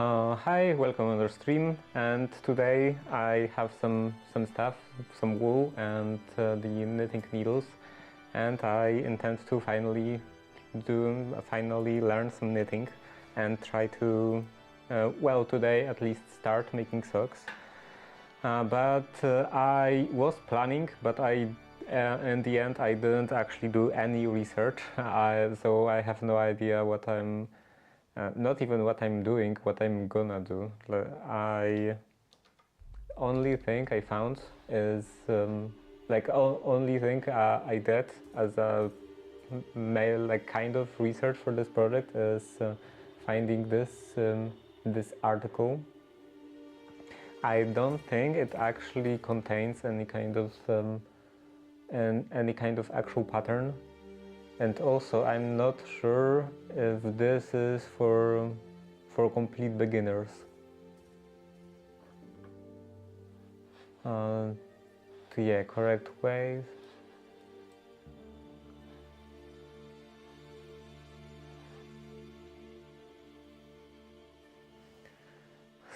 Hi, welcome on our stream. And today I have some stuff, some wool and the knitting needles, and I intend to finally learn some knitting and try to, well, today at least start making socks. But I was planning, but in the end I didn't actually do any research, so I have no idea what I'm. Not even what I'm doing, what I'm gonna do. I only thing I found is only thing I did as a male kind of research for this project is finding this article. I don't think it actually contains any kind of actual pattern. And also, I'm not sure if this is for complete beginners. Yeah, correct ways.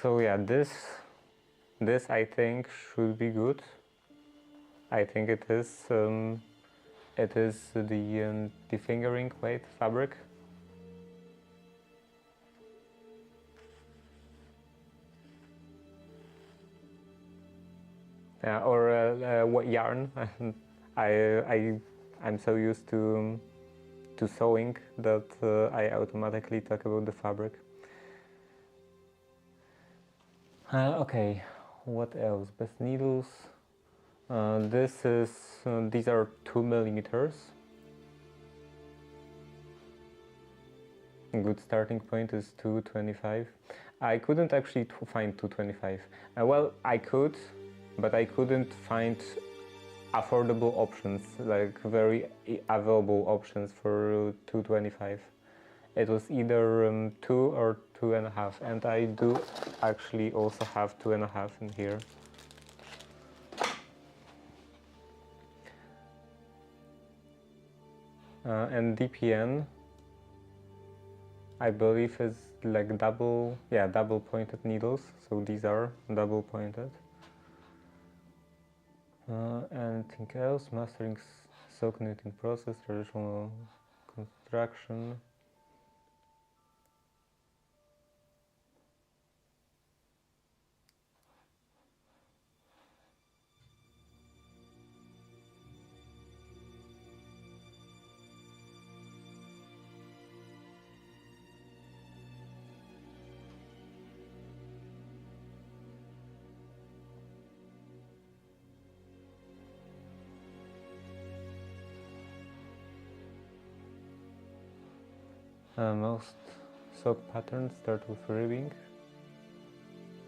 So yeah, this I think should be good. I think it is. It is the fingering weight fabric. Or what yarn. I'm so used to sewing that I automatically talk about the fabric. Okay, what else? Best needles. These are 2 millimeters. A good starting point is 225. I couldn't actually find 225. Well, I could, but I couldn't find affordable options, like very available options for 225. It was either 2 or 2.5, and I do actually also have 2.5 in here. And DPN, I believe, is like double pointed needles, so these are double pointed. Anything else? Mastering sock knitting process, traditional construction. Most sock patterns start with ribbing.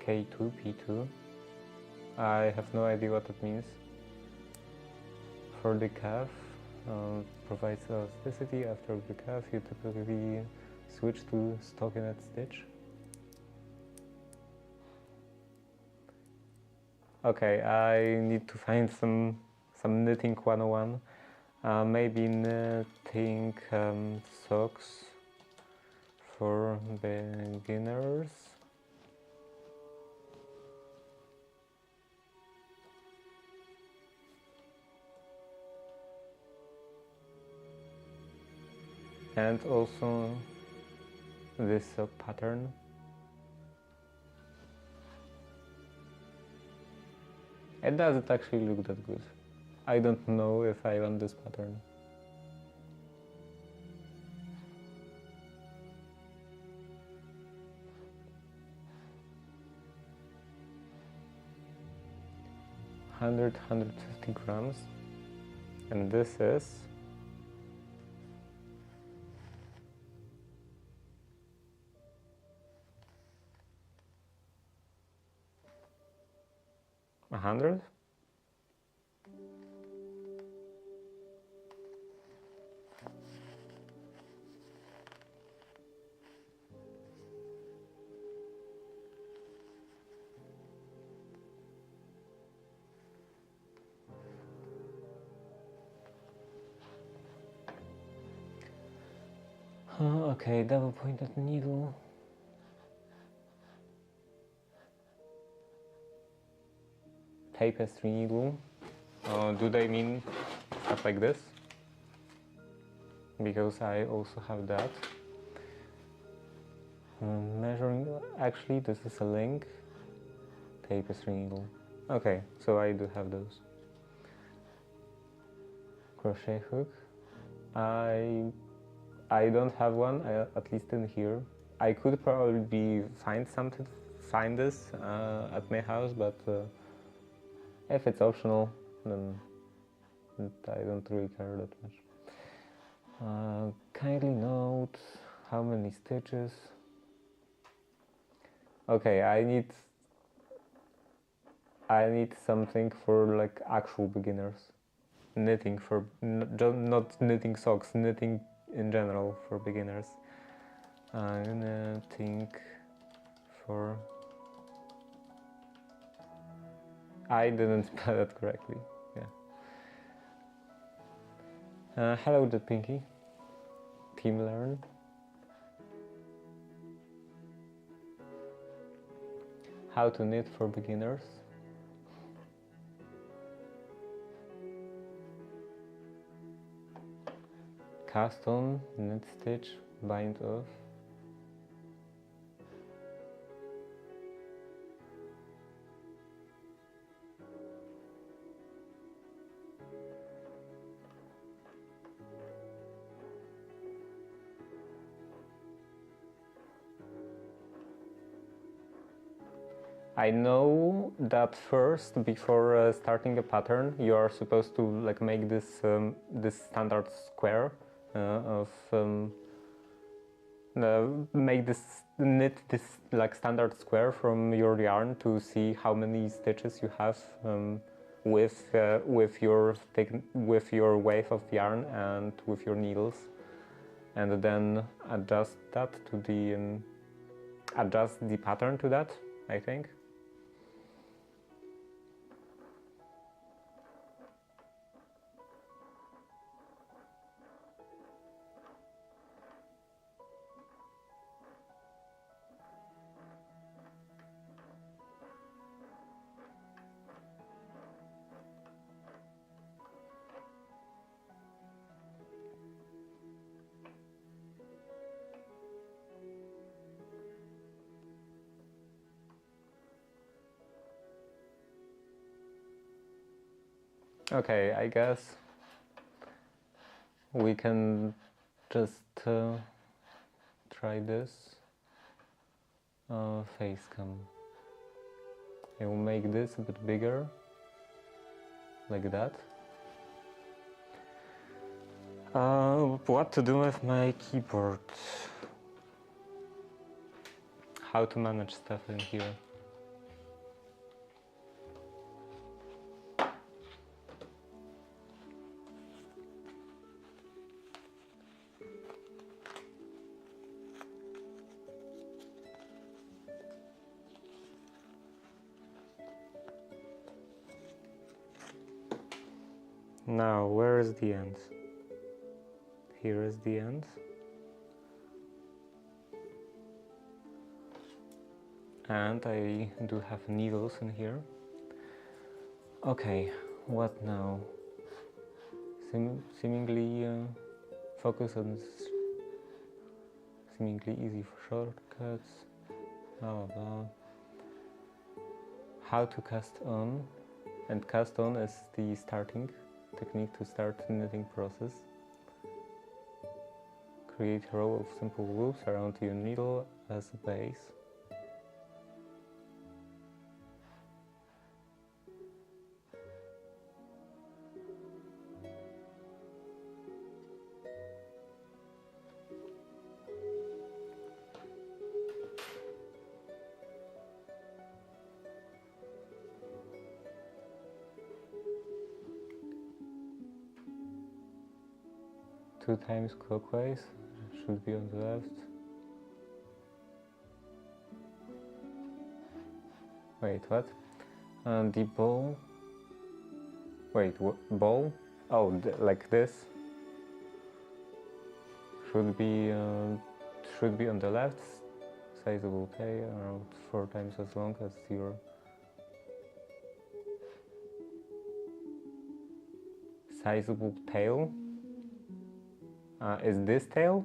K2, P2. I have no idea what it means. For the calf, provides elasticity. After the calf, you typically switch to stockinette stitch. Okay, I need to find some knitting 101. Maybe knitting socks for beginners. And also this sock pattern. It doesn't actually look that good. I don't know if I want this pattern. $150 grams, and this is $100. Okay, double pointed needle. tapestry needle. Do they mean stuff like this? Because I also have that. Measuring, actually this is a link. Tapestry needle. Okay, so I do have those. Crochet hook. I don't have one, at least in here. I could probably find this at my house, but if it's optional, then I don't really care that much. Kindly note how many stitches. Okay, I need something for like actual beginners. Knitting for not knitting socks, knitting in general for beginners. I'm gonna think for. I didn't spell it correctly. Yeah. Hello, the Pinky. Team Learn. How to knit for beginners. Cast on, knit stitch, bind off. I know that first, before starting a pattern, you are supposed to like make this this standard square of knit this like standard square from your yarn to see how many stitches you have with your wave of yarn and with your needles, and then adjust that to the adjust the pattern to that, I think. Okay, I guess we can just try this face cam. I will make this a bit bigger, like that. What to do with my keyboard? How to manage stuff in here? Now, where is the end? Here is the end. And I do have needles in here. Okay, what now? Seemingly focus on seemingly easy for shortcuts. Blah, blah, blah. How to cast on, and cast on is the starting technique to start the knitting process. Create a row of simple loops around your needle as a base. Two times clockwise, should be on the left. Wait, what? And the ball. Wait, what? Ball? Oh, like this. Should be on the left. Sizable K, around 4 times as long as your sizable tail. Is this tail?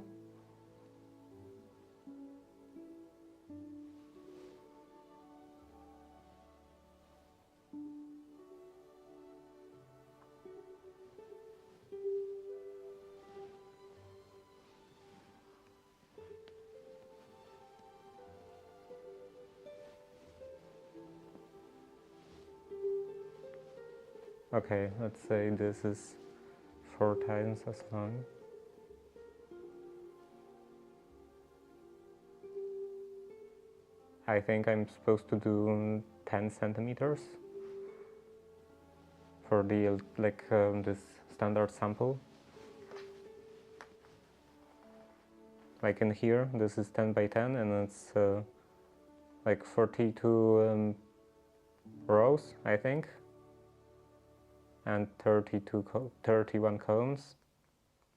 Okay, let's say this is 4 times as long. I think I'm supposed to do 10 centimeters for the this standard sample. Like in here, this is 10 by 10, and it's like 42 rows, I think, and 31 columns.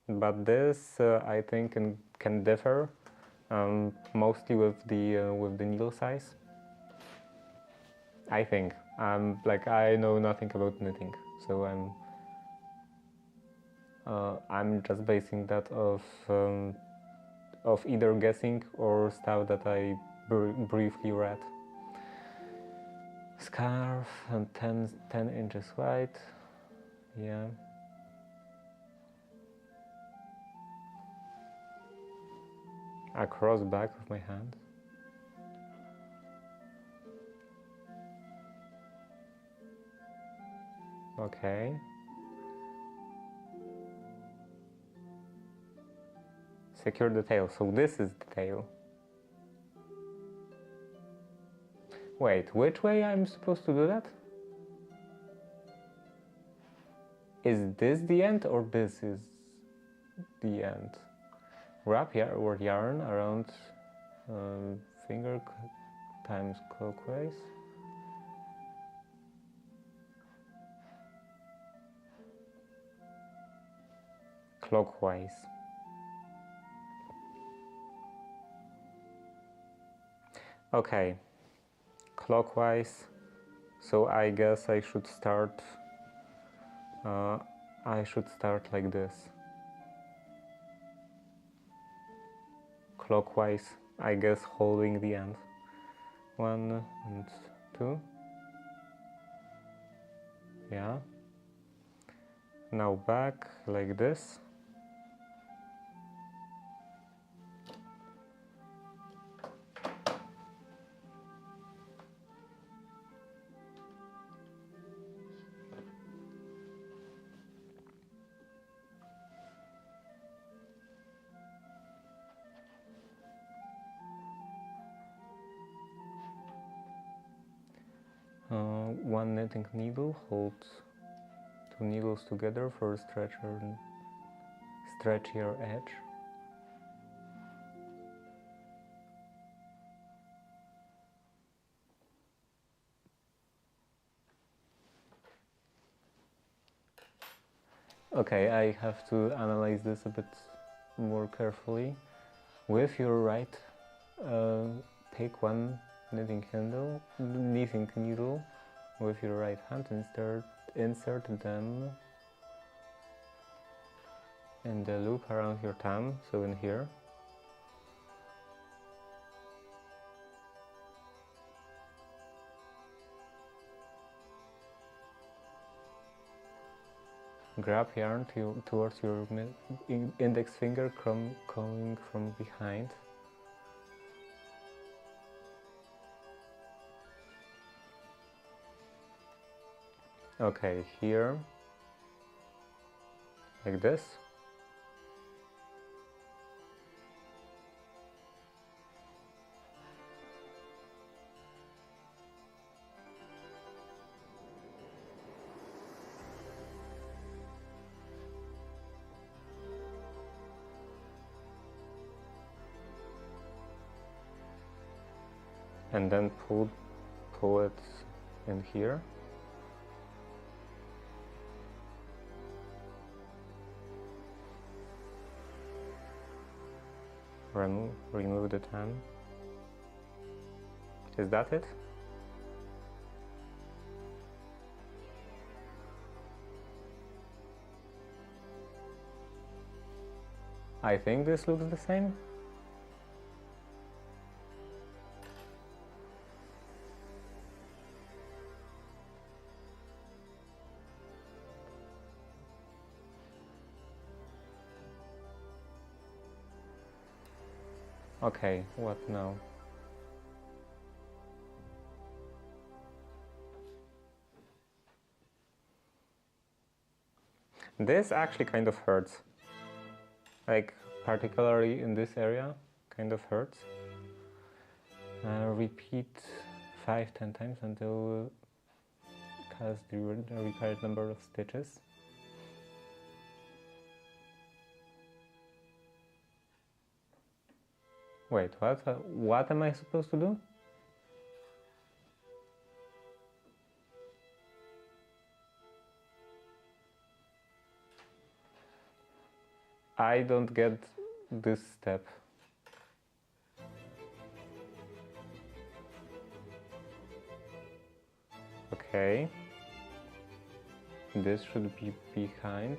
But this I think can differ mostly with the needle size. I think like I know nothing about knitting, so I'm just basing that of either guessing or stuff that I briefly read. Scarf and 10 inches wide. Yeah. Across back of my hand. Okay. Secure the tail. So this is the tail. Wait, which way I'm supposed to do that? Is this the end or this is the end? Wrap yarn around finger times clockwise. Clockwise. Okay, clockwise. So I guess I should start. Like this. Clockwise, I guess, holding the end. 1 and 2. Yeah. Now back like this. One knitting needle holds 2 needles together for a stretchier edge. Okay, I have to analyze this a bit more carefully. With your right, take one knitting needle with your right hand and insert them in the loop around your thumb, so in here. Grab yarn towards your index finger coming from behind. Okay, here, like this. And then pull it in here. Remove the thumb. Is that it? I think this looks the same. Okay, what now? This actually kind of hurts. Like, particularly in this area, kind of hurts. Repeat 5-10 times until it has the required number of stitches. Wait, what? What am I supposed to do? I don't get this step. Okay. This should be behind.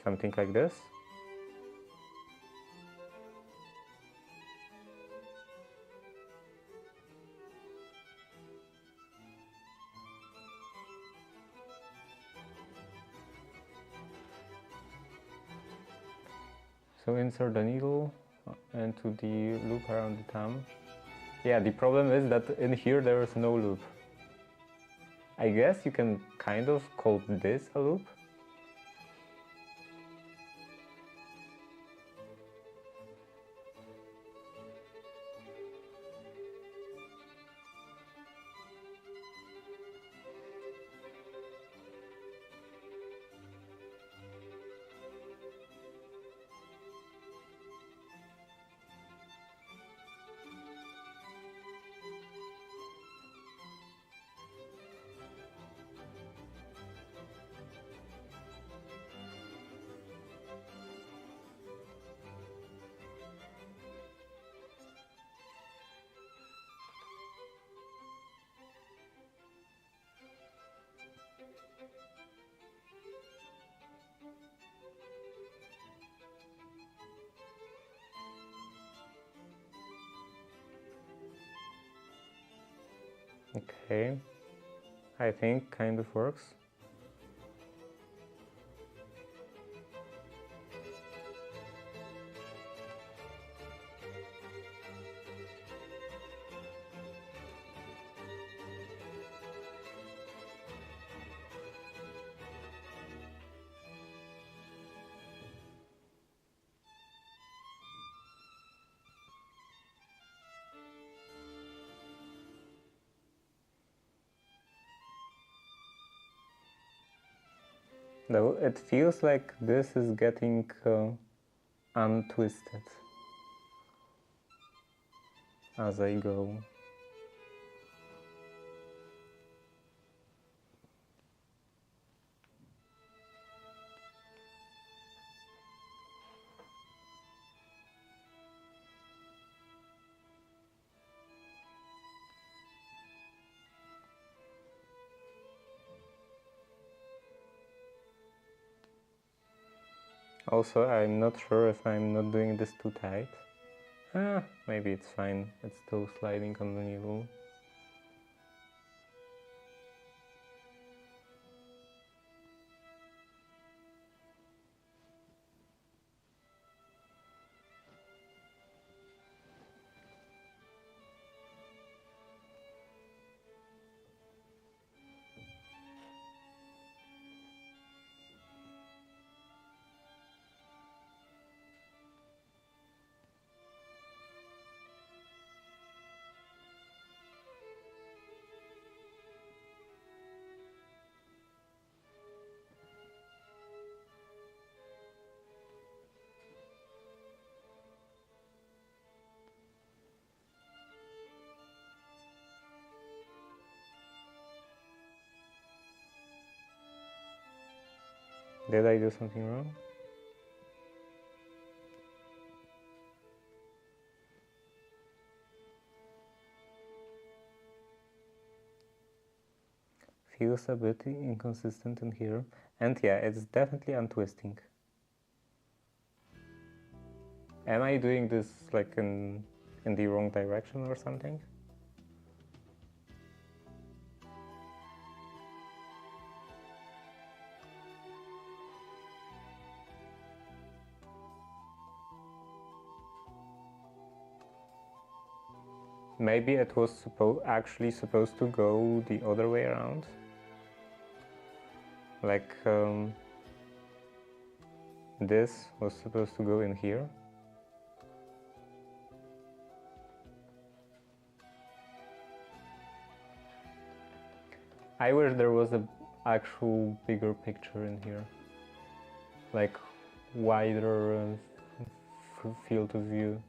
Something like this. So insert the needle into the loop around the thumb. Yeah, the problem is that in here there is no loop. I guess you can kind of call this a loop. Okay, I think kind of works. Though it feels like this is getting untwisted as I go. Also, I'm not sure if I'm not doing this too tight. Maybe it's fine. It's still sliding on the needle. Did I do something wrong? Feels a bit inconsistent in here. And yeah, it's definitely untwisting. Am I doing this like in the wrong direction or something? Maybe it was actually supposed to go the other way around. Like this was supposed to go in here. I wish there was a actual bigger picture in here. Like wider field of view.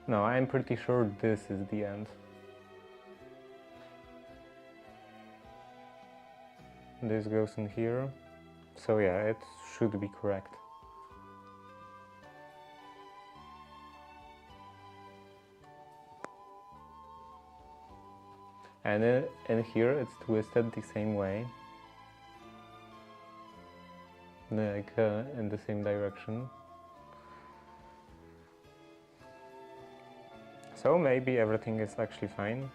No, I'm pretty sure this is the end. This goes in here. So yeah, it should be correct. And in here it's twisted the same way. Like in the same direction. So maybe everything is actually fine.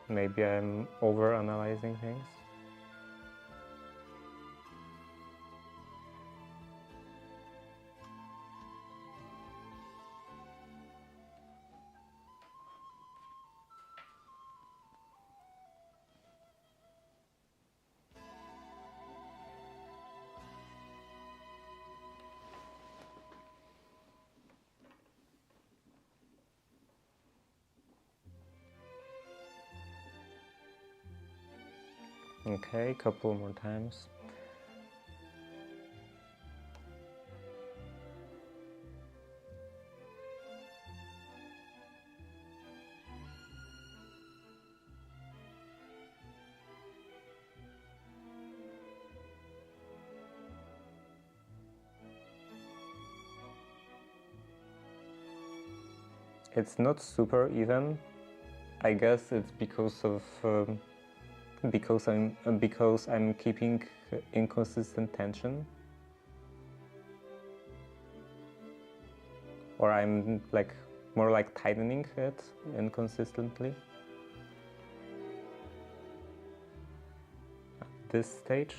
Maybe I'm over-analyzing things. Okay, couple more times. It's not super even. I guess it's because of because I'm keeping inconsistent tension, or I'm like more like tightening it inconsistently at this stage.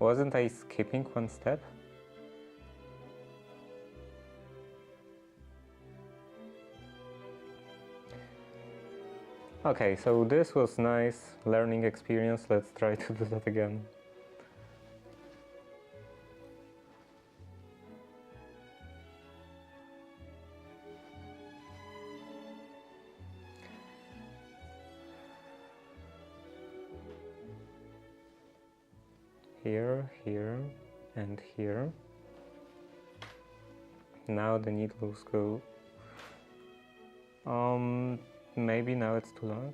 Wasn't I skipping one step? Okay, so this was nice learning experience. Let's try to do that again. Here, here, and here. Now the needles go Maybe now it's too long.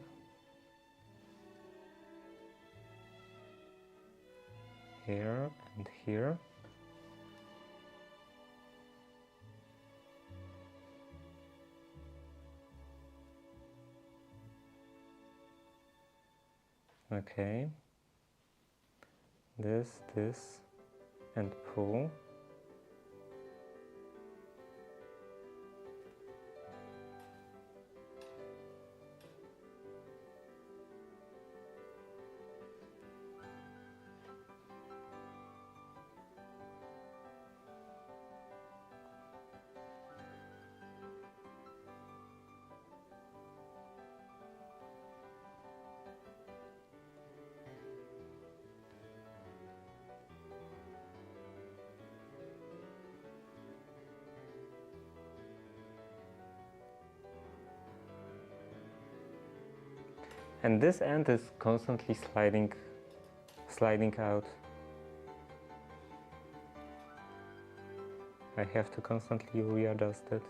Here and here. Okay. This, and pull. And this end is constantly sliding out. I have to constantly readjust it.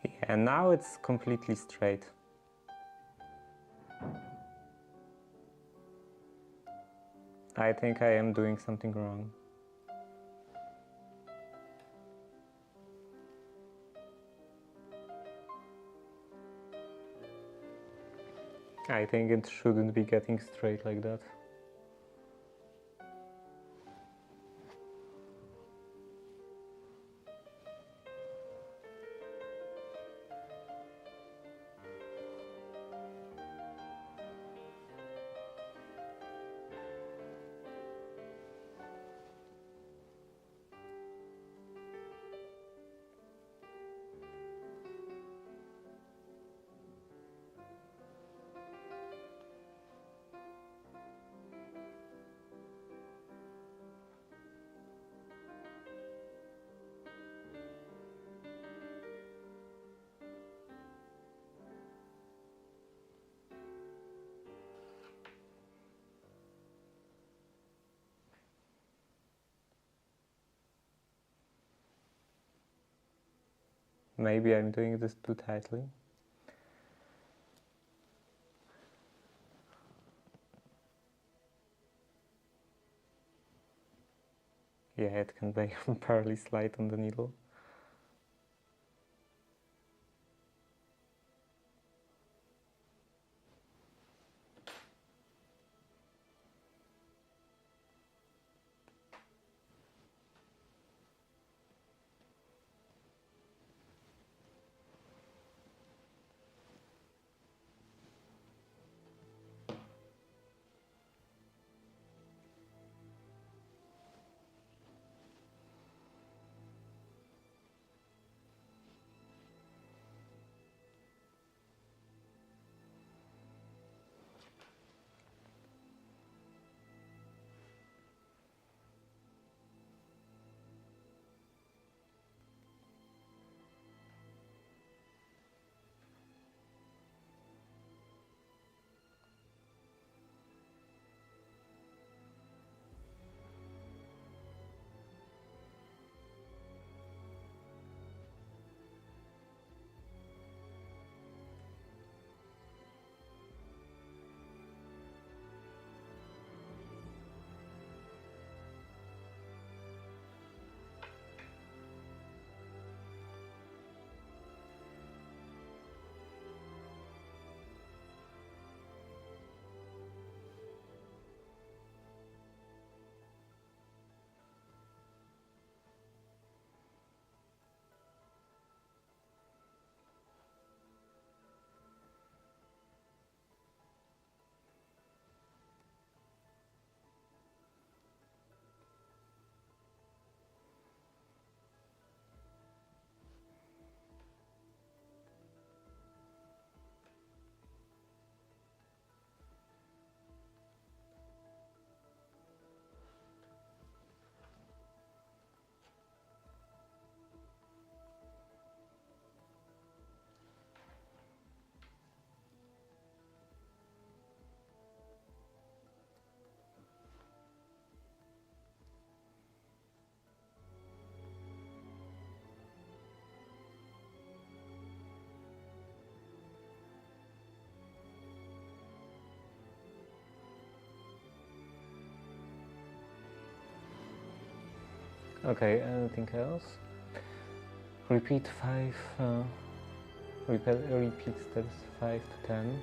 Yeah, and now it's completely straight. I think I am doing something wrong. I think it shouldn't be getting straight like that. Maybe I'm doing this too tightly. Yeah, it can barely slide on the needle. Okay, anything else? Repeat repeat steps 5 to 10.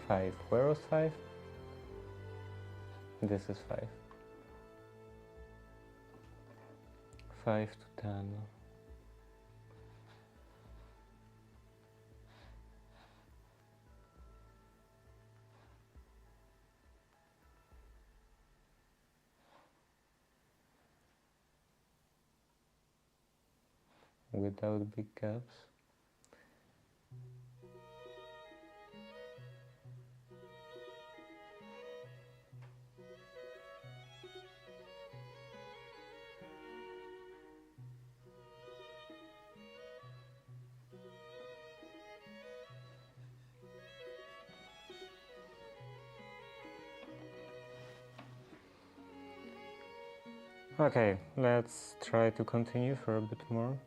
5. Where was 5? This is 5. 5 to 10. Without big gaps. Okay, let's try to continue for a bit more.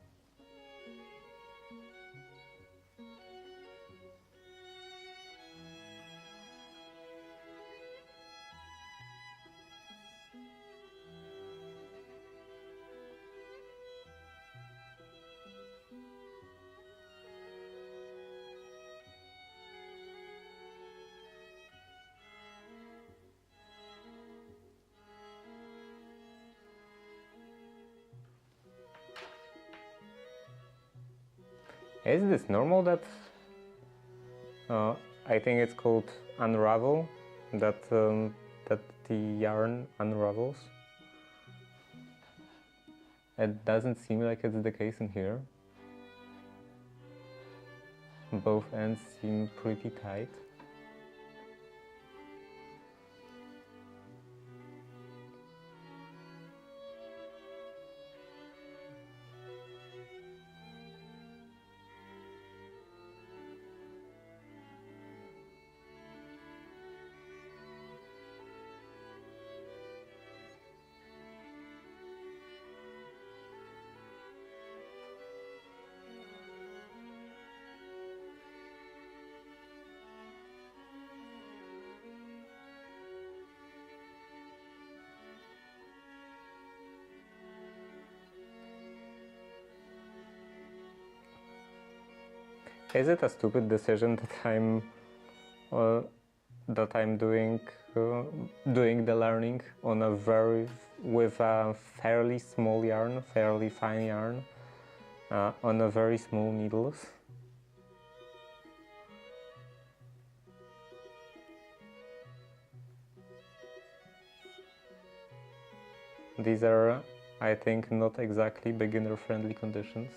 Is this normal that I think it's called unravel, that that the yarn unravels? It doesn't seem like it's the case in here. Both ends seem pretty tight. Is it a stupid decision that I'm doing the learning on with a fairly small yarn, fairly fine yarn, on a very small needles? These are, I think, not exactly beginner-friendly conditions.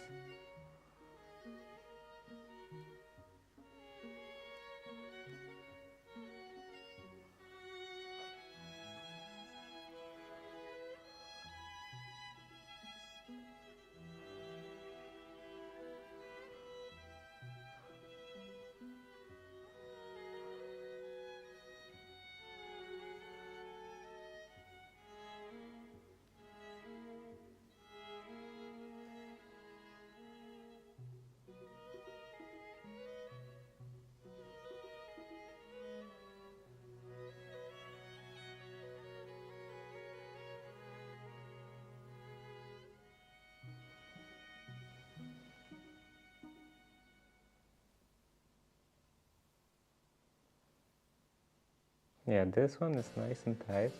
Yeah, this one is nice and tight.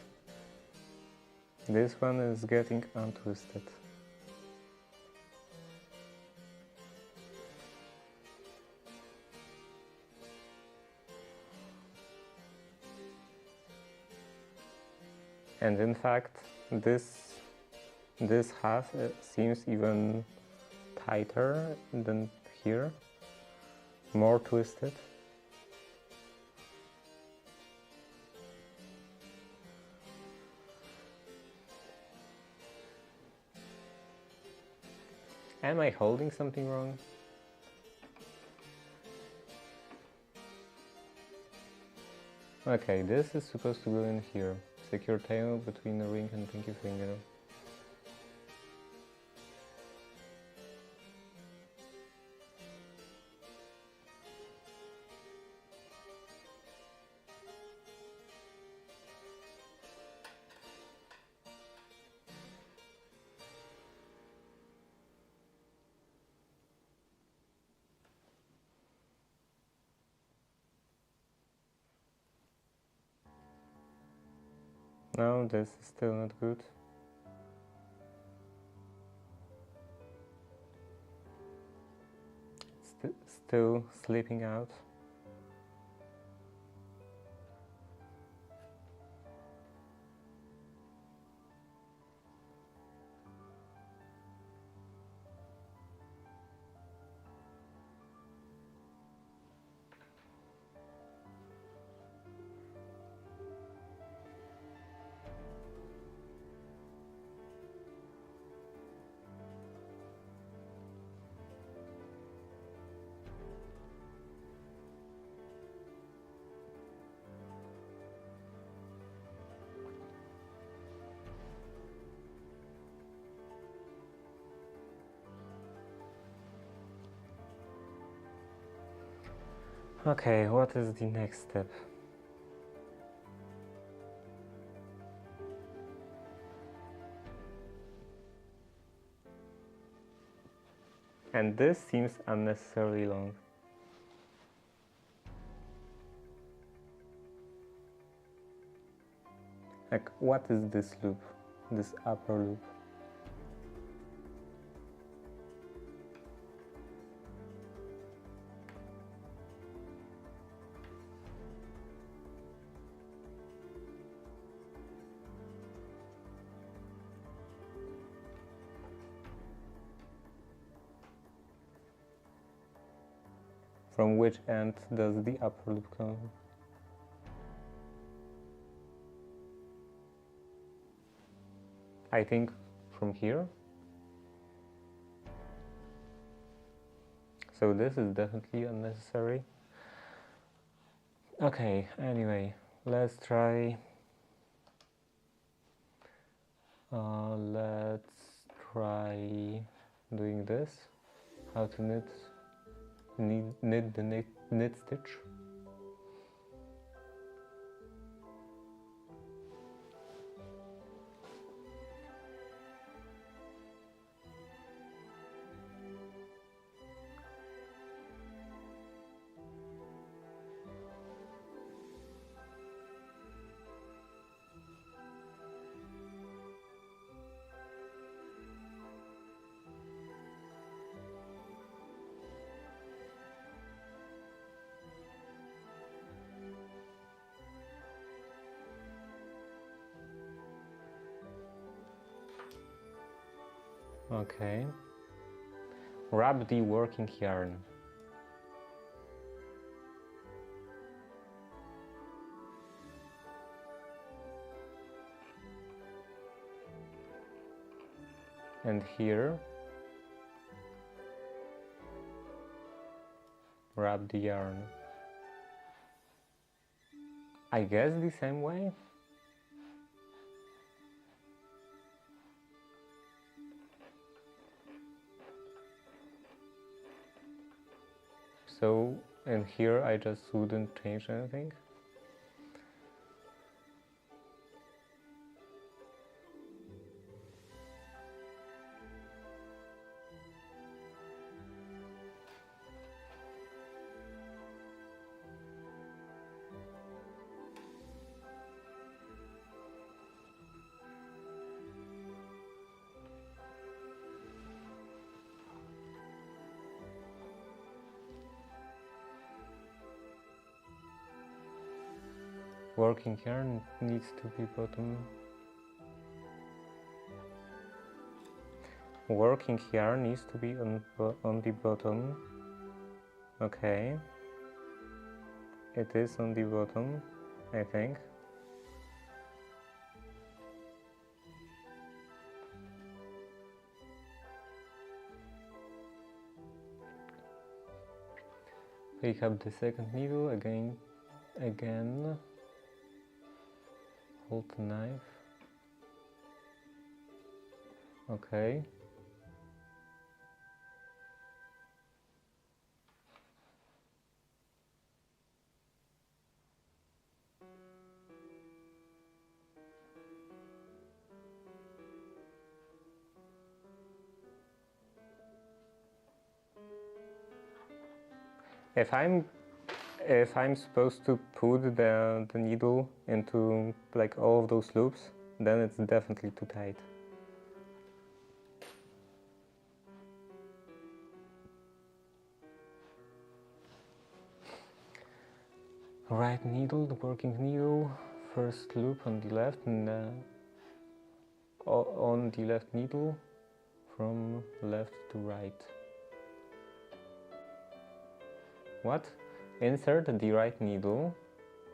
This one is getting untwisted. And in fact, this half seems even tighter than here, more twisted. Am I holding something wrong? Okay, this is supposed to go in here. Secure tail between the ring and pinky finger. No, this is still not good. Still sleeping out. Okay, what is the next step? And this seems unnecessarily long. Like, what is this loop? This upper loop? From which end does the upper loop come? I think from here. So this is definitely unnecessary. Okay, anyway, let's try doing this. How to knit the knit stitch. Okay. Wrap the working yarn. And here, wrap the yarn. I guess the same way? So, and here I just wouldn't change anything. Working yarn needs to be bottom. Working yarn needs to be on the bottom. Okay. It is on the bottom, I think. Pick up the second needle again. Hold the knife. Okay. if I'm supposed to put the needle into like all of those loops, then it's definitely too tight. Right needle, the working needle, first loop on the left, and on the left needle from left to right. What? Insert the right needle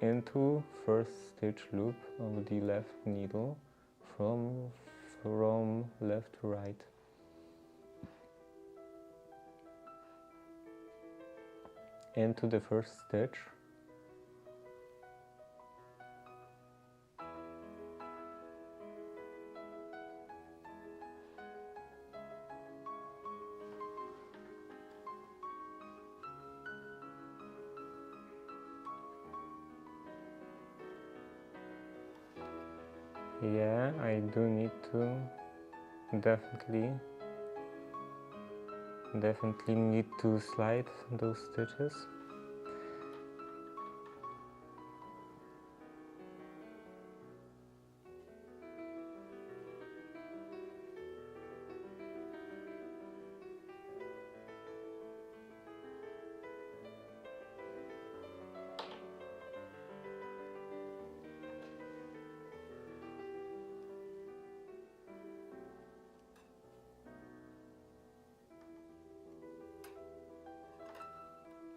into first stitch loop of the left needle from left to right. Into the first stitch. Yeah, I do need to definitely need to slide those stitches.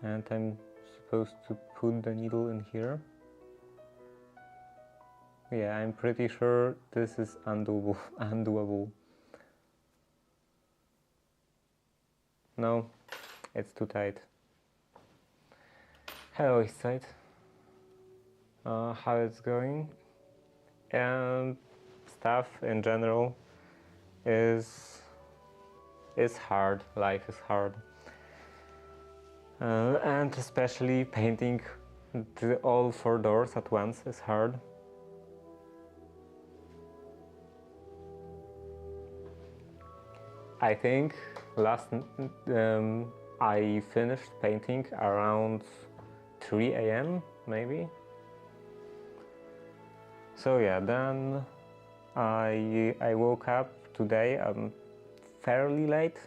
And I'm supposed to put the needle in here. Yeah, I'm pretty sure this is undoable. undoable. No, it's too tight. Hello, East Side. How it's going? And stuff in general is hard. Life is hard. And especially painting all 4 doors at once is hard. I think I finished painting around 3 a.m. maybe. So yeah, then I woke up today fairly late.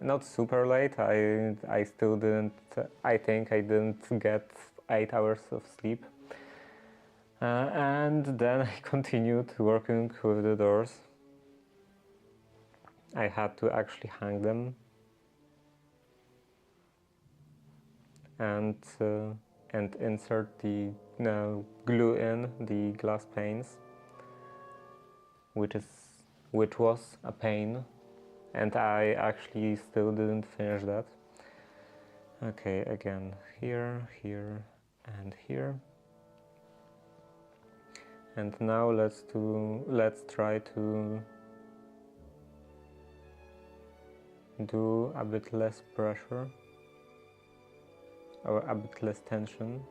Not super late. I still didn't. I think I didn't get 8 hours of sleep. And then I continued working with the doors. I had to actually hang them and insert the glue in the glass panes, which was a pain. And I actually still didn't finish that. Okay, again, here, here, and here. And now let's try to do a bit less pressure or a bit less tension.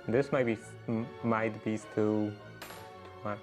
This might be still too much.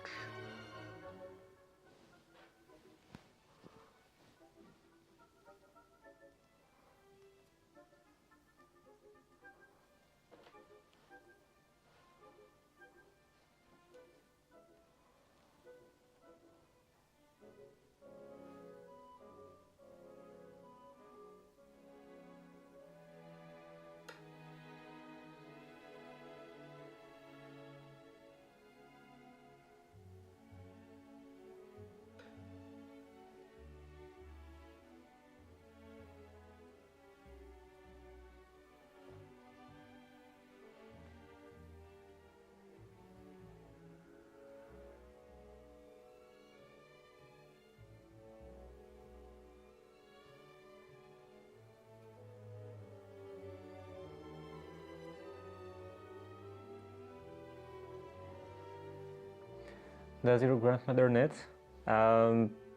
Does your grandmother knit?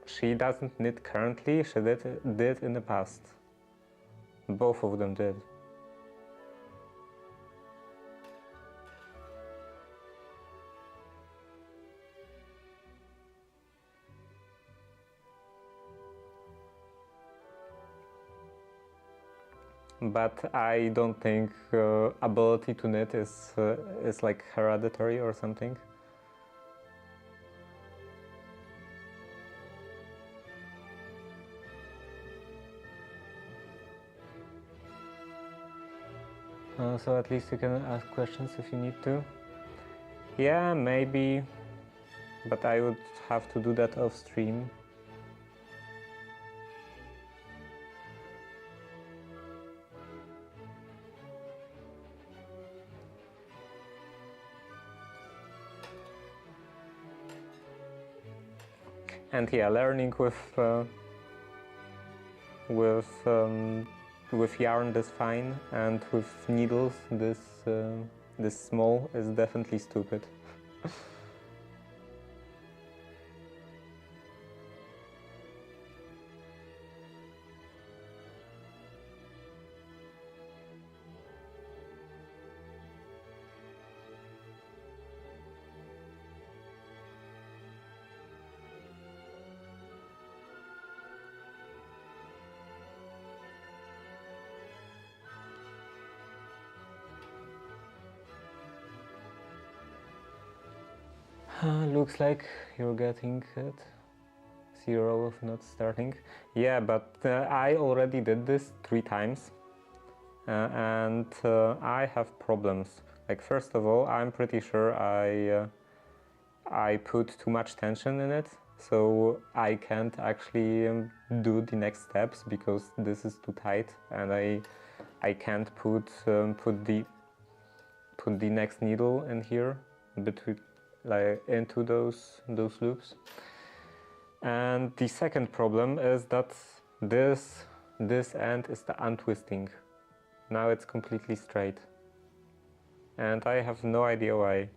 She doesn't knit currently, she did in the past. Both of them did. But I don't think ability to knit is like hereditary or something. So at least you can ask questions if you need to. Yeah, maybe, but I would have to do that off stream. And yeah, learning with yarn is fine, and with needles this small is definitely stupid. Looks like you're getting it. 0 of not starting. Yeah, but I already did this 3 times. And I have problems. Like, first of all, I'm pretty sure I put too much tension in it, so I can't actually do the next steps because this is too tight, and I can't put the next needle in here between, like, into those loops. And the second problem is that this end is the untwisting. Now it's completely straight. And I have no idea why.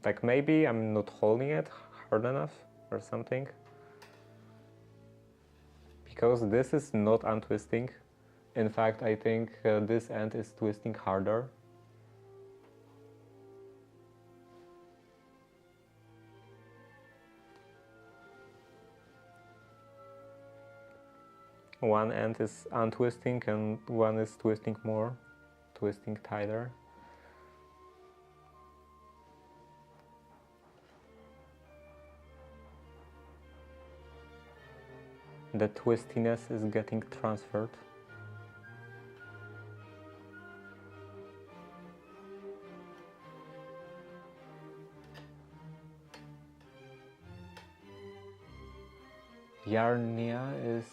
Like, maybe I'm not holding it hard enough or something. Because this is not untwisting. In fact, I think this end is twisting harder. One end is untwisting and one is twisting more, twisting tighter. The twistiness is getting transferred. Yarnia is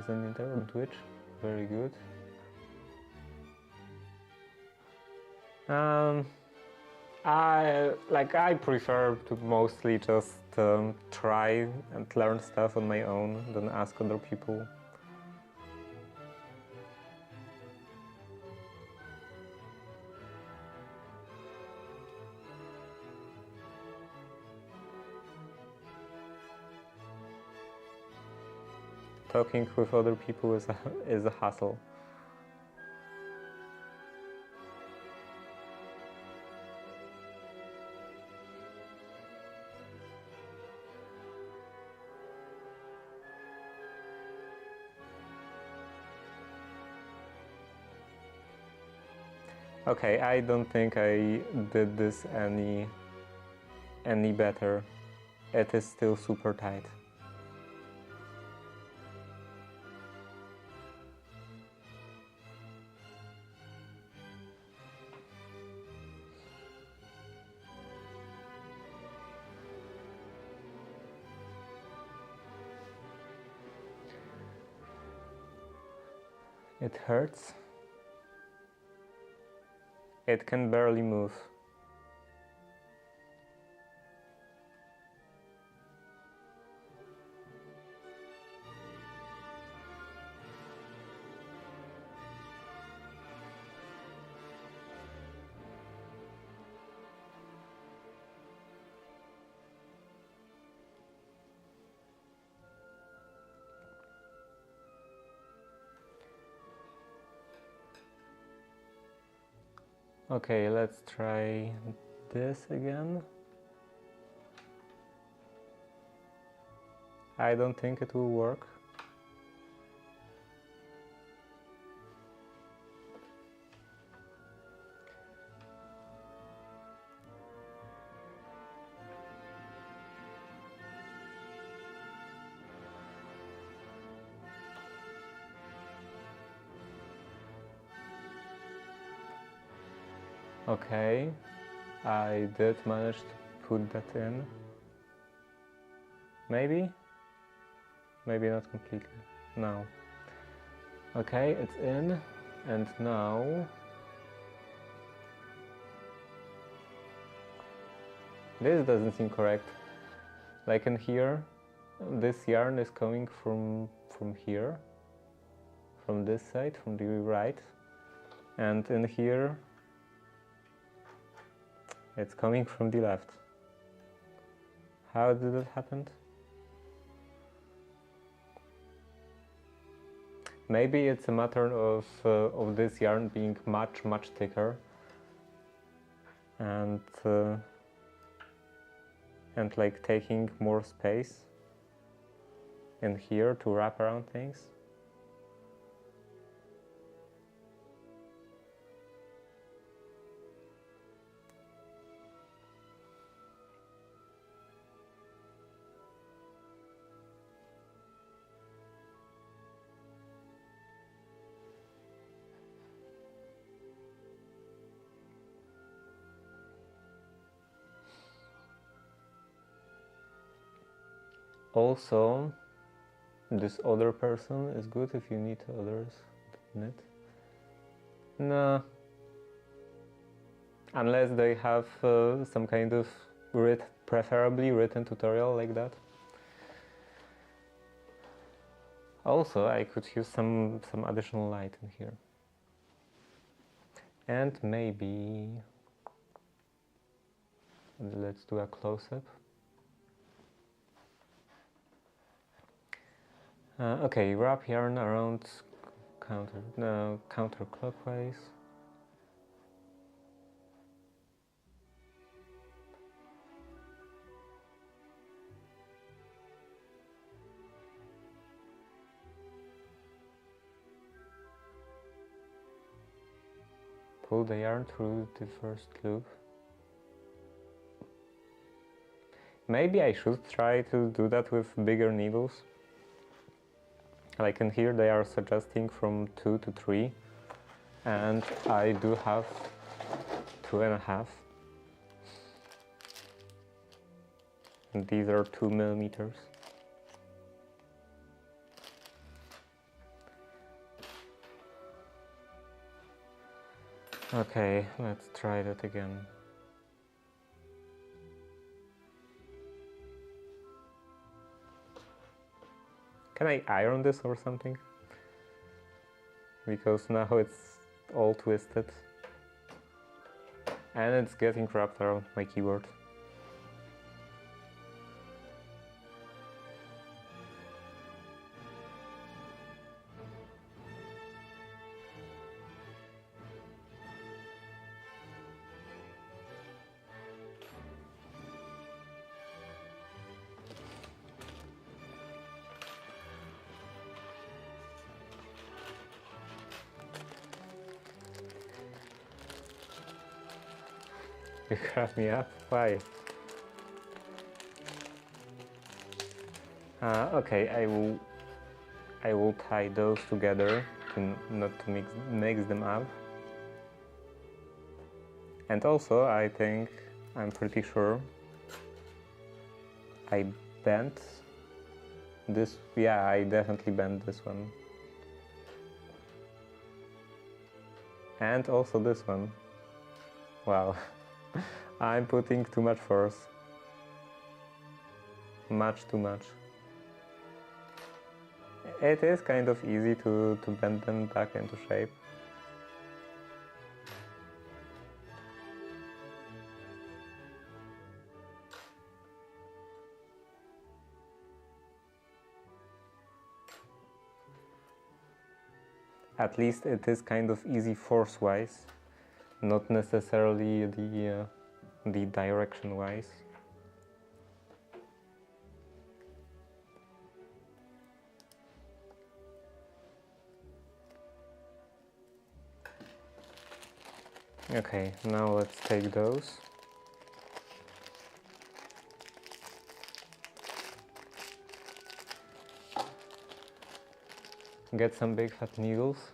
an intern on Twitch. Very good. I prefer to mostly just try and learn stuff on my own than ask other people. Talking with other people is a hassle. Okay, I don't think I did this any better. It is still super tight. It hurts. It can barely move. Okay, let's try this again. I don't think it will work. Okay, I did manage to put that in. Maybe? Maybe not completely. No. Okay, it's in, and now this doesn't seem correct. Like in here, this yarn is coming from here, from this side, from the right, and in here it's coming from the left. How did it happen? Maybe it's a matter of this yarn being much thicker, and like taking more space in here to wrap around things. Also, this other person is good if you need others in it. No. Unless they have some kind of preferably written tutorial like that. Also, I could use some additional light in here. And maybe let's do a close-up. Okay, wrap yarn around counterclockwise. Pull the yarn through the first loop. Maybe I should try to do that with bigger needles. Like in here they are suggesting from 2 to 3, and I do have 2.5. And these are 2 millimeters. Okay, let's try that again. Can I iron this or something? Because now it's all twisted. And it's getting wrapped around my keyboard. You crack me up? Why? Okay, I will tie those together to not to mix them up. And also, I think, I'm pretty sure I bent this. Yeah, I definitely bent this one. And also this one. Wow. I'm putting too much force. Much too much. It is kind of easy to bend them back into shape. At least it is kind of easy force-wise, not necessarily the direction wise. Okay, now let's take those. Get some big fat needles,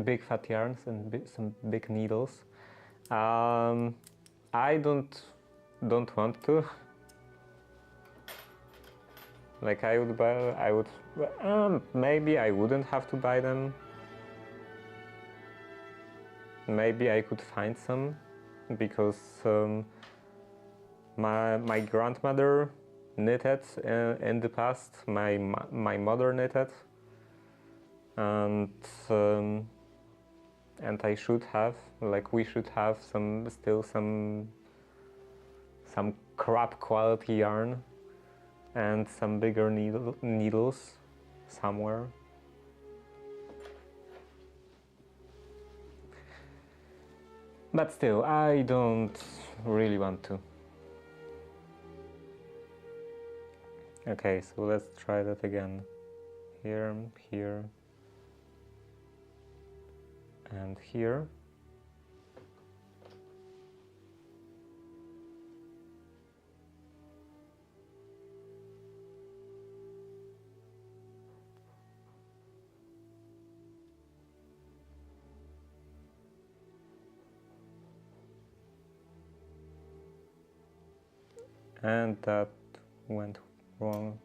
big fat yarns and some big needles. I don't want to. Like I would maybe I wouldn't have to buy them. Maybe I could find some, because my grandmother knitted in the past. My mother knitted, and I should have, like, we should have some crap quality yarn and some bigger needles somewhere. But still, I don't really want to. Okay, so let's try that again. Here, here, and here. And that went wrong.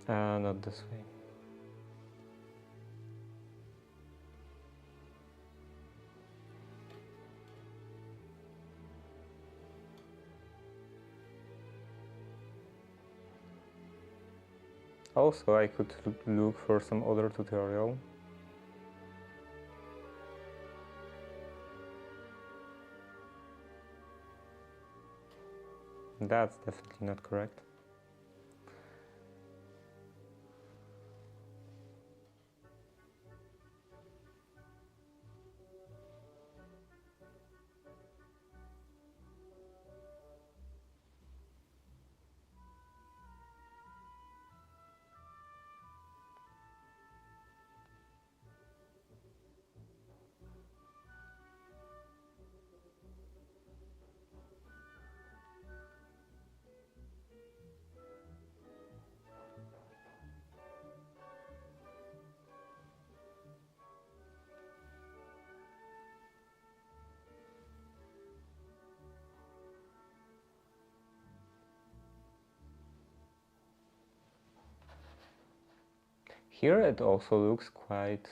Not this way. Also, I could look for some other tutorial. That's definitely not correct. Here it also looks quite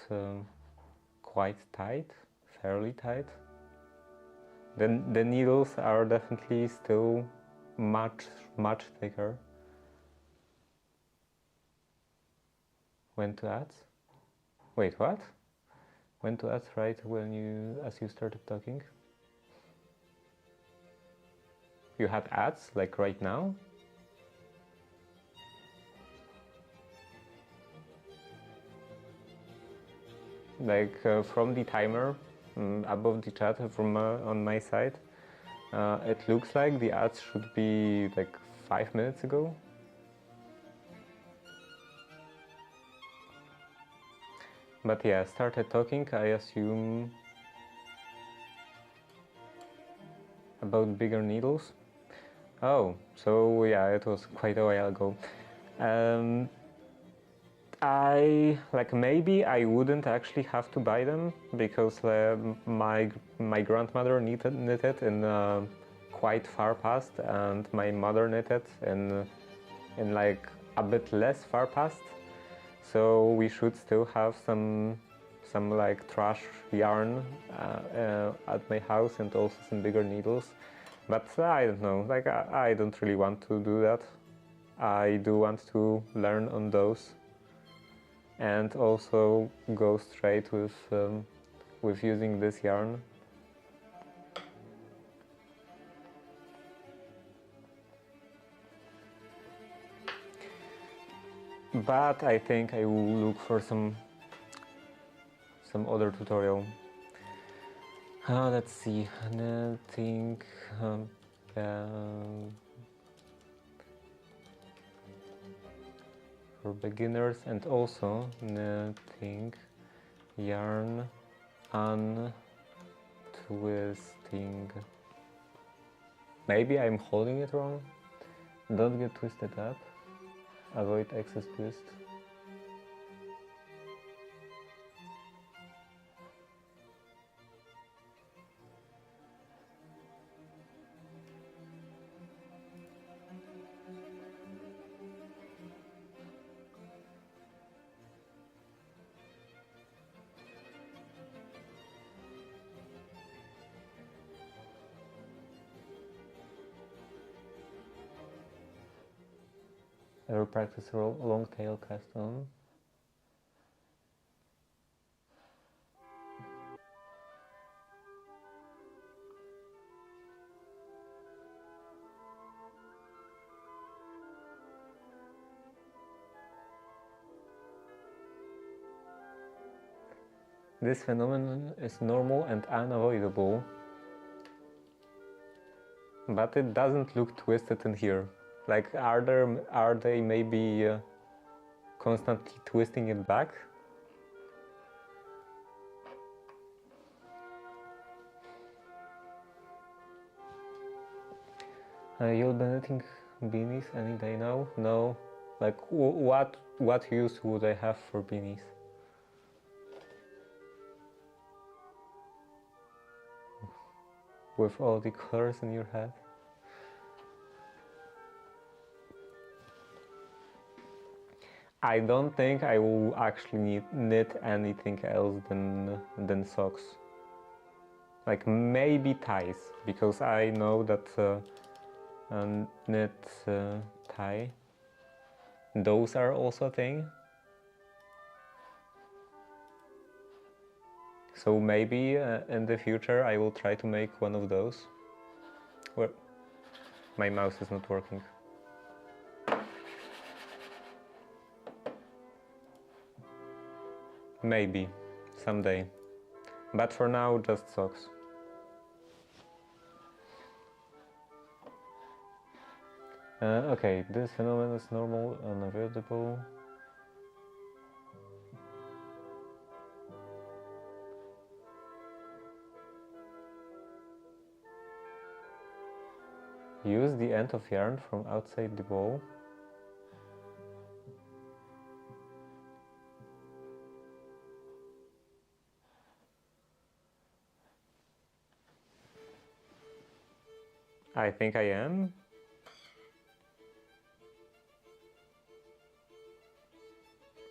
tight, fairly tight. The needles are definitely still much thicker. When to add? Wait, what? When to add right as you started talking? You had ads like right now? Like from the timer above the chat from on my side, it looks like the ads should be like 5 minutes ago. But yeah, started talking, I assume, about bigger needles. Oh, so yeah, it was quite a while ago. Maybe I wouldn't actually have to buy them, because my grandmother knitted in quite far past, and my mother knitted in like a bit less far past. So we should still have some like trash yarn at my house, and also some bigger needles. But I don't know, like I don't really want to do that. I do want to learn on those, and also go straight with using this yarn. But I think I will look for some some other tutorial. Let's see, knitting for beginners, and also knitting yarn untwisting. Maybe I'm holding it wrong. Don't get twisted up. Avoid excess twist. Ever practice long tail cast on? This phenomenon is normal and unavoidable, but it doesn't look twisted in here. Like, are they maybe constantly twisting it back? You'll be knitting beanies any day now? No. Like, what use would I have for beanies? With all the colors in your head? I don't think I will actually knit anything else than socks. Like, maybe ties, because I know that knit tie, those are also a thing. So maybe in the future I will try to make one of those. Well, my mouse is not working. Maybe, someday. But for now, just socks. Okay, this phenomenon is normal, unavoidable. Use the end of yarn from outside the ball. I think I am.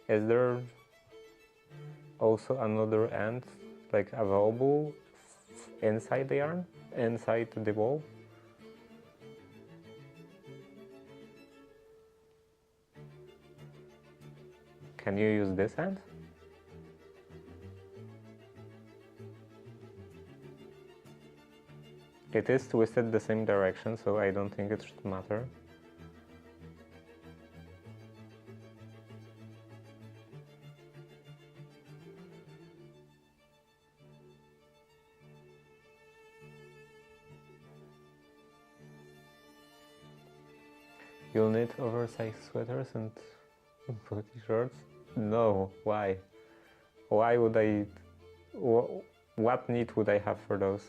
Is there also another end, like, available inside the yarn, inside the ball? Can you use this end? It is twisted the same direction, so I don't think it should matter. You'll knit oversized sweaters and booty shorts? No, why? Why would I... What need would I have for those?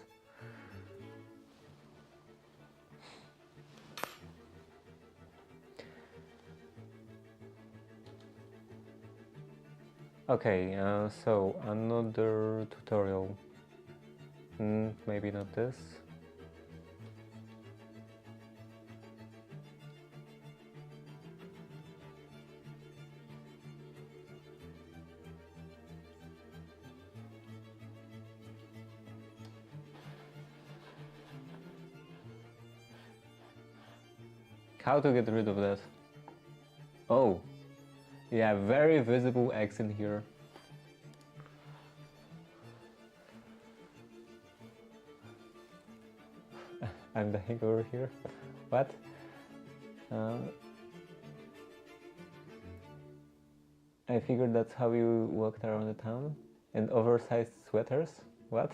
Okay, so another tutorial. Maybe not this. How to get rid of that? Oh, yeah, very visible X in here. I'm dying over here. What? I figured that's how you walked around the town. And oversized sweaters? What?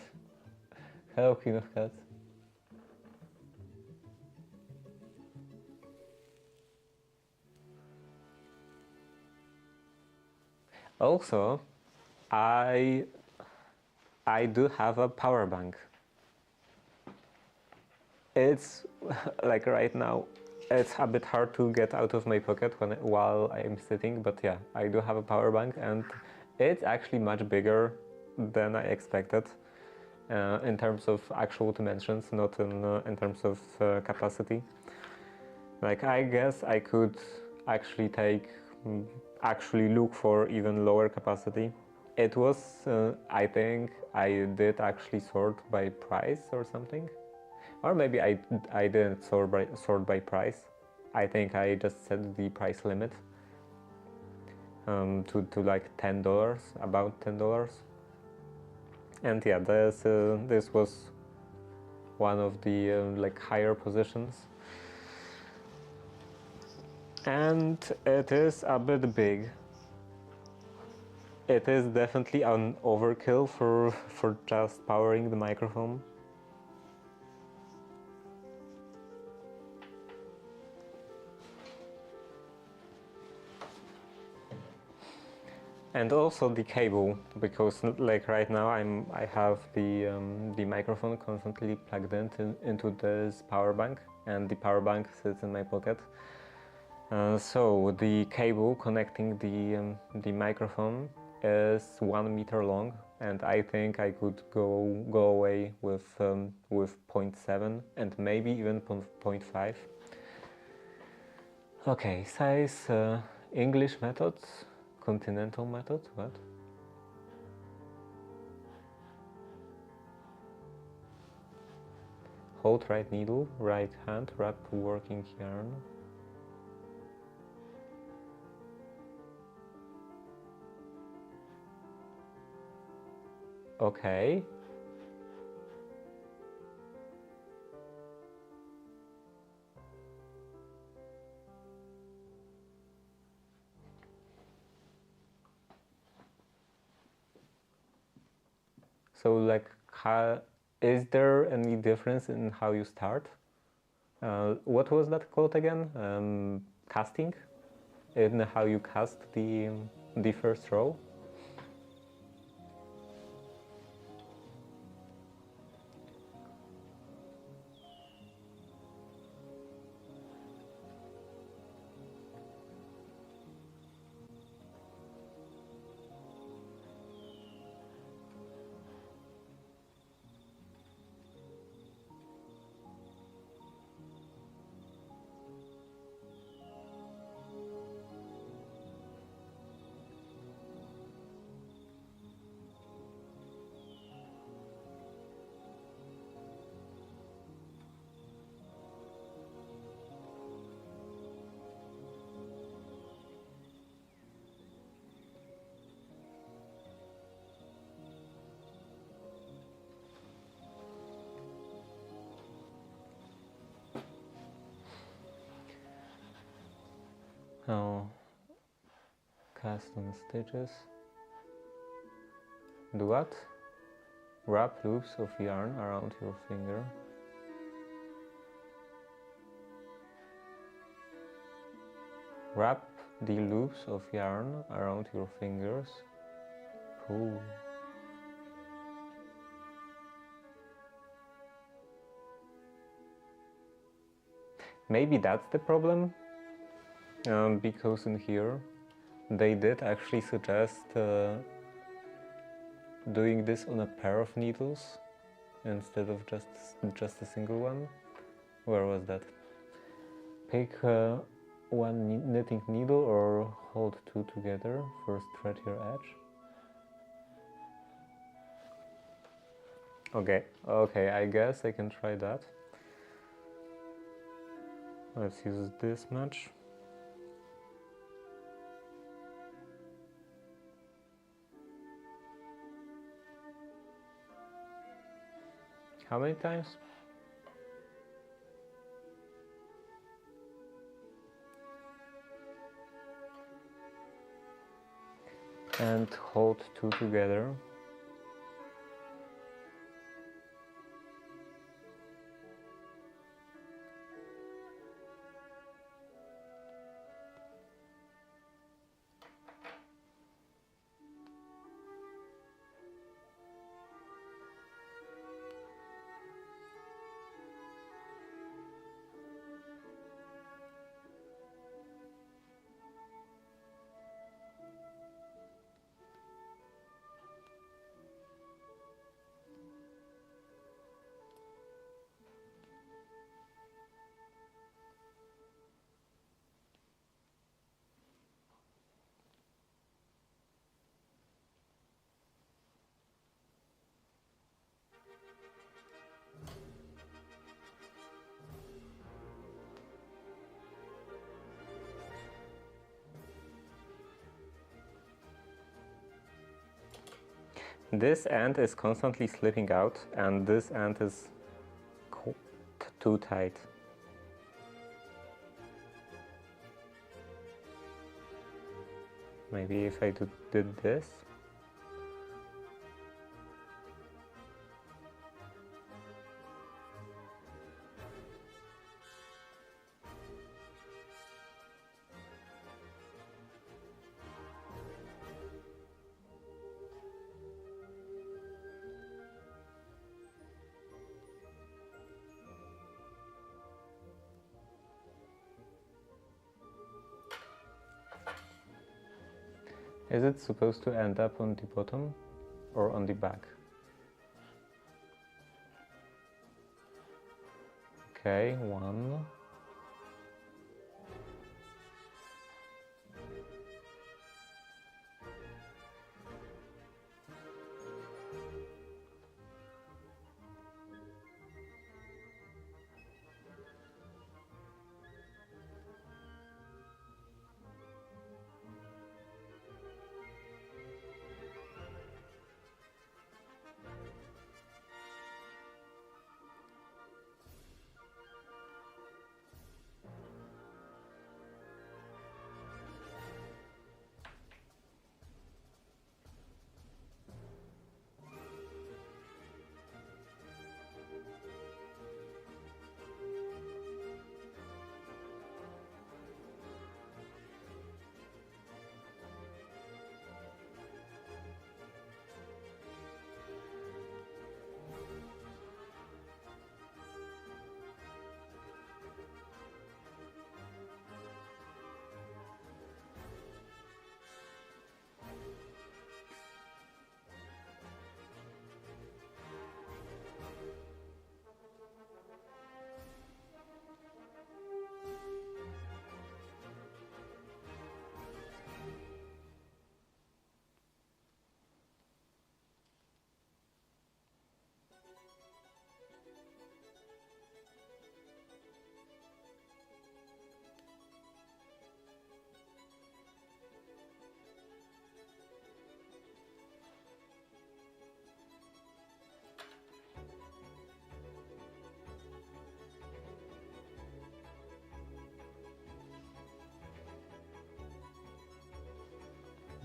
Hello, Queen of Cats. Also, I do have a power bank. It's like right now, it's a bit hard to get out of my pocket while I'm sitting, but yeah, I do have a power bank and it's actually much bigger than I expected in terms of actual dimensions, not in terms of capacity. Like I guess I could actually actually look for even lower capacity. It was, I think I did actually sort by price or something. Or maybe I didn't sort by price. I think I just set the price limit to like $10, about $10. And yeah, this was one of the like higher positions. And it is a bit big. It is definitely an overkill for just powering the microphone. And also the cable, because like right now I have the microphone constantly plugged into this power bank, and the power bank sits in my pocket. So the cable connecting the microphone is 1 meter long, and I think I could go away with 0.7 and maybe even 0.5. Okay, size, English methods, continental methods, what? Hold right needle, right hand, wrap working yarn. Okay. So like, is there any difference in how you start? What was that called again? Casting? In how you cast the first row? Oh, cast on stitches. Do what? Wrap loops of yarn around your finger. Wrap the loops of yarn around your fingers. Pull. Maybe that's the problem, because in here they did actually suggest doing this on a pair of needles instead of just a single one. Where was that? Pick one knitting needle or hold two together. First thread your edge. Okay, I guess I can try that. Let's use this much. How many times? And hold two together. This end is constantly slipping out and this end is too tight. Maybe if I did this. Is it supposed to end up on the bottom or on the back? Okay, one.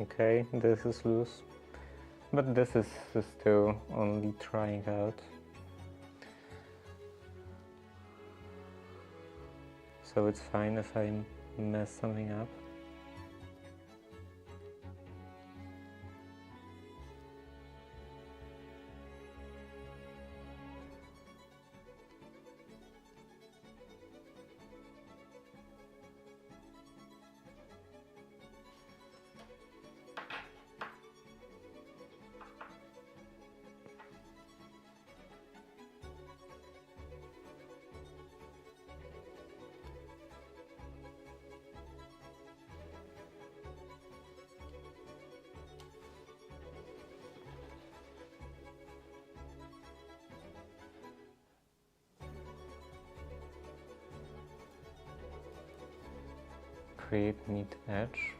Okay, this is loose, but this is still only trying out. So it's fine if I mess something up. Create neat edge.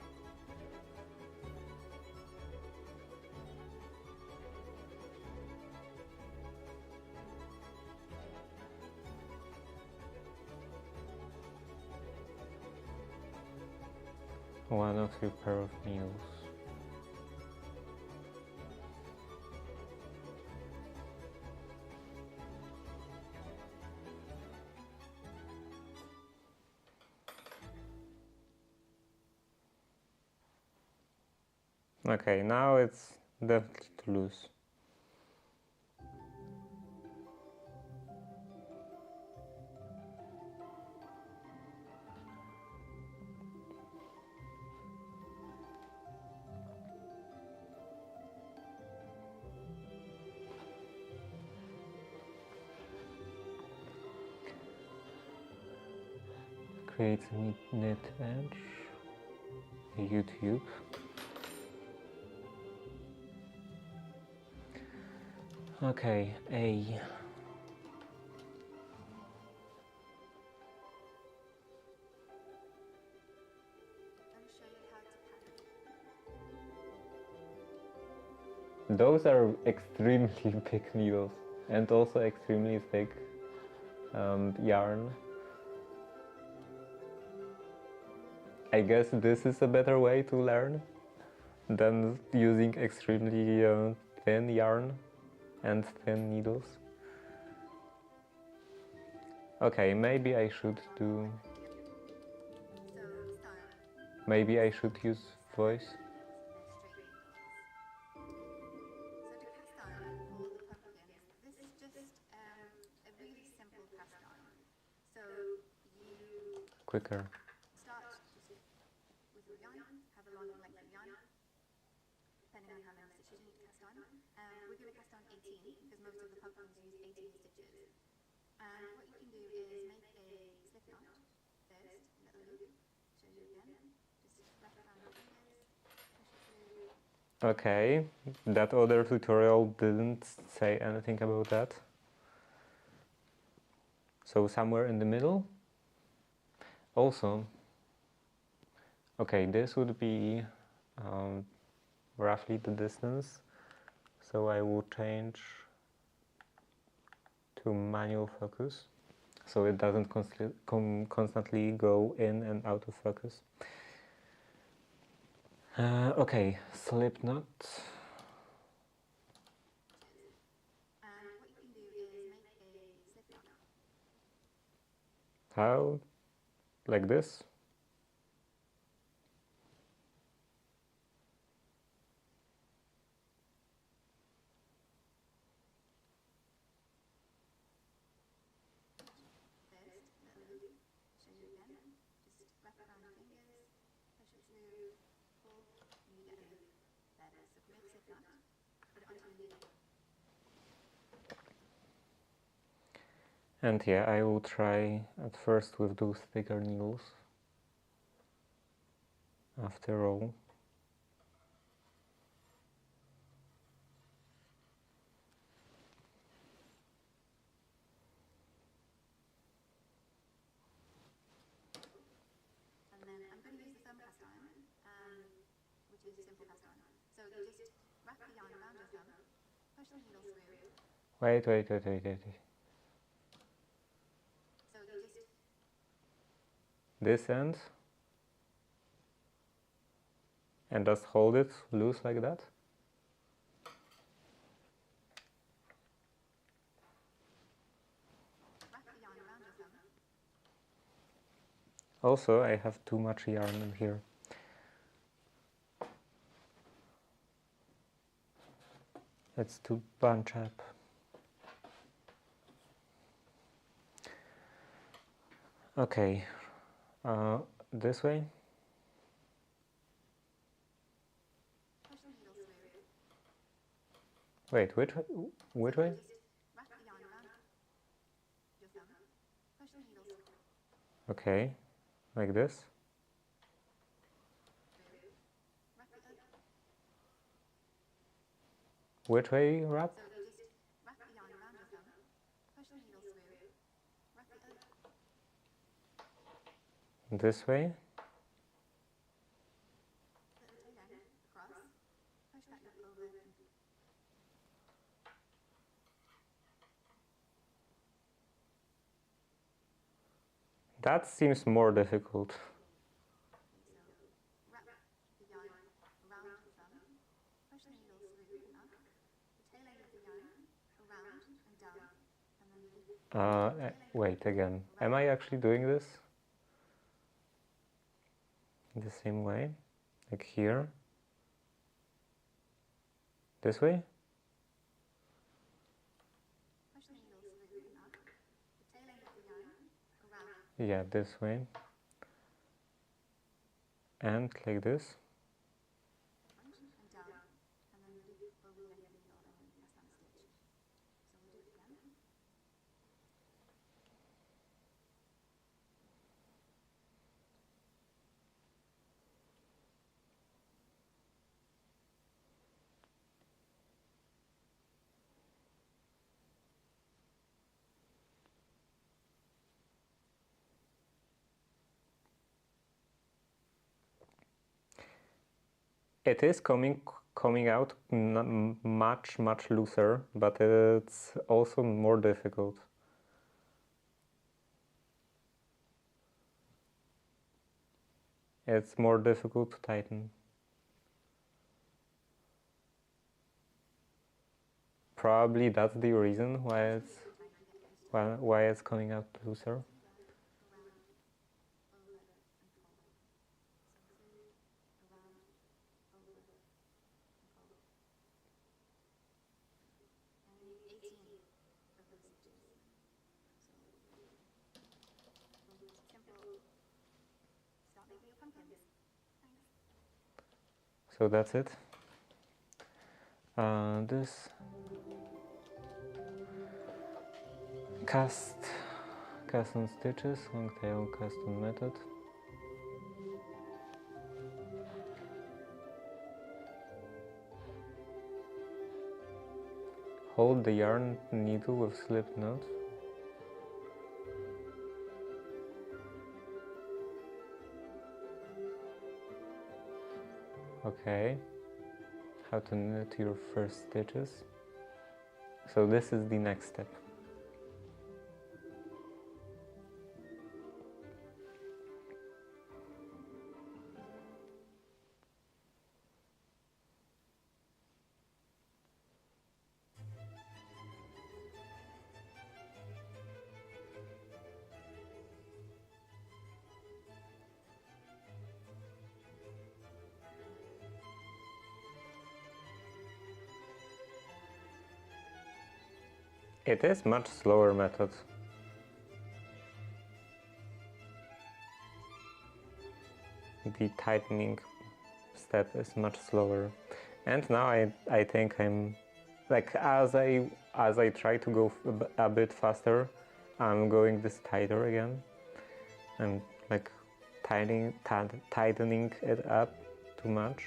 One of your pair of nails. Okay, now it's definitely too loose. Create a knit edge. YouTube. Okay, A. Those are extremely big needles and also extremely thick yarn. I guess this is a better way to learn than using extremely thin yarn and thin needles. Okay, maybe I should use voice. Quicker. Okay, that other tutorial didn't say anything about that. So somewhere in the middle. Also, okay, this would be roughly the distance. So I will change to manual focus, so it doesn't constantly go in and out of focus. Okay, slip knot. How? Like this? And yeah, I will try at first with those thicker needles. After all. Wait. This end. And just hold it loose like that. Also, I have too much yarn in here. It's to bunch up. Okay, this way. Wait, which way? Okay, like this. Which way wrap? This way. That seems more difficult. Wait again. Am I actually doing this? The same way? Like here? This way? Yeah, this way. And like this. It is coming coming out much looser, but it's also more difficult. It's more difficult to tighten. Probably that's the reason why it's coming out looser. So that's it. This cast on stitches, long tail cast on method. Hold the yarn needle with slip knot. Okay, how to knit your first stitches. So this is the next step. It is much slower method. The tightening step is much slower. And now I think I'm like as I try to go a bit faster, I'm going this tighter again. I'm like tightening it up too much.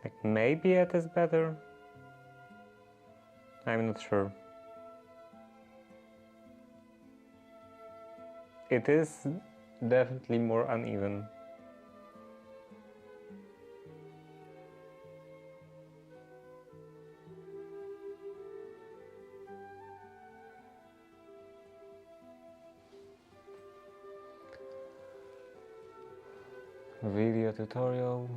Like maybe it is better. I'm not sure. It is definitely more uneven. Video tutorial.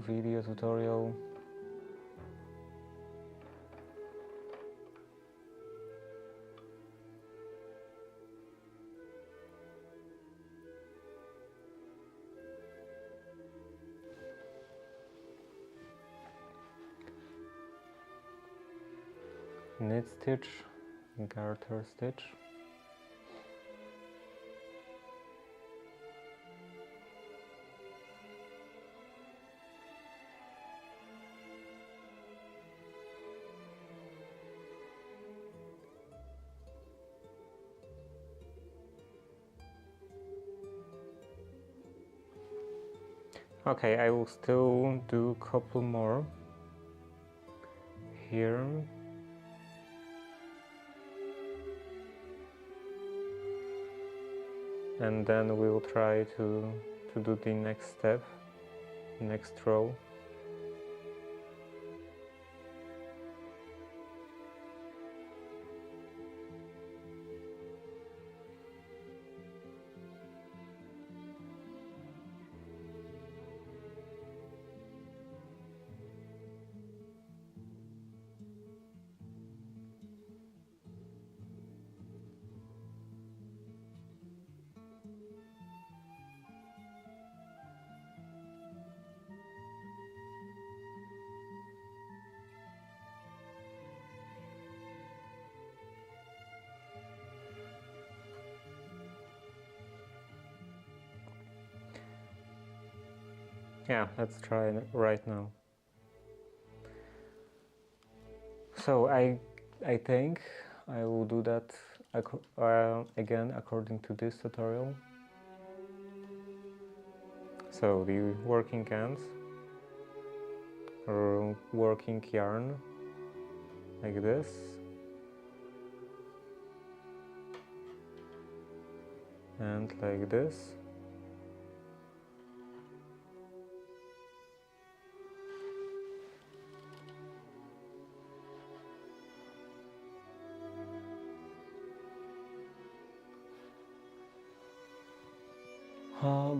Knit stitch, garter stitch. Okay, I will still do a couple more here. And then we will try to do the next step, next row. Yeah, let's try it right now. So I think I will do that again according to this tutorial. So the working ends or working yarn like this. And like this.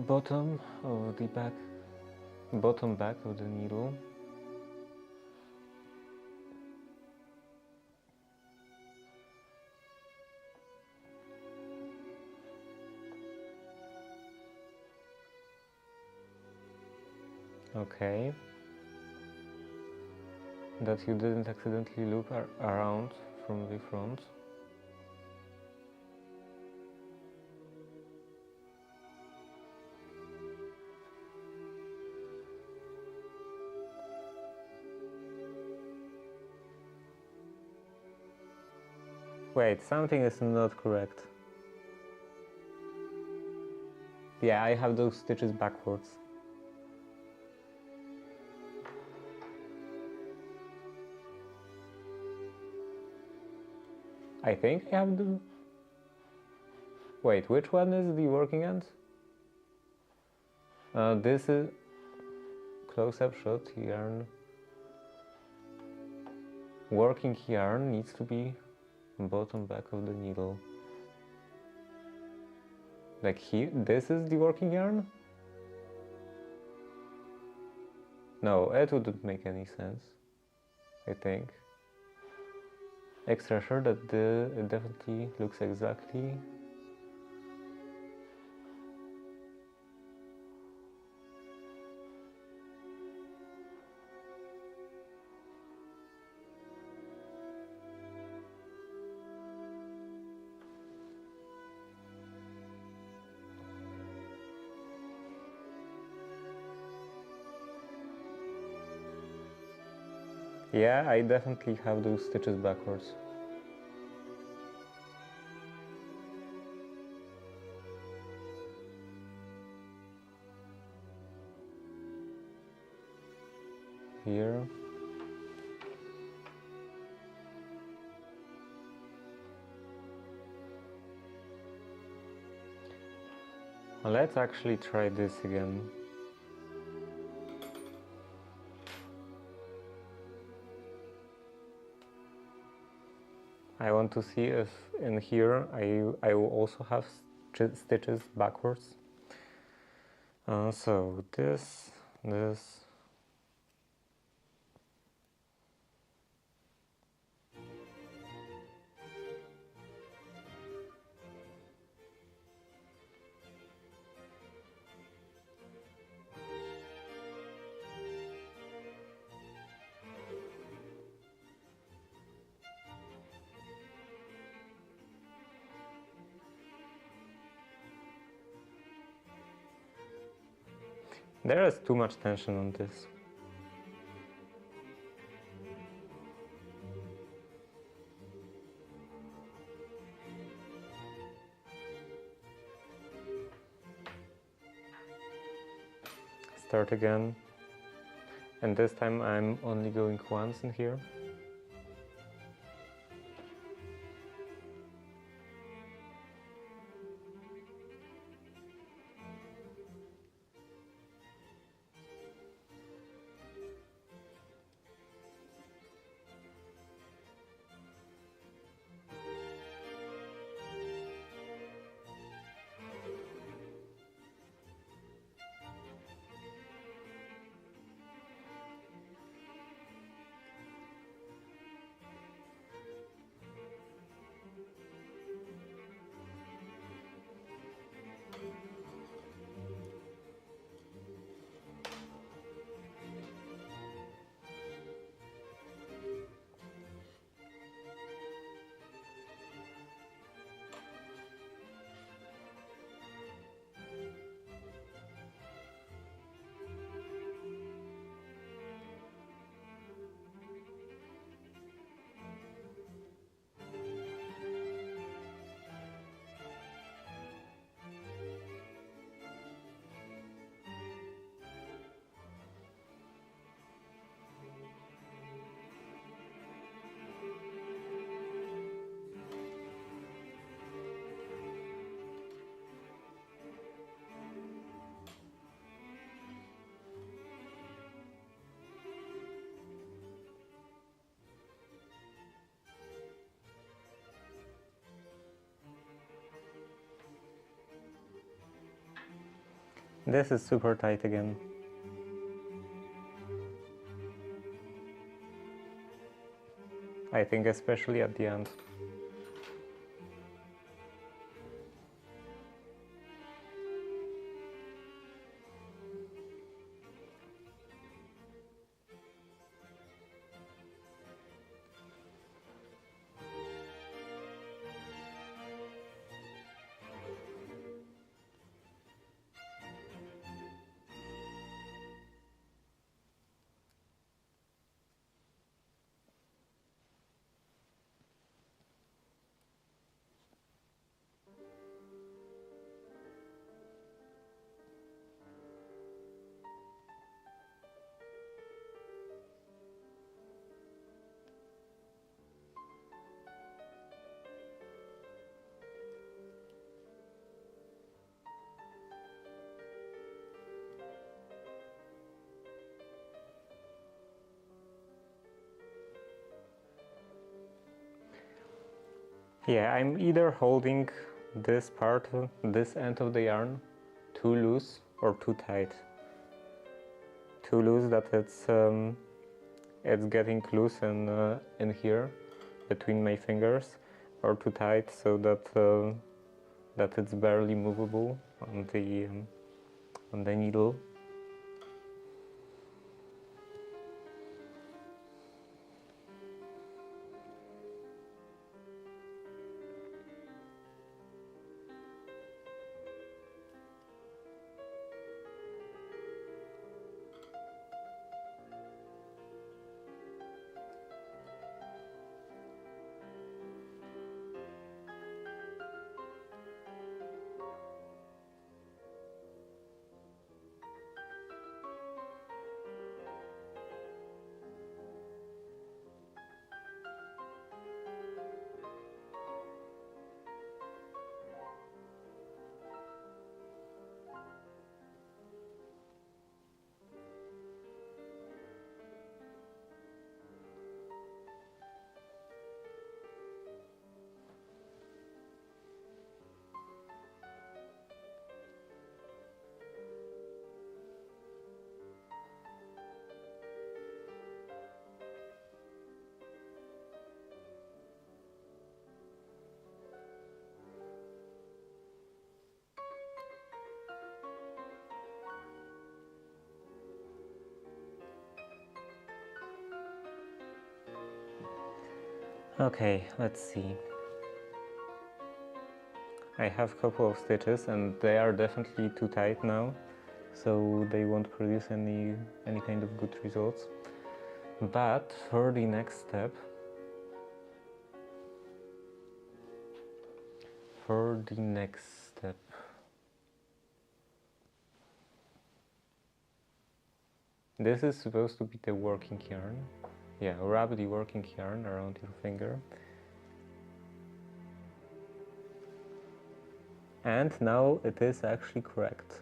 Bottom of the back, bottom back of the needle. Okay. That you didn't accidentally loop around from the front. Wait, something is not correct. Yeah, I have those stitches backwards. I think I have the... Wait, which one is the working end? This is close-up shot yarn. Working yarn needs to be bottom back of the needle. Like here, this is the working yarn? No, it wouldn't make any sense, I think. Extra sure that it definitely looks exactly. Yeah, I definitely have those stitches backwards. Here. Let's actually try this again. I want to see if in here I will also have stitches backwards. So this. There is too much tension on this. start again, and this time I'm only going once in here. This is super tight again. I think especially at the end. Yeah, I'm either holding this part, this end of the yarn, too loose or too tight. Too loose that it's getting loose in here between my fingers, or too tight so that it's barely movable on the needle. Okay, let's see. I have a couple of stitches and they are definitely too tight now, so they won't produce any kind of good results. But for the next step, This is supposed to be the working yarn. Yeah, wrap the working yarn around your finger. And now it is actually correct.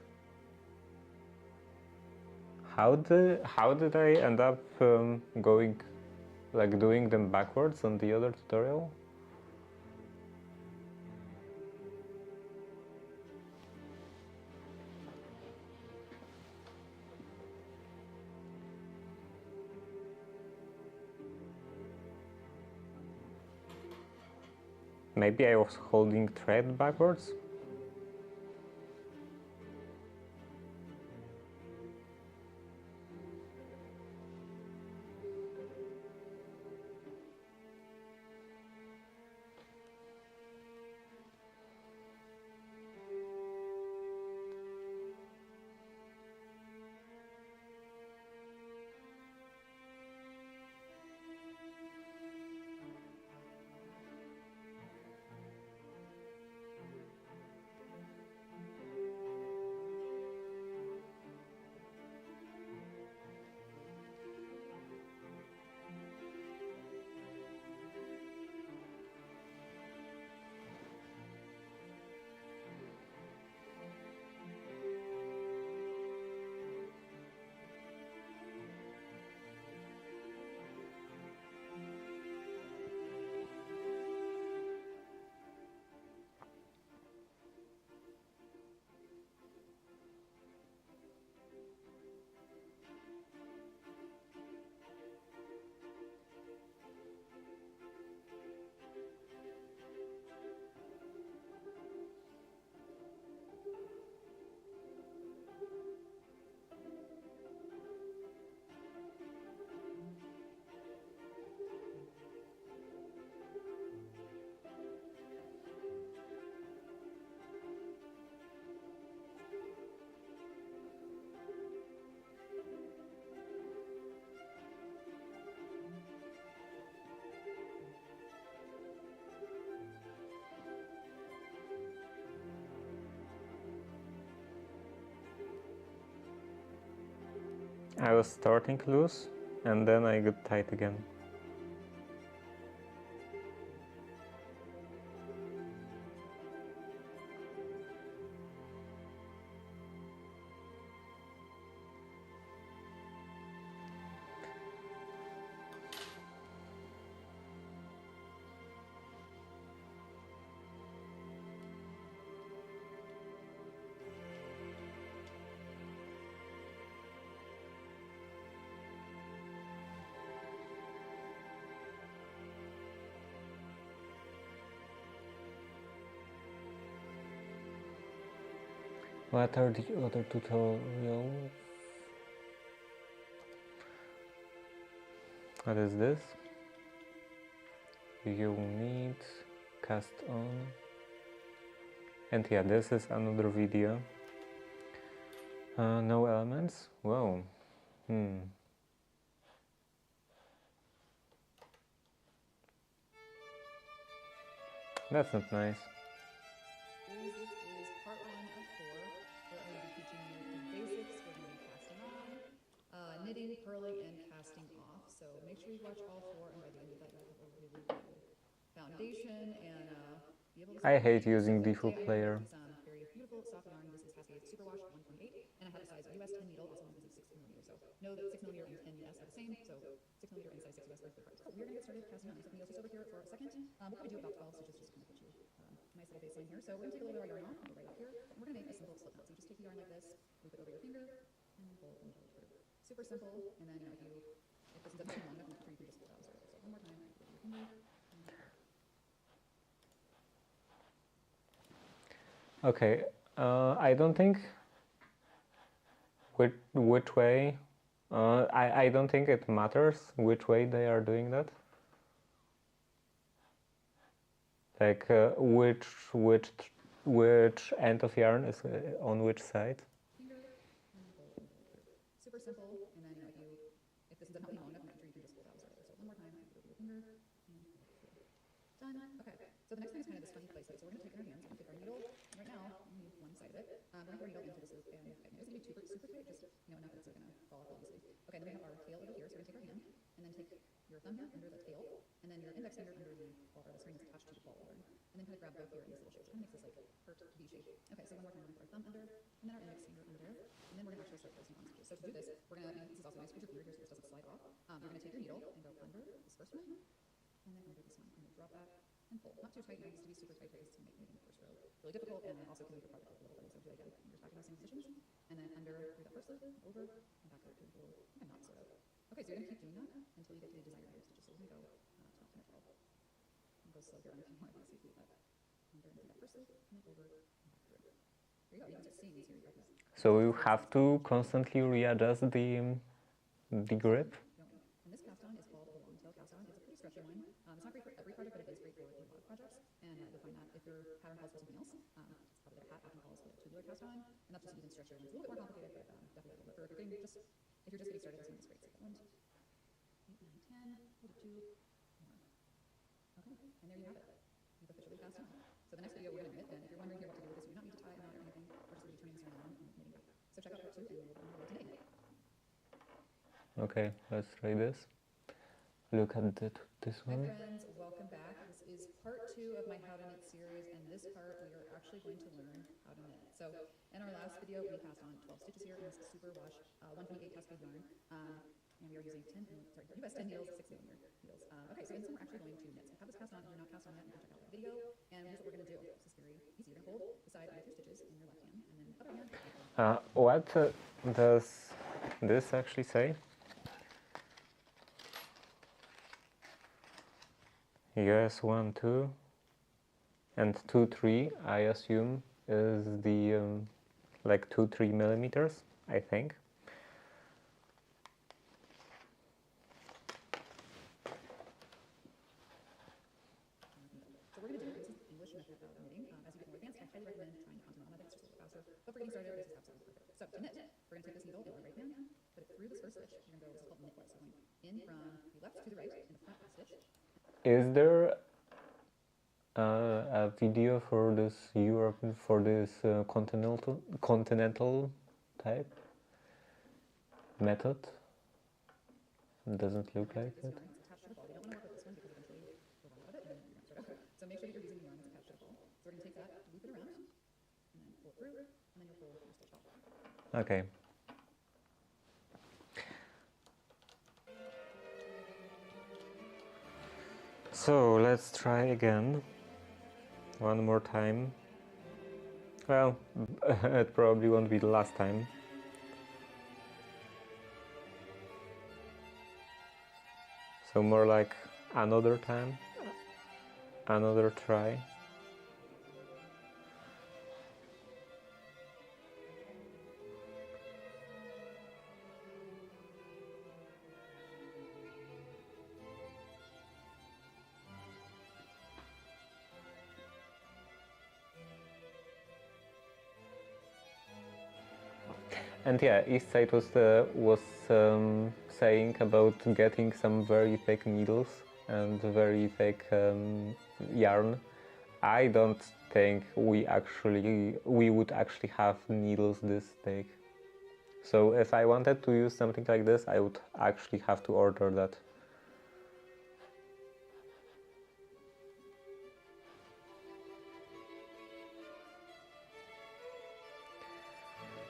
How did I end up doing them backwards on the other tutorial? Maybe I was holding thread backwards? I was starting loose and then I got tight again. What are the other tutorials? What is this? You need cast on. And yeah, this is another video. No elements? Whoa. That's not nice. This is part 1 of 4, where I'm going to be teaching you the basics. We're going to be casting on, knitting, purling, and casting off. So make sure you watch all 4, and by the end of that, you'll have a really good foundation and be able to. I hate using default player. Some very beautiful soft yarn. This is Cascade Superwash 128, and I have a size US 10 needle, also known as a 6mm. So know that 6mm and 10US are the same. So 6mm and size 6 US are the parts. So we're going to get started casting on. I'm just going to over here for a second. We'll probably do about 12 stitches just to kind of put you nice little baseline here. So we're going to take a little bit of our yarn off and go right up here. And we're going to make a simple slip knot. So you just take the yarn like this, loop it over your finger, and pull and pull through. Super simple. And then if this ends up too long enough, you can just pull out. So one more time, over your finger. Okay, I don't think which way. I don't think it matters which way they are doing that. Like which end of yarn is on which side. Super simple. And then if this ends up not being long enough, I'm sure you can just pull out. So one more time, over your finger. Done. Okay. So the next thing is kind of this funny place. So we're going to take our hands and take our needle. Right now, we need one side of it. We're going to put our needle into this loop, and it's going to be be super tight, just enough that it's gonna fall off really easily. Okay, then we have our tail over here, so we're gonna take our hand and then take your thumb here under the tail, and then your index finger under the ball, or the string that's attached to the ball bearing, and then kind of grab both here in this little shape. It kind of makes this like hurt V shape. Okay, so one more time, we're gonna put our thumb under, and then our index finger under, and then we're gonna actually start placing on stitches. So to do this, we're gonna, this is also nice, put your finger here so this doesn't slide off. You're gonna take your needle and go under this first one, and then under this one, and then drop that and pull. Not too tight, it needs to be super tight because it's gonna make making the first row really difficult, and also can make your project look a little funny. So do it again, fingers back in the same positions, and then under through that first loop, over, and back out through the little, like a knot sort of. Okay, so you're gonna keep doing that until you get to the desired number of stitches. So we're gonna go 10 or 12. And go slow here if you want to see if you do that. Under and through that first loop, and then over and back through. There you go, you can start seeing these here. You practice. So you have to constantly readjust the grip. And this cast on is called a long tail cast on. It's a pretty stretchy one. It's not great for every project, but it is great for a lot of projects. And you'll find that if your pattern calls for something else, it's probably like a hat pattern calls for a tubular cast on, and that's just even stretchier. And it's a little bit more complicated, but definitely. But for if you're just getting started, this one is great. So 1, 2, 8, 9, 10, hold it 2 more. Okay, and there you have it. You've officially cast on. So the next video we're going to knit, and if you're wondering here what to do with this, you do not need to tie a knot or anything. We're just going to be turning this around and knitting. So check out part 2, and we'll go to knitting. Okay, let's try this. Look at this one. Hi friends, welcome back. This is part 2 of my How to Knit series, and this part we are actually going to learn how to knit. So in our last video, we cast on 12 stitches here in this super wash 128 cast yarn, and we are using US 10 needles, 6 millimeter needles. Okay, so in this one we're actually going to knit. So have this cast on. If you're not cast on yet, you can check out that video. And here's what we're going to do. This is very easy. You're going to hold the side with your stitches in your left hand, and then other hand. What does this actually say? US 1, 2, and 2, 3, I assume, is the like 2, 3 millimeters, I think. So we're going to do, this is the English method of knitting. As you get more advanced, I highly recommend trying the continental method. It's just a little faster. But for getting started, this is absolutely perfect. So to knit, we're going to take this needle in our right hand, put it through this first stitch. You're going to go, this is called knitwise. So going in from the left to the right in the front of the stitch. Is there a video for this continental type method? It doesn't look like it. It's attached to the ball. You don't want to work with this one because eventually you'll run out of it and then you're going to start over. So make sure that you're using the yarn that's attached to the ball. So we're going to take that, loop it around, and then pull it through, and then you'll pull your stitch off. Okay. So let's try again, one more time. Well, it probably won't be the last time. So more like another time, another try. And yeah, Eastside was saying about getting some very thick needles and very thick yarn. I don't think we would actually have needles this thick. So if I wanted to use something like this, I would actually have to order that.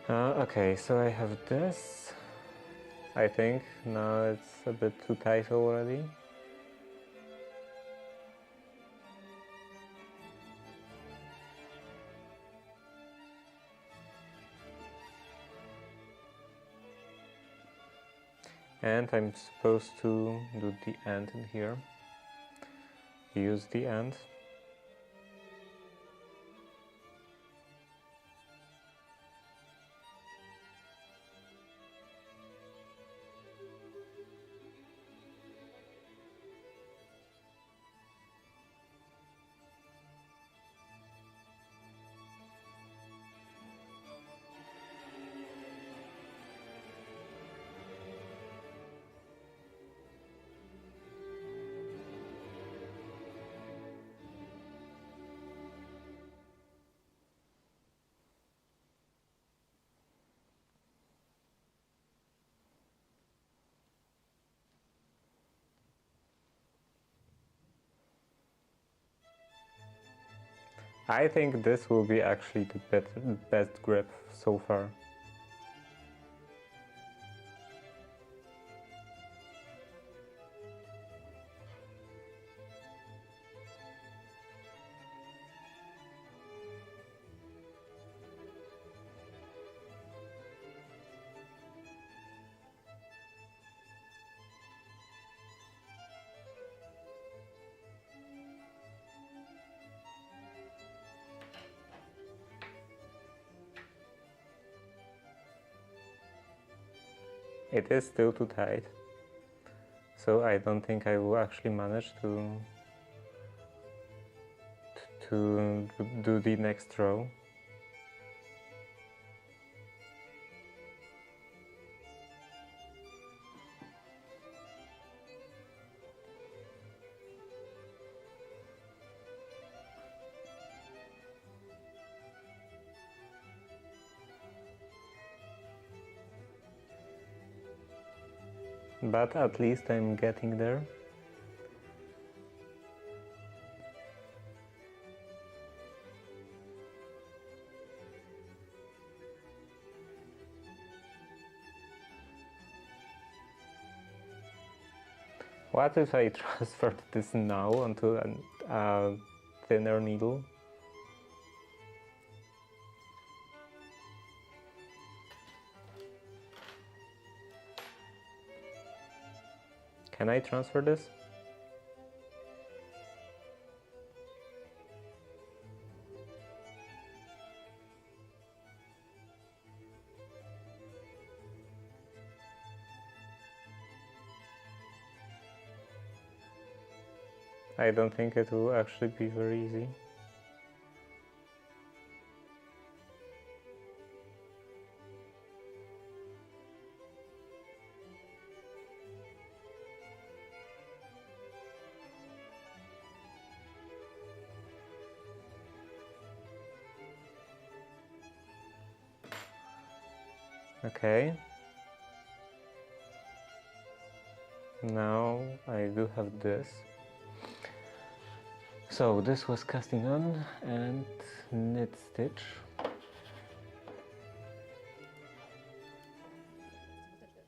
Okay, so I have this. I think now it's a bit too tight already. And I'm supposed to do the end in here. Use the end. I think this will be actually the best grip so far. It is still too tight, so I don't think I will actually manage to do the next row. But at least I'm getting there. What if I transferred this now onto a thinner needle? Can I transfer this? I don't think it will actually be very easy. Okay. Now I do have this. So this was casting on and knit stitch.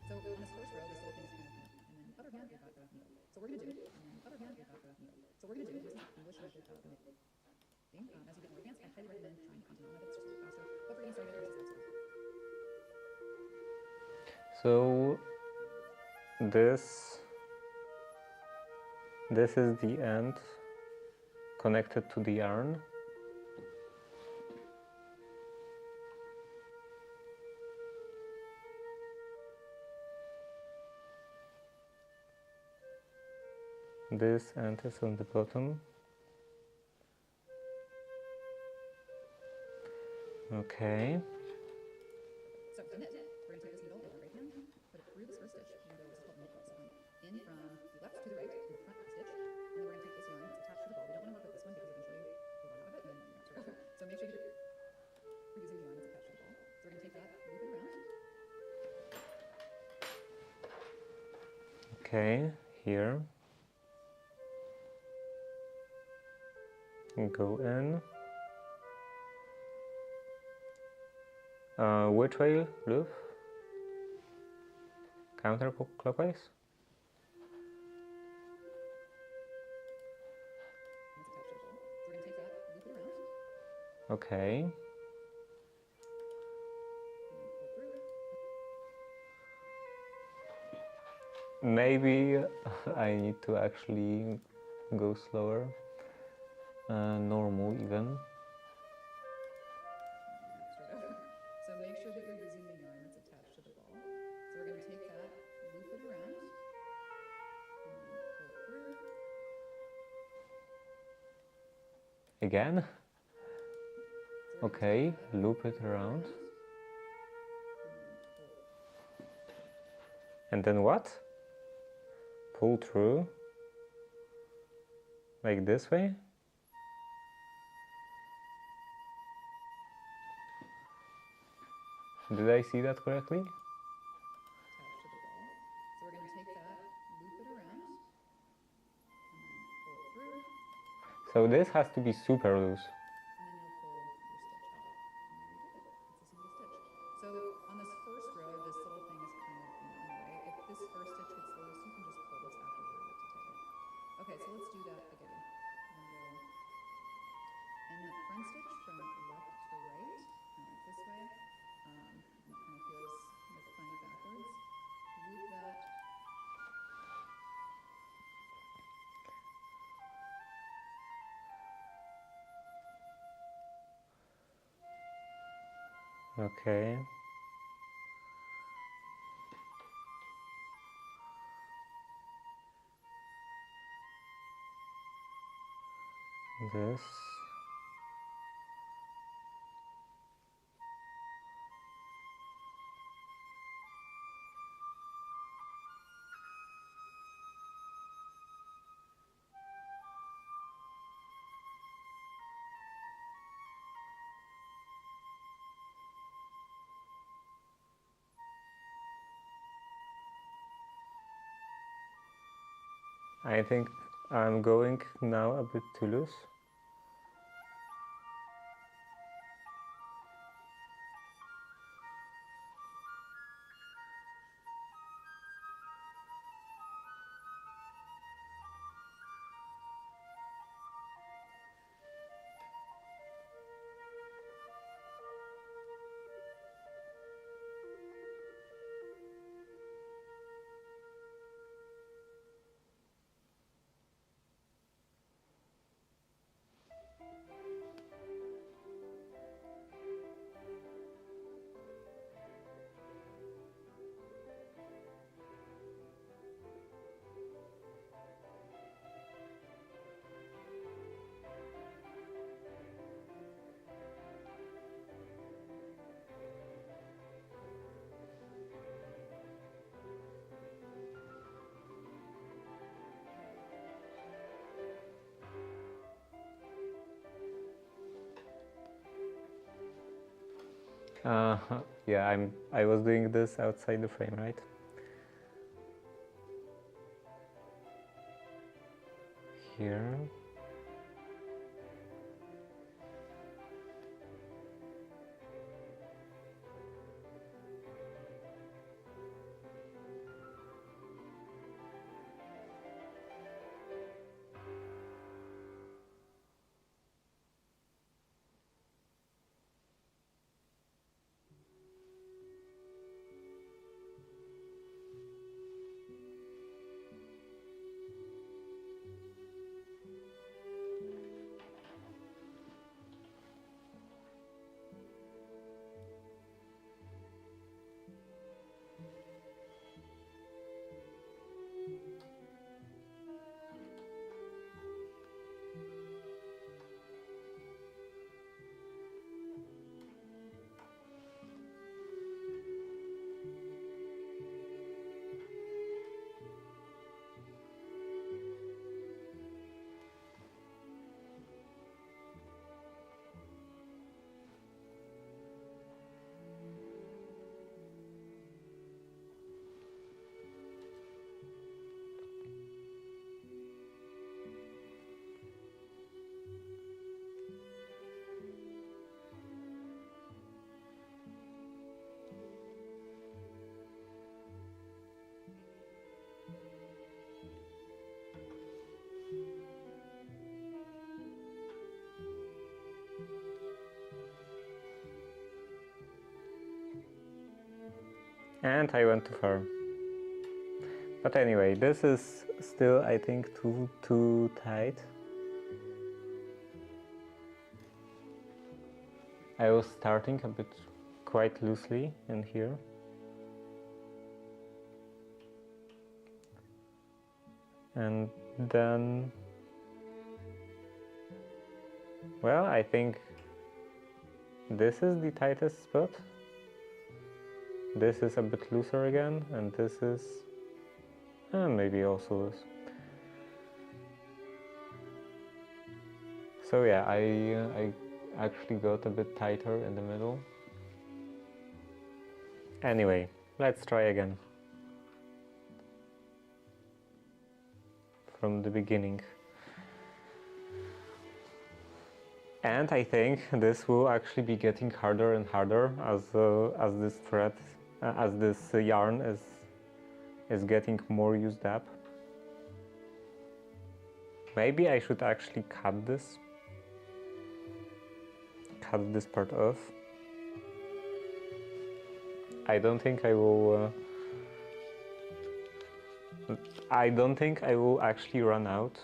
So on this first row, this little thing is kind of, and then other hand, you've got the needle. So we're going to do, and then other hand, you've got the needle. So we're going to do, this is English method of knitting. As you get more advanced, I highly recommend trying continental methods, it's just a little faster. But for getting started, here's this next one. So this is the end connected to the yarn. This end is on the bottom. Okay. So to knit, we're going to take this needle in our right hand, put it through this first stitch, and go, this is called knit row. So going in from the left to the right, in the front stitch, and then we're going to take this yarn that's attached to the ball. We don't want to work with this one because eventually we'll run out of it, and then you're not sure. So make sure you're using the yarn that's attached to the ball. So we're going to take that, loop it around. Okay, here. Go in. Which way, loop? Counterclockwise? It's attached to the ball. So we're going to take that, loop it around. Okay. Maybe I need to actually go slower, normal even. So make sure that you're using the yarn that's attached to the ball. So we're going to take that, loop it around, and then pull it through. Again? Okay, loop it around. And then what? Pull through? Like this way? Did I see that correctly? Attached to the ball. So we're going to take that, loop it around, and then pull it through. So this has to be super loose. And then Okay. This. I think I'm going now a bit too loose. Uh, yeah, I was doing this outside the frame, right? Here. And I went too far. But anyway, this is still, I think, too tight. I was starting a bit quite loosely in here. And then, well, I think this is the tightest spot. This is a bit looser again, and this is maybe also this. So yeah, I actually got a bit tighter in the middle. Anyway, let's try again. From the beginning. And I think this will actually be getting harder and harder as this thread, as this yarn is getting more used up. Maybe I should actually cut this part off. I don't think I will. I don't think I will actually run out.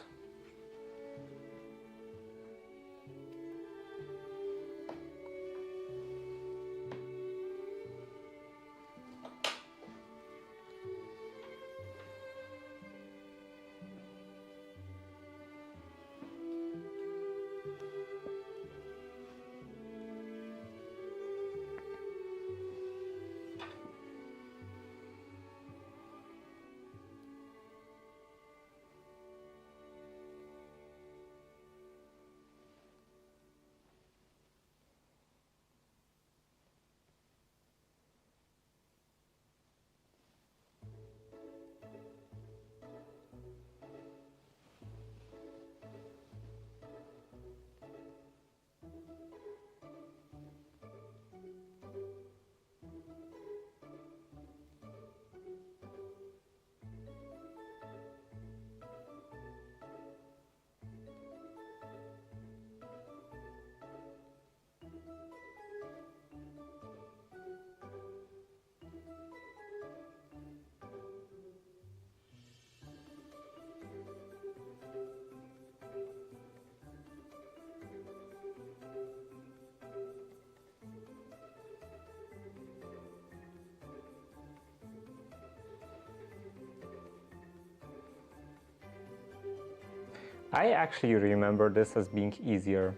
I actually remember this as being easier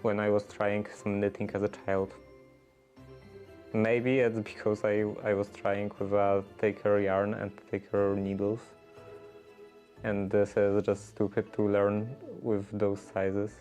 when I was trying some knitting as a child. Maybe it's because I was trying with a thicker yarn and thicker needles, and this is just stupid to learn with those sizes.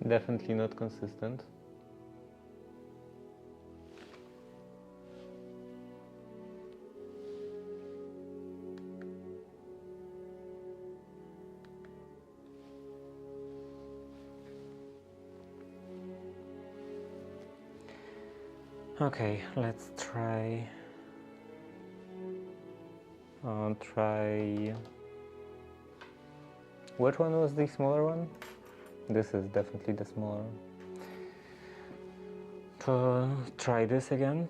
Definitely not consistent. Okay, let's try. Try. Which one was the smaller one? This is definitely the smaller one. Try this again.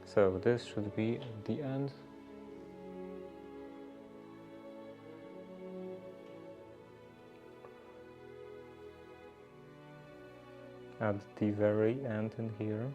So this should be at the end. At the very end in here.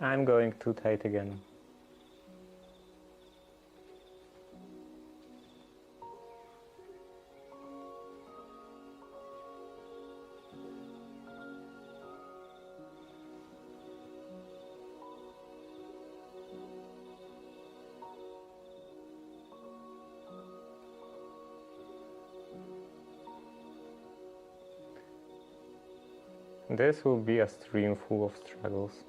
I'm going too tight again. This will be a stream full of struggles.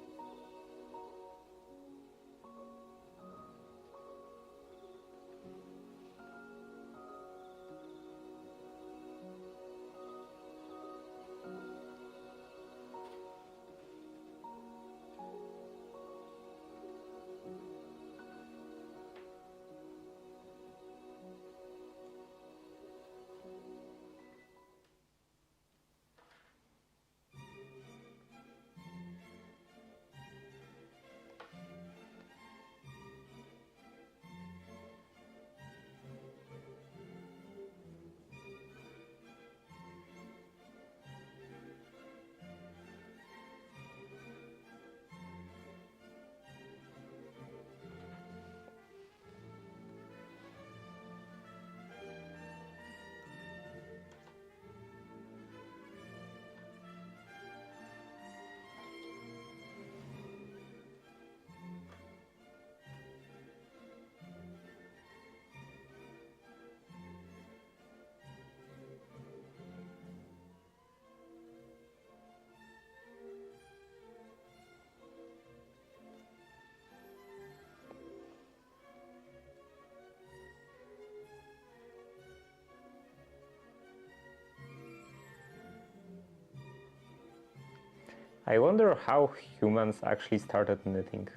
I wonder how humans actually started knitting,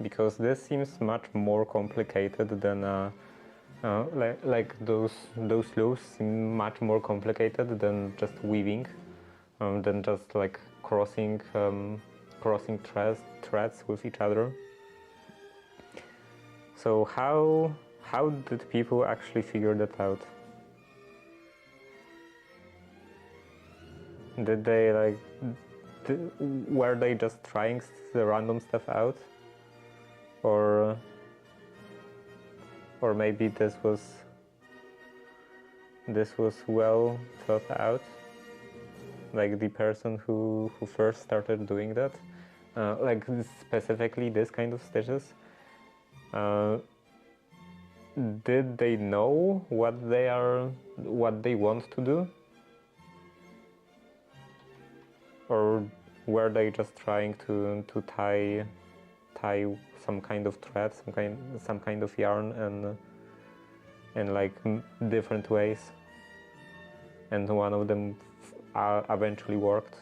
because this seems much more complicated than like those loops seem much more complicated than just weaving, than just like crossing threads with each other. So how did people actually figure that out? Did they like were they just trying the random stuff out, or maybe this was well thought out, like the person who first started doing that, like specifically this kind of stitches, did they know what they want to do? Or were they just trying to tie some kind of thread, some kind of yarn, and in like different ways, and one of them eventually worked?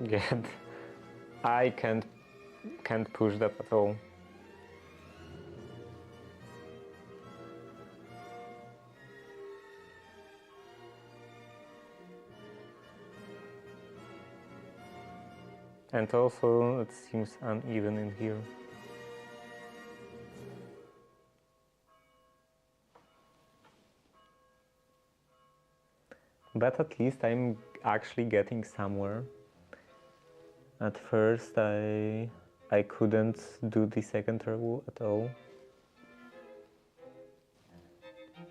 Yeah, I can't push that at all. And also it seems uneven in here. But at least I'm actually getting somewhere. At first I couldn't do the second row at all.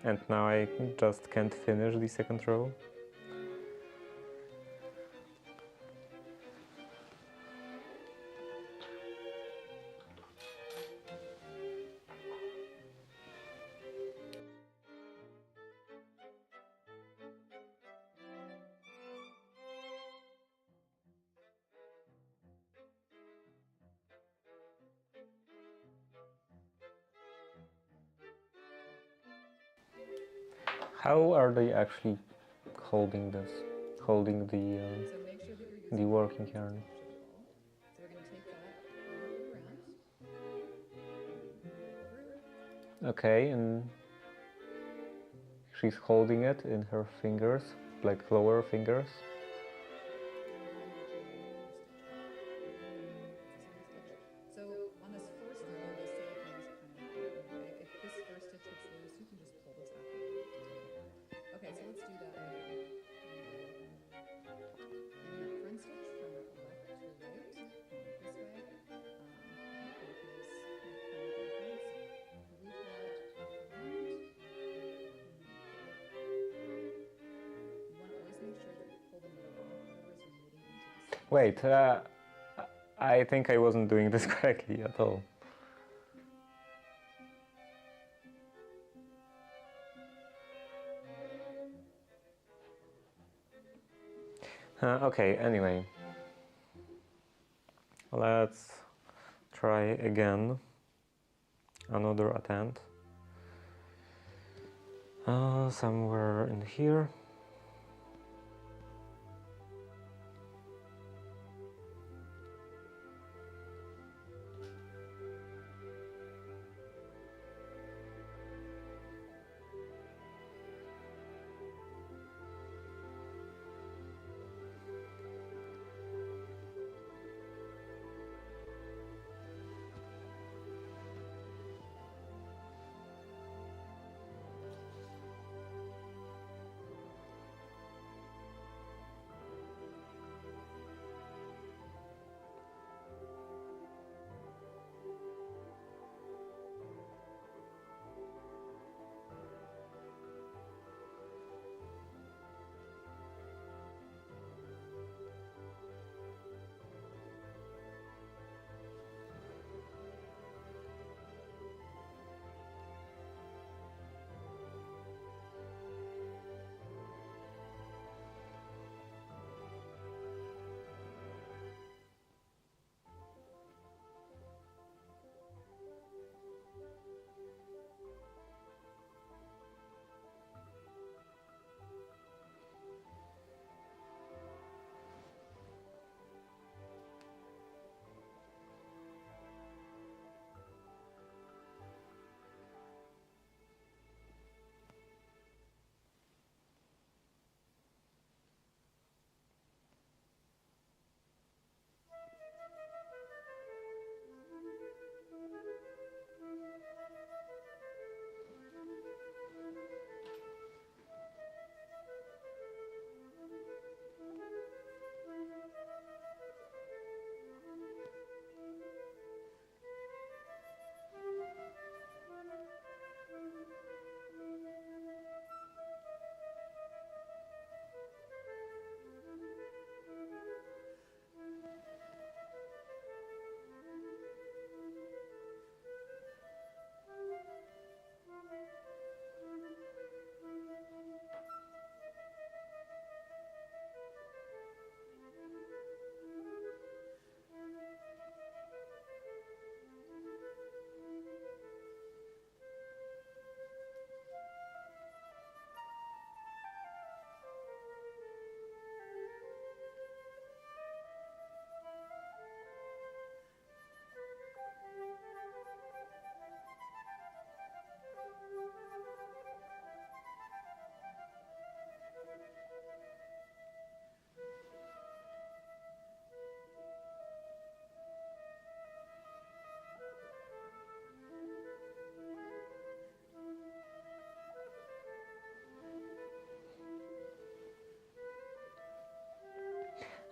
And now I just can't finish the second row. How are they actually holding this? Holding So make sure that you're using the working yarn? So we're going to take that all the way around, through, Okay, and she's holding it in her fingers, like lower fingers. So on this first row, the silicone's kind of in the way. If this first stitch gets loose, you can just pull this after to take it out. Okay, so let's do that again. In that front stitch from left to right, this way, mark these kind of clockwise. Loop that around. You want to always make sure that you pull the needle in, otherwise you're knitting into the seam. Wait, I think I wasn't doing this correctly at all. Okay, anyway. Let's try again. Another attempt. Somewhere in here.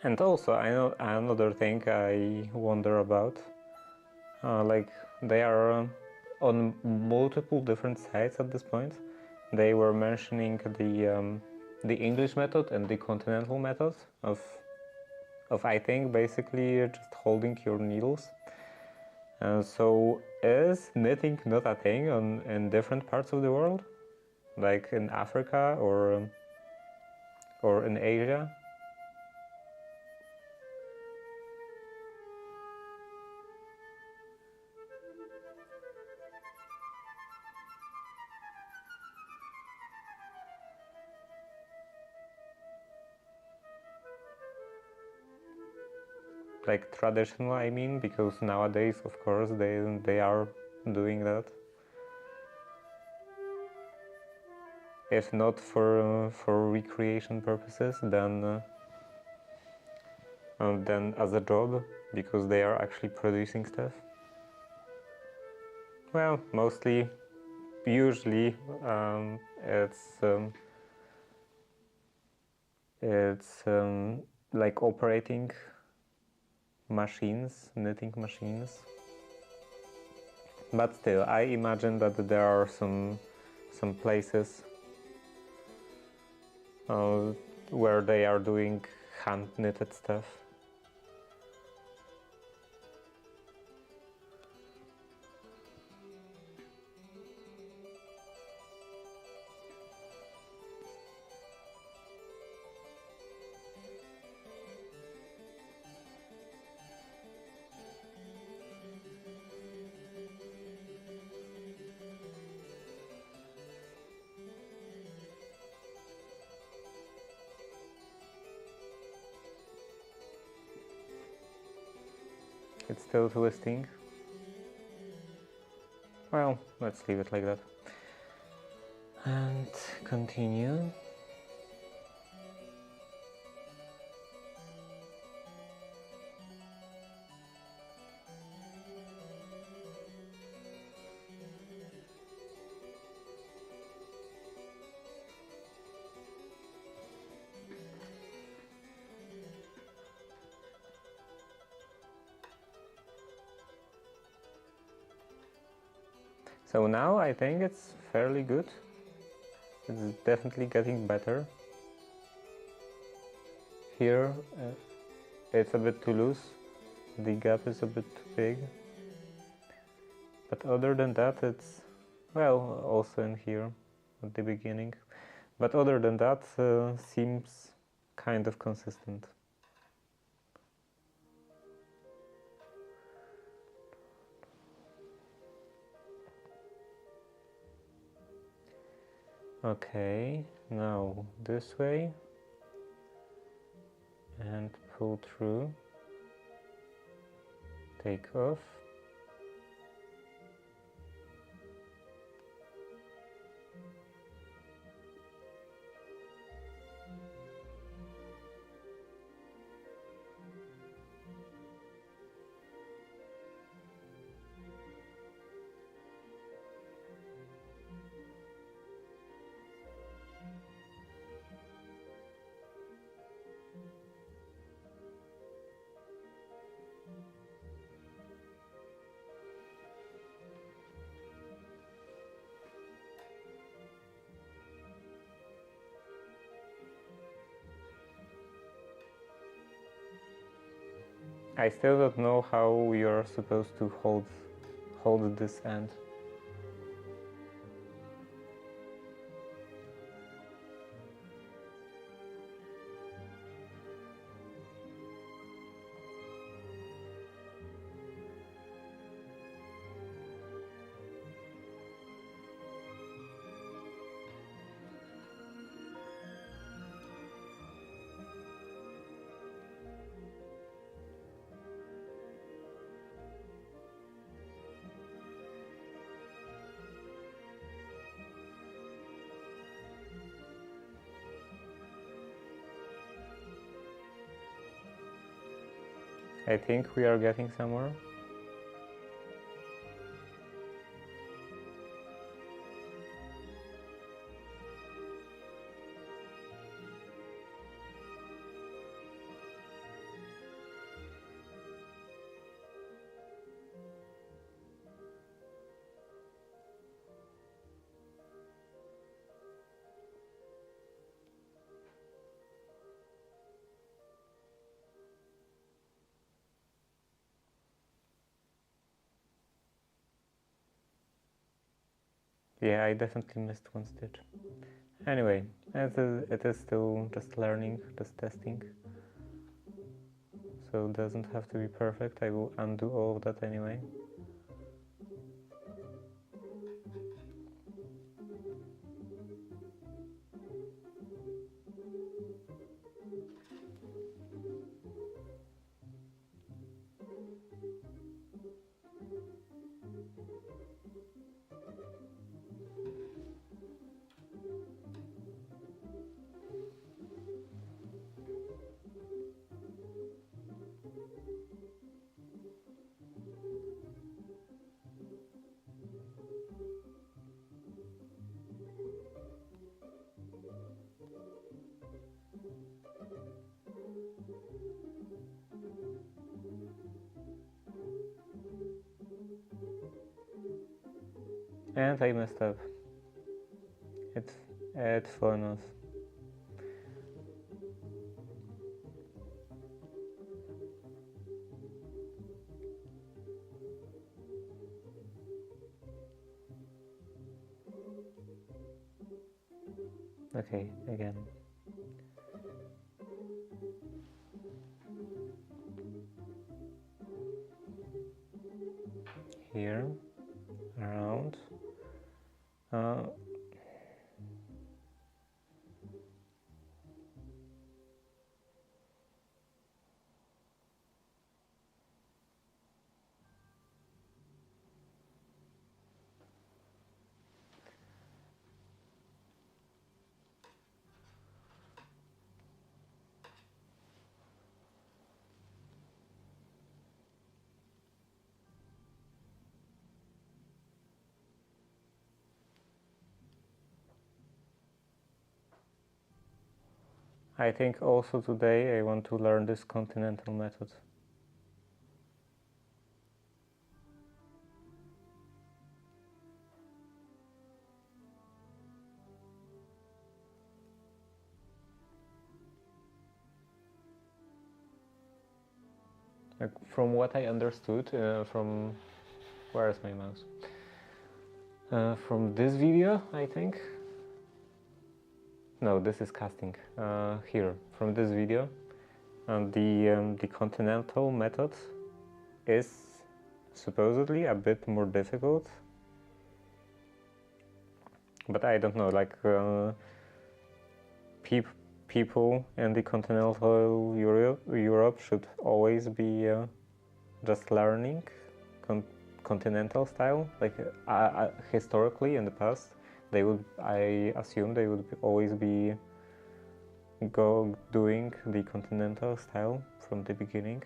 And also, I know another thing I wonder about, like they are on multiple different sites at this point. They were mentioning the English method and the continental method of I think basically just holding your needles. So is knitting not a thing in different parts of the world, like in Africa or in Asia? Like traditional, I mean, because nowadays, of course, they are doing that. if not for recreation purposes, then as a job, because they are actually producing stuff. Well, mostly, usually, it's like operating machines, knitting machines. But still, I imagine that there are some places where they are doing hand knitted stuff. It's still twisting. Well, let's leave it like that. And continue. So now I think it's fairly good. It's definitely getting better. Here it's a bit too loose, the gap is a bit too big. But other than that, it's, well, also in here at the beginning. But other than that, seems kind of consistent. Okay, now this way and pull through, take off. I still don't know how you're supposed to hold this end. I think we are getting somewhere. Yeah, I definitely missed one stitch. Anyway, it is still just learning, just testing. So it doesn't have to be perfect. I will undo all of that anyway. And I messed up. It's fun. Okay, again. Here, around. I think also today I want to learn this continental method. Like, from what I understood from... Where is my mouse? From this video, I think. No, this is casting. Here, from this video, the continental method is supposedly a bit more difficult, but I don't know. Like people in the continental Europe should always be just learning continental style. Like historically in the past, they would, I assume, they would always be doing the continental style from the beginning.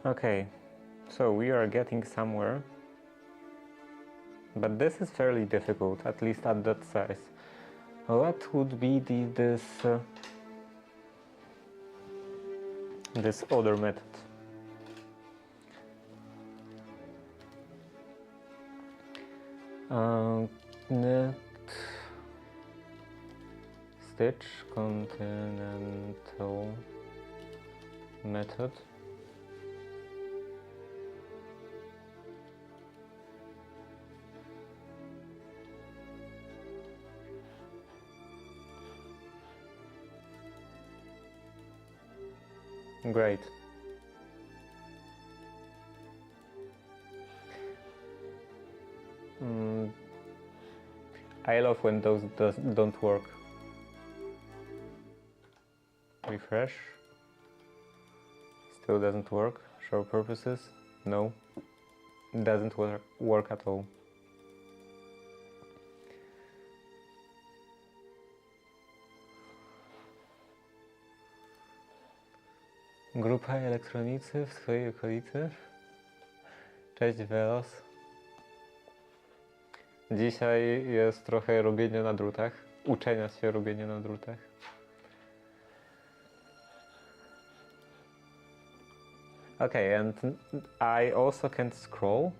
Okay, so we are getting somewhere, but this is fairly difficult, at least at that size. What would be this other method? Net stitch continental method. Great. I love when those don't work. refresh. Still doesn't work. Show purposes. No, it doesn't work at all. Grupa elektronicy w swojej okolicy. Cześć Velos. Dzisiaj jest trochę robienia na drutach. Uczenia się robienia na drutach. Okay, and I also can't scroll.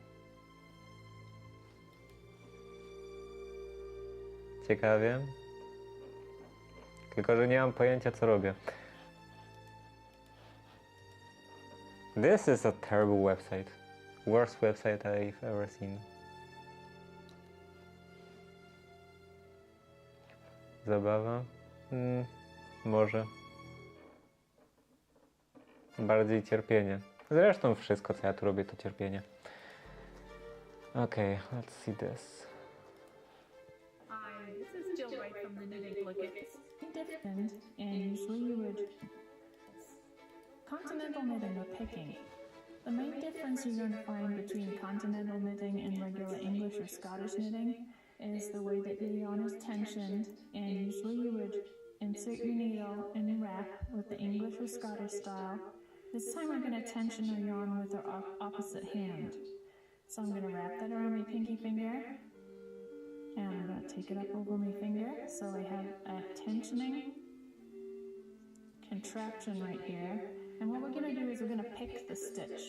Ciekawie. Tylko, że nie mam pojęcia, co robię. This is a terrible website. Worst website I've ever seen. Zabawa? Może. Bardziej cierpienie. Zresztą wszystko, co ja tu robię, to cierpienie. Okay, let's see this. Hi, this is Jill Wright from the Knitting Look. It's different, and usually you would continental knitting or picking. The main difference you're going to find between continental knitting and regular English or Scottish knitting is the way that the yarn is tensioned, and usually you would insert your needle and wrap with the English or Scottish style. This time we're going to tension our yarn with our opposite hand. So I'm going to wrap that around my pinky finger, and I'm going to take it up over my finger, so I have a tensioning contraption right here. And what we're going to do is we're going to pick the stitch.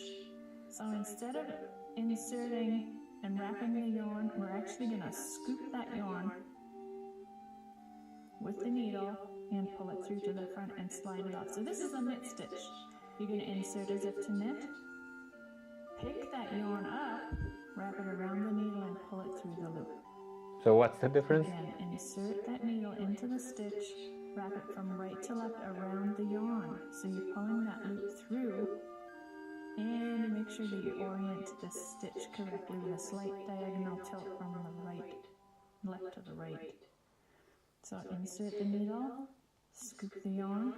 So instead of inserting and wrapping the yarn, we're actually going to scoop that yarn with the needle and pull it through to the front and slide it off. So this is a knit stitch. You're going to insert as if to knit, pick that yarn up, wrap it around the needle and pull it through the loop. So what's the difference? Again, insert that needle into the stitch, wrap it from right to left around the yarn. So you're pulling that loop through, and you make sure that you orient the stitch correctly with a slight diagonal tilt from the left to the right. So insert the needle, scoop the yarn,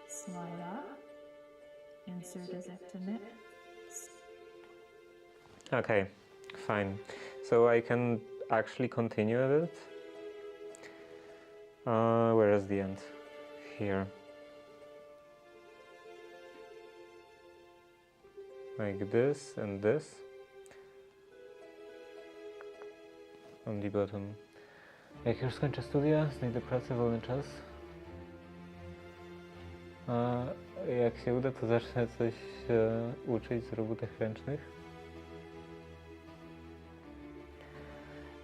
slide up, insert as if to knit. Okay, fine. So I can actually continue with it. Where is the end? Here. Like this and this. On the bottom. Jak już skończę studia, znajdę pracę, wolny czas. A jak się uda, to zacznę coś uczyć z robótek ręcznych.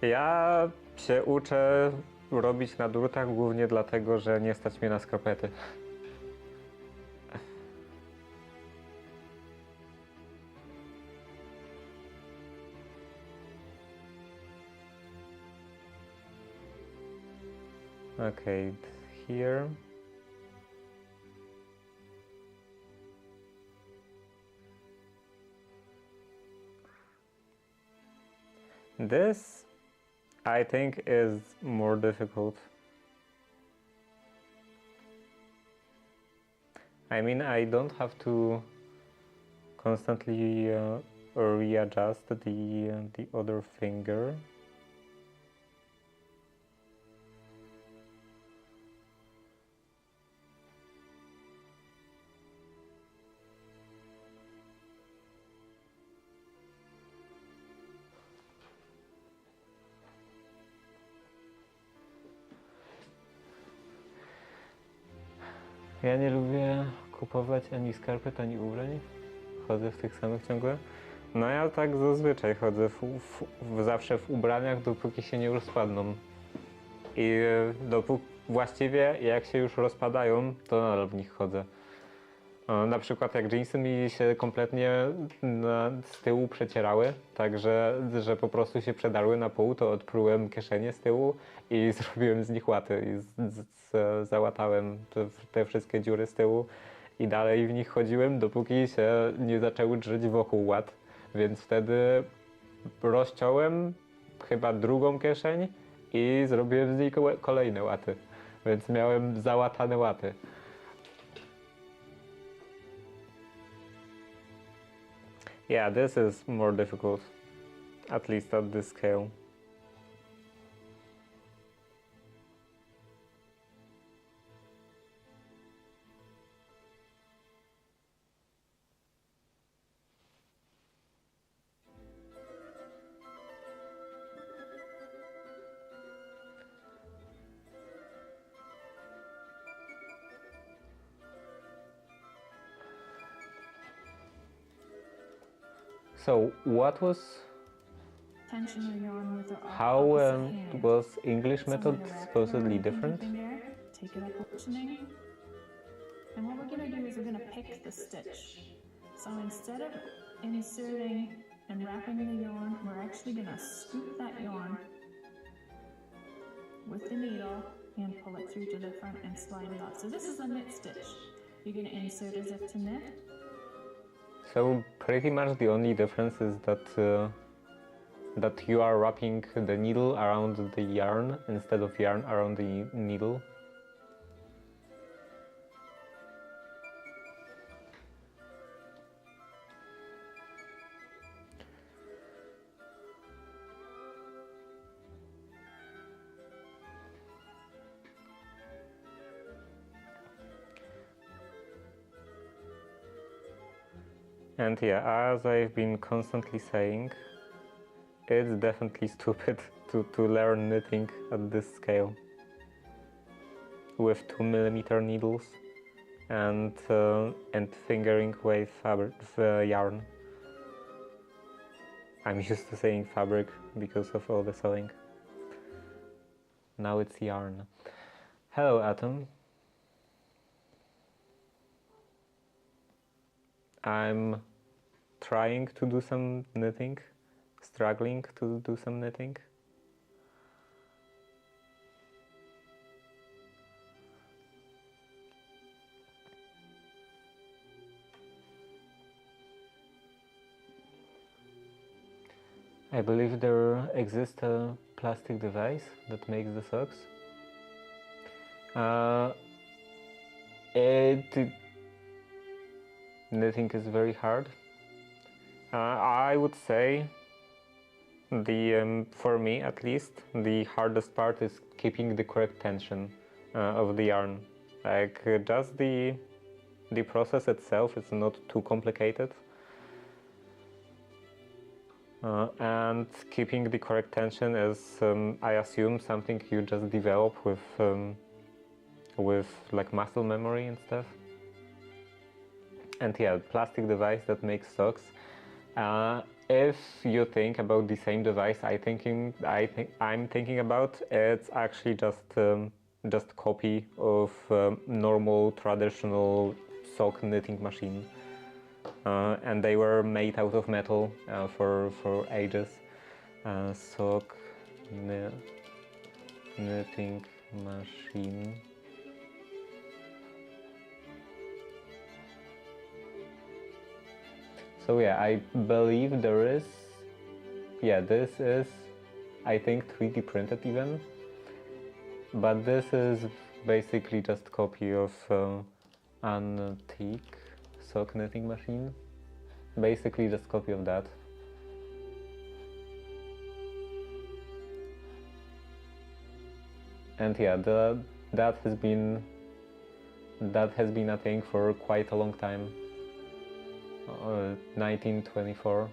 Ja się uczę robić na drutach głównie dlatego, że nie stać mnie na skarpety. Okay, here. This, I think, is more difficult. I mean, I don't have to constantly readjust the other finger. Ja nie lubię kupować ani skarpet, ani ubrań. Chodzę w tych samych ciągle. No ja tak zazwyczaj chodzę zawsze w ubraniach, dopóki się nie rozpadną. I właściwie jak się już rozpadają, to nadal w nich chodzę. Na przykład jak dżinsy mi się kompletnie z tyłu przecierały, także że po prostu się przedarły na pół, to odprułem kieszenie z tyłu i zrobiłem z nich łaty i załatałem te wszystkie dziury z tyłu i dalej w nich chodziłem, dopóki się nie zaczęły drzeć wokół łat, więc wtedy rozciąłem chyba drugą kieszeń i zrobiłem z niej kolejne łaty, więc miałem załatane łaty. Yeah, this is more difficult, at least at this scale. So what was, Tension or yarn with the how opposite hand. was English So I'm method gonna wrap supposedly your pinky different? finger, take it up positioning. And what we're gonna do is we're gonna pick the stitch. So instead of inserting and wrapping the yarn, we're actually gonna scoop that yarn with the needle and pull it through to the front and slide it off. So this is a knit stitch. You're gonna insert as if to knit. So pretty much the only difference is that you are wrapping the needle around the yarn instead of yarn around the needle. And yeah, as I've been constantly saying, it's definitely stupid to learn knitting at this scale with 2mm needles and fingering weight fabric yarn. I'm used to saying fabric because of all the sewing. Now it's yarn. Hello, Atom. I'm trying to do some knitting, struggling to do some knitting. I believe there exists a plastic device that makes the socks. Knitting is very hard. I would say for me at least, the hardest part is keeping the correct tension of the yarn. Like just the process itself is not too complicated. And keeping the correct tension is, I assume, something you just develop with like muscle memory and stuff. And yeah, plastic device that makes socks. If you think about the same device I'm thinking about, it's actually just copy of normal traditional sock knitting machine. And they were made out of metal for ages. Sock knitting machine. So yeah, I believe there is, yeah, this is, I think, 3D printed even, but this is basically just a copy of antique sock knitting machine, basically just copy of that. And yeah, that has been a thing for quite a long time. 1924,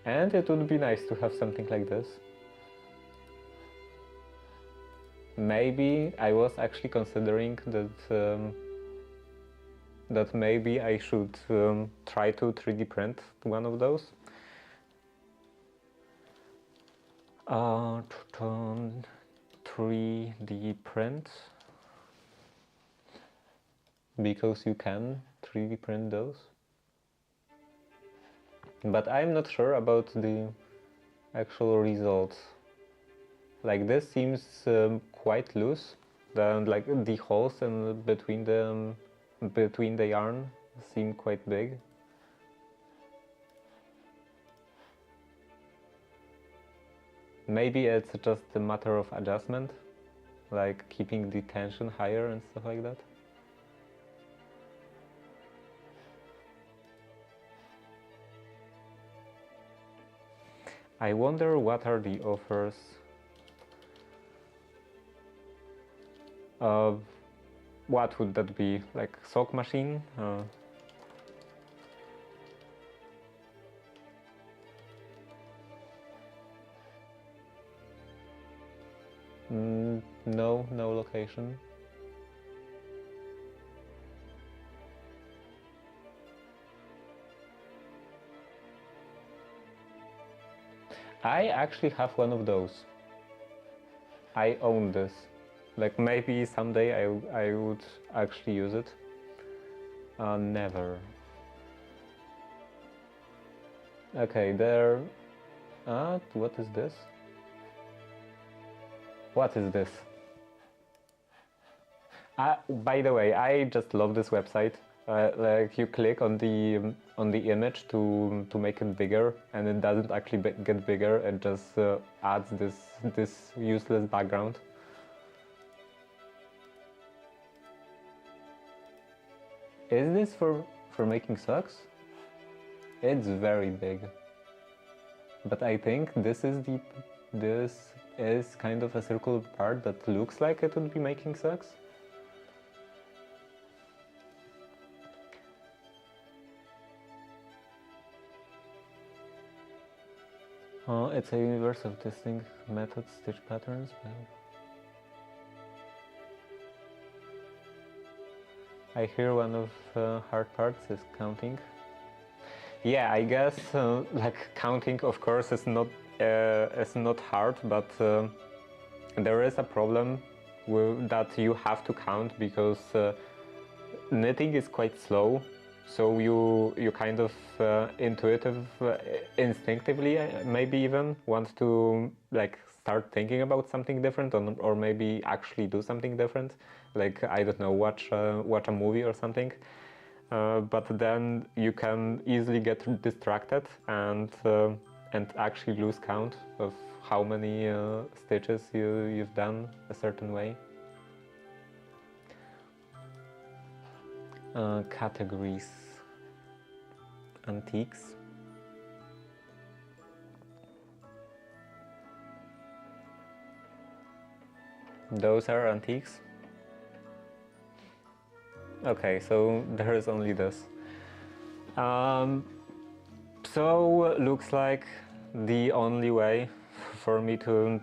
and it would be nice to have something like this. Maybe I was actually considering that maybe I should try to 3D print one of those. 3D print, because you can 3D print those. But I'm not sure about the actual results. Like this seems quite loose. Like the holes in between the yarn seem quite big. Maybe it's just a matter of adjustment, like keeping the tension higher and stuff like that. I wonder what are the offers of what would that be? Like sock machine? No, no location. I actually have one of those. I own this. Like maybe someday I would actually use it. Never. Okay, there. What is this? What is this? By the way, I just love this website. Like you click on the image to make it bigger, and it doesn't actually get bigger. It just adds this useless background. Is this for making socks? It's very big. But I think this is kind of a circular part that looks like it would be making socks. It's a universe of distinct methods, stitch patterns. I hear one of hard parts is counting. Yeah, I guess like counting, of course, is not hard, but there is a problem that you have to count because knitting is quite slow. So you kind of instinctively maybe even want to like start thinking about something different, or maybe actually do something different, like I don't know, watch a movie or something. But then you can easily get distracted and actually lose count of how many stitches you've done a certain way. Categories. Antiques. Those are antiques? Okay, so there is only this. So looks like the only way for me to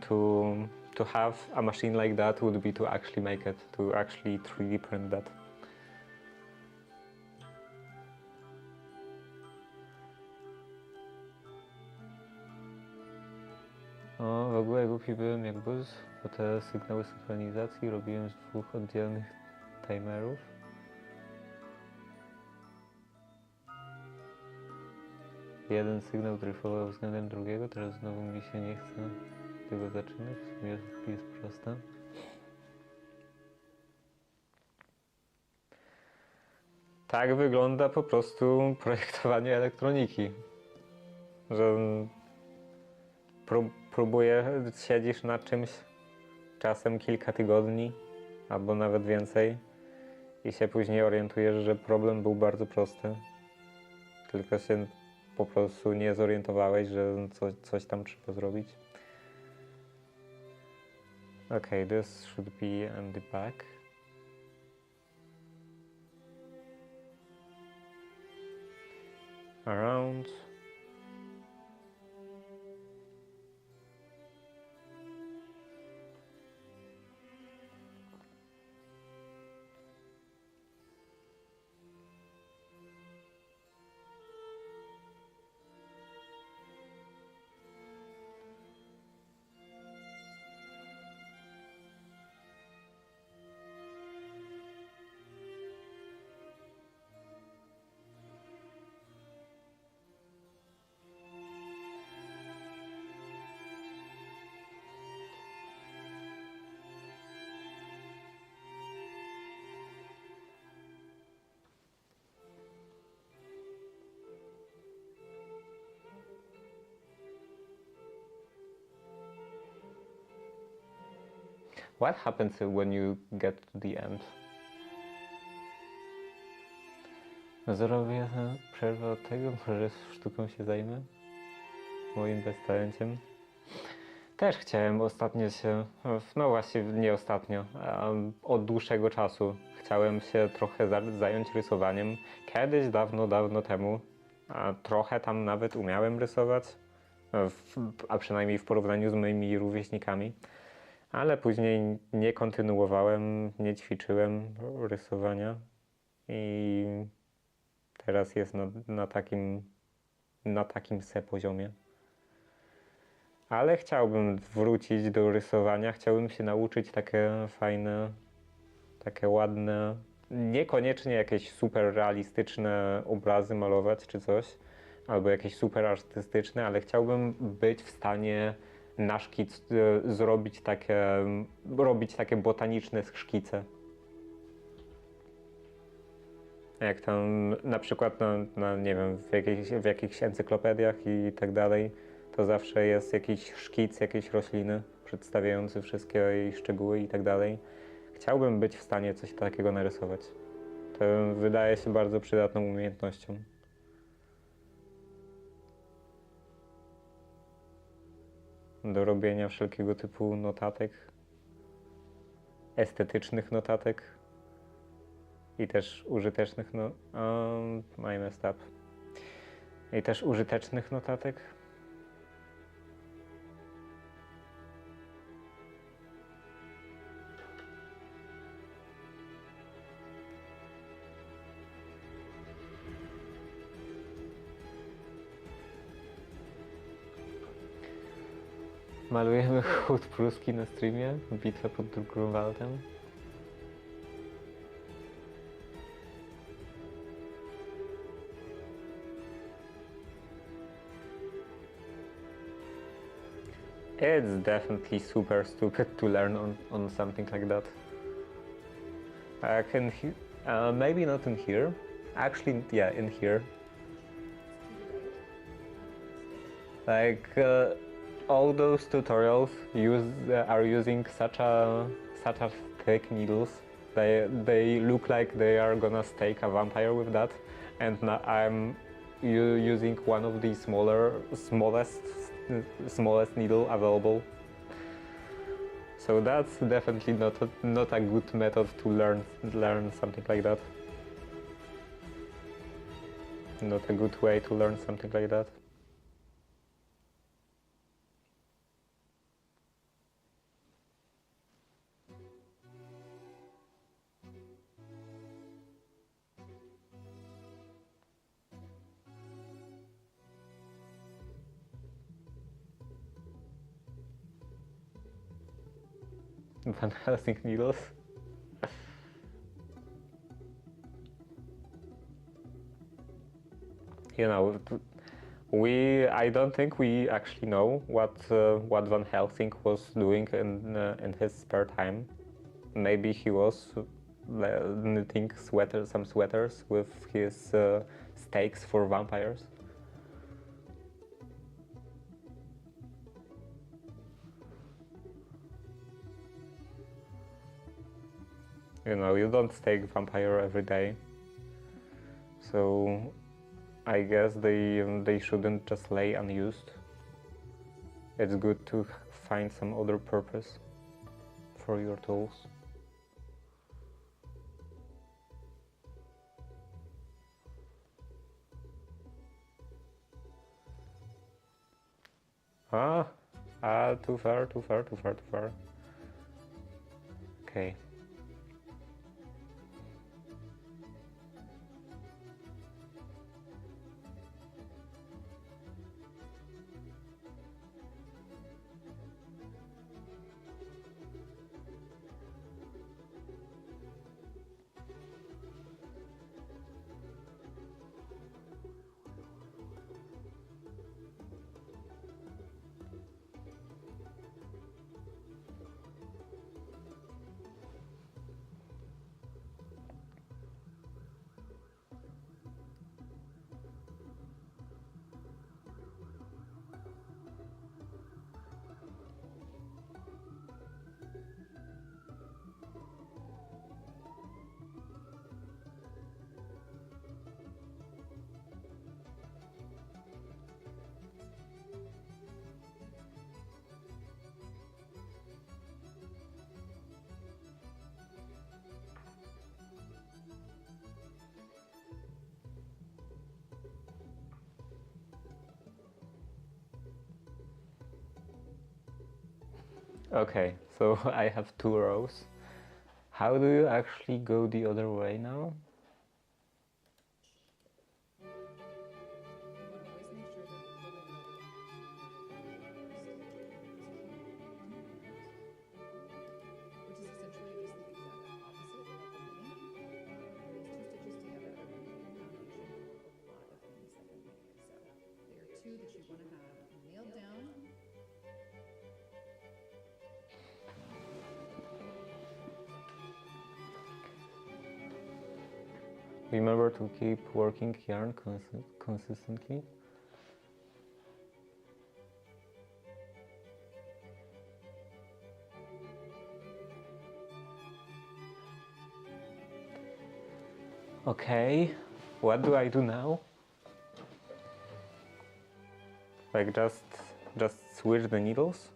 have a machine like that would be to actually make it, to actually 3D print that. W ogóle głupi byłem jak buz, bo te sygnały synchronizacji robiłem z 2 oddzielnych timerów. Jeden sygnał dryfował względem drugiego, teraz znowu mi się nie chce tego zaczynać, w sumie jest proste. Tak wygląda po prostu projektowanie elektroniki, że siedzisz nad czymś czasem kilka tygodni, albo nawet więcej i się później orientujesz, że problem był bardzo prosty, tylko się po prostu nie zorientowałeś, że coś tam trzeba zrobić. Okay, this should be on the back. Around. What happens when you get to the end? Zrobię przerwę od tego, może sztuką się zajmę. moim beztalenciem. Też chciałem ostatnio się, no właściwie nie ostatnio, a od dłuższego czasu chciałem się trochę zająć rysowaniem. Kiedyś, dawno, dawno temu, a trochę tam nawet umiałem rysować, a przynajmniej w porównaniu z moimi rówieśnikami. Ale później nie kontynuowałem, nie ćwiczyłem rysowania i teraz jest na takim poziomie. Ale chciałbym wrócić do rysowania, chciałbym się nauczyć takie fajne, takie ładne, niekoniecznie jakieś super realistyczne obrazy malować czy coś, albo jakieś super artystyczne, ale chciałbym być w stanie na szkic robić takie botaniczne szkice. Jak tam na przykład nie wiem, w jakichś encyklopediach i tak dalej, to zawsze jest jakiś szkic jakiejś rośliny przedstawiający wszystkie jej szczegóły i tak dalej. Chciałbym być w stanie coś takiego narysować. To wydaje się bardzo przydatną umiejętnością. Do robienia wszelkiego typu notatek, estetycznych notatek i też użytecznych I messed up. I też użytecznych notatek. Malujemy chód pruski na streamie, bitwę pod Grunwaldem. It's definitely super stupid to learn on something like that. Maybe not in here. Actually, yeah, in here. Like all those tutorials are using such a thick needles. They look like they are gonna stake a vampire with that, and now I'm using one of the smallest needle available. So that's definitely not a good method to learn something like that. Not a good way to learn something like that. Van Helsing needles. You know, I don't think we actually know what Van Helsing was doing in his spare time. Maybe he was knitting some sweaters with his stakes for vampires. You know, you don't stake vampire every day, so I guess they shouldn't just lay unused. It's good to find some other purpose for your tools. Too far. Okay. Okay, so I have 2 rows. How do you actually go the other way now? You want to always make sure that the way out to the first, which is essentially just the exact opposite of the knitting. Those 2 stitches together are going to be the foundation for a lot of things that you make. So they are 2 that you want to have nailed down. Remember to keep working yarn consistently. Okay, what do I do now? Like just switch the needles?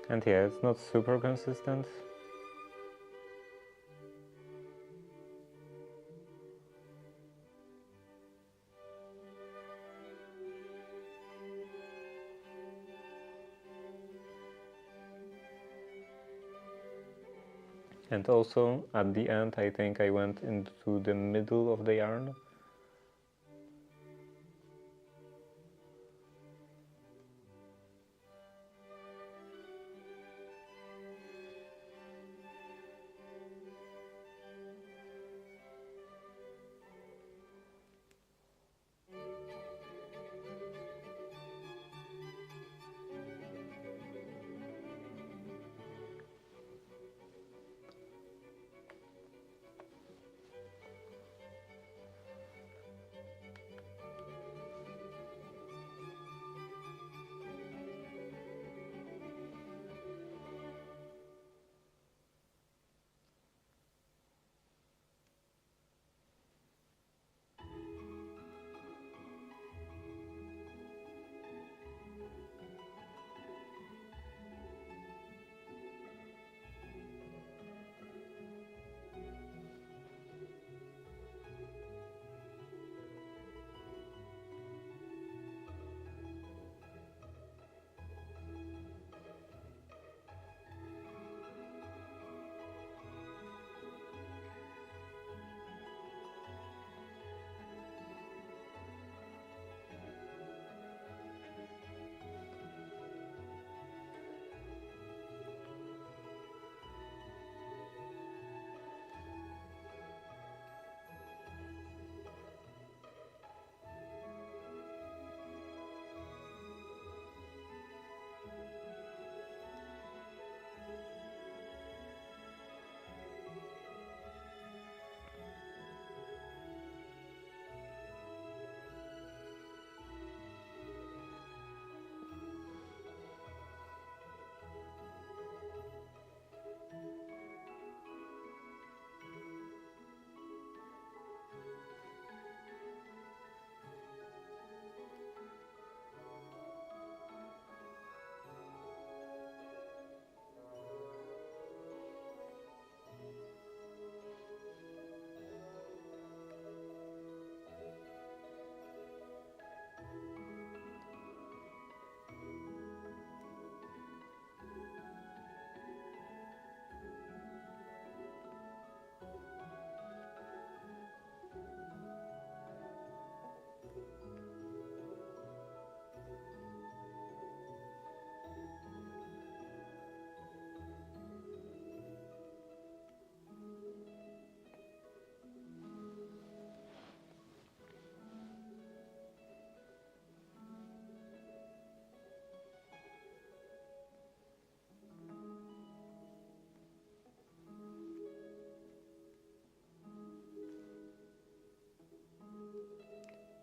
And yeah, it's not super consistent. And also at the end I think I went into the middle of the yarn.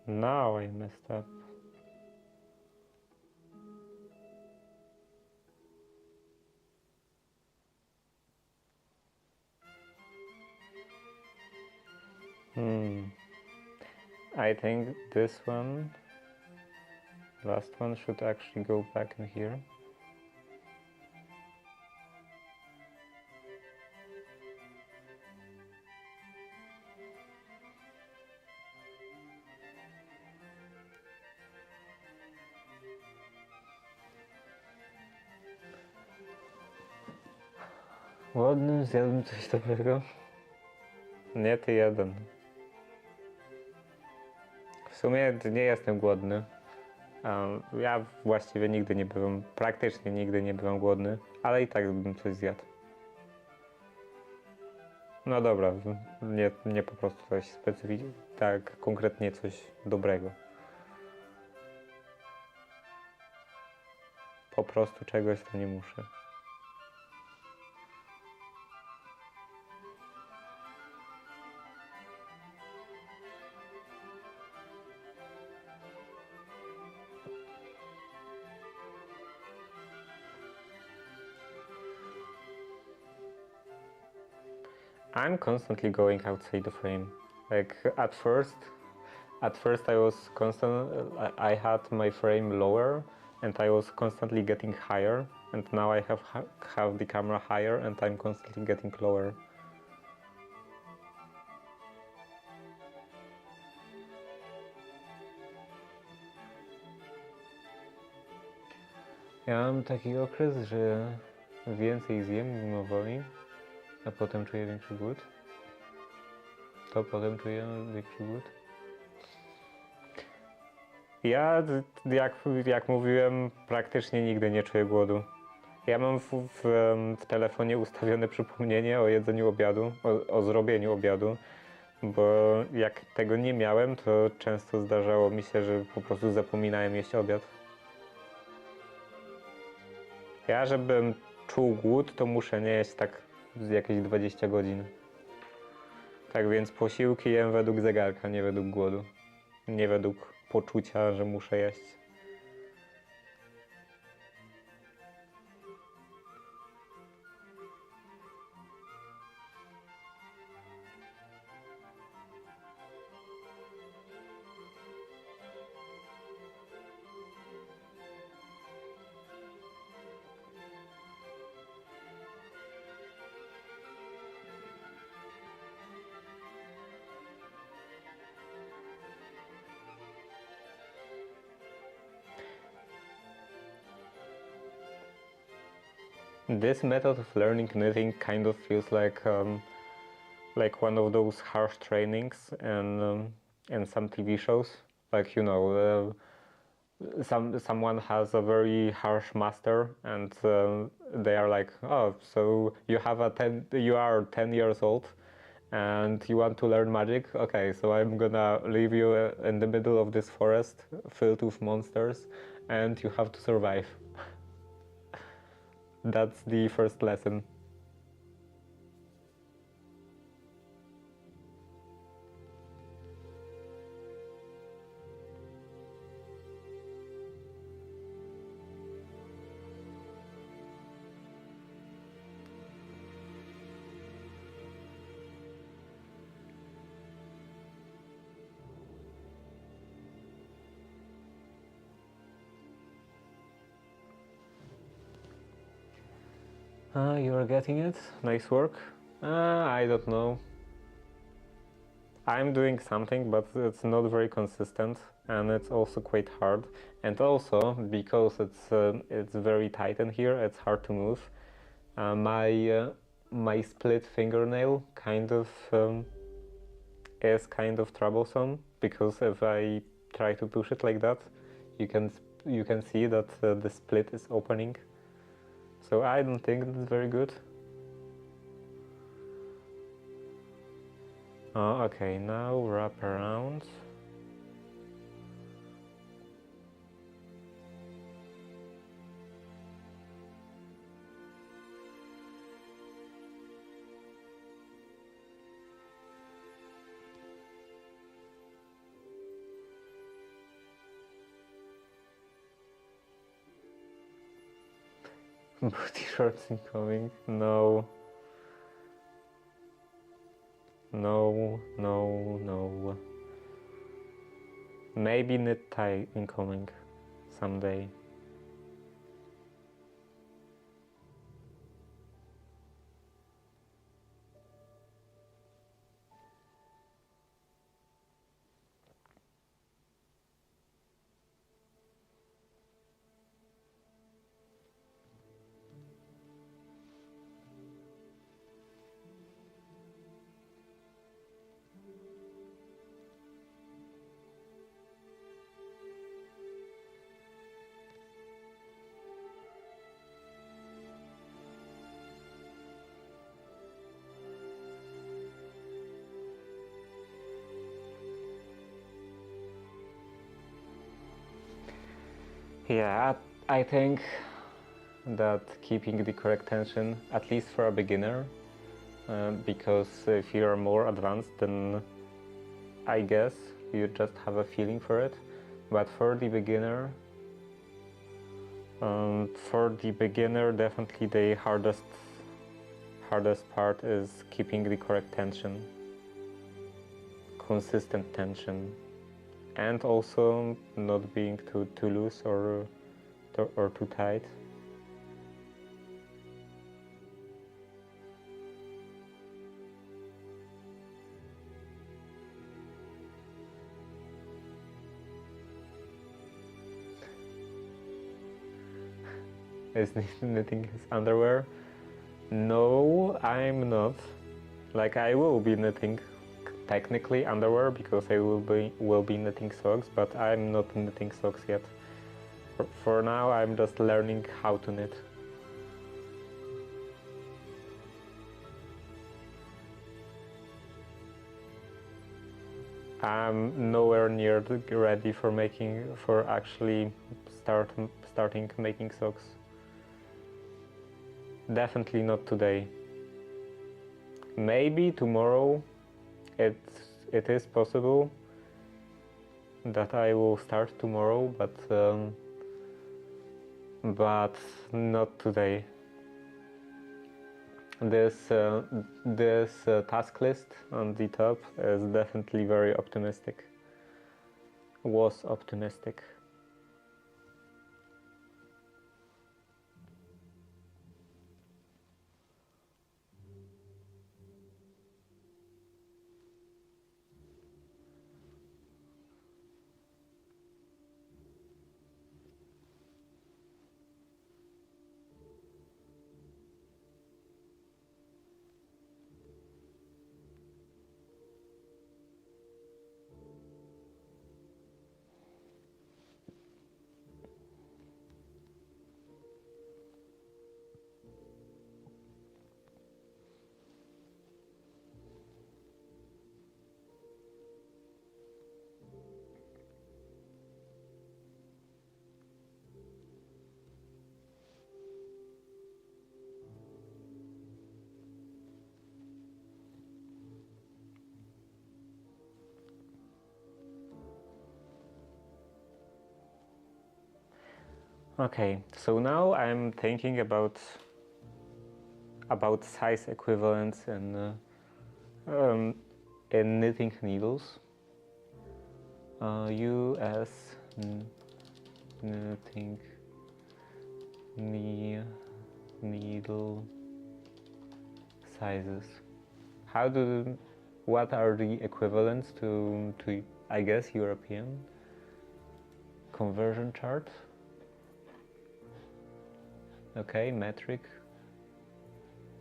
Now I messed up. I think this one, last one, should actually go back in here. Głodnym zjadłem coś dobrego? Nie, ty jeden. W sumie nie jestem głodny. Ja właściwie nigdy nie byłem, praktycznie nigdy nie byłem głodny, ale i tak bym coś zjadł. No dobra, nie po prostu coś specyficznie, tak konkretnie coś dobrego. Po prostu czegoś to nie muszę. I'm constantly going outside the frame. Like at first I was I had my frame lower and I was constantly getting higher, and now I have the camera higher and I'm constantly getting lower. Ja mam taki okres, że więcej zjem mimowoli, a potem czuję większy głód. To potem czuję większy głód. Ja, jak mówiłem, praktycznie nigdy nie czuję głodu. Ja mam w telefonie ustawione przypomnienie o jedzeniu obiadu, o zrobieniu obiadu, bo jak tego nie miałem, to często zdarzało mi się, że po prostu zapominałem jeść obiad. Ja, żebym czuł głód, to muszę nie jeść tak z jakieś 20 godzin. Tak więc posiłki jem według zegarka, nie według głodu. Nie według poczucia, że muszę jeść. This method of learning knitting kind of feels like one of those harsh trainings in some TV shows. Like, you know, someone has a very harsh master, and they are like, oh, so you are 10 years old, and you want to learn magic? Okay, so I'm gonna leave you in the middle of this forest filled with monsters, and you have to survive. That's the first lesson. You're getting it? Nice work. I don't know. I'm doing something, but it's not very consistent, and it's also quite hard. And also, because it's very tight in here, it's hard to move. My split fingernail kind of is kind of troublesome, because if I try to push it like that, you can see that the split is opening. So I don't think that's very good. Oh, okay, now wrap around. Booty shorts incoming. No. No, no, no. Maybe knit tie incoming someday. Yeah, I think that keeping the correct tension, at least for a beginner, because if you're more advanced, then I guess you just have a feeling for it. But for the beginner, definitely the hardest part is keeping the correct tension, consistent tension, and also not being too loose or too tight. Is knitting his underwear? No, I'm not. Like, I will be knitting technically underwear because I will be knitting socks, but I'm not knitting socks yet. For now, I'm just learning how to knit. I'm nowhere near ready for actually starting making socks. Definitely not today. Maybe tomorrow it is possible that I will start tomorrow, but not today. This task list on the top is definitely very optimistic. Was optimistic. Okay, so now I'm thinking about size equivalents in knitting needles. US knitting needle sizes. What are the equivalents to I guess European conversion chart? Okay, metric.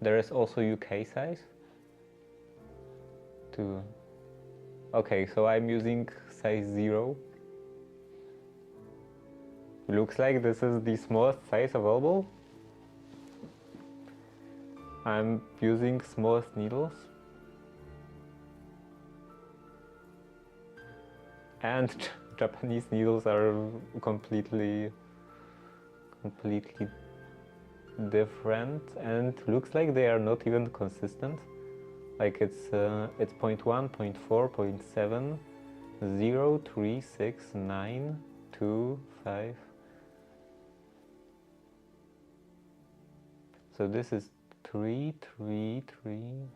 There is also UK size. Okay, so I'm using size 0. Looks like this is the smallest size available. I'm using smallest needles. And Japanese needles are completely different, and looks like they are not even consistent. Like it's 0.1, 0.4, 0.7, 0, 3, 6, 9, 2, 5. So this is 3, 3, 3.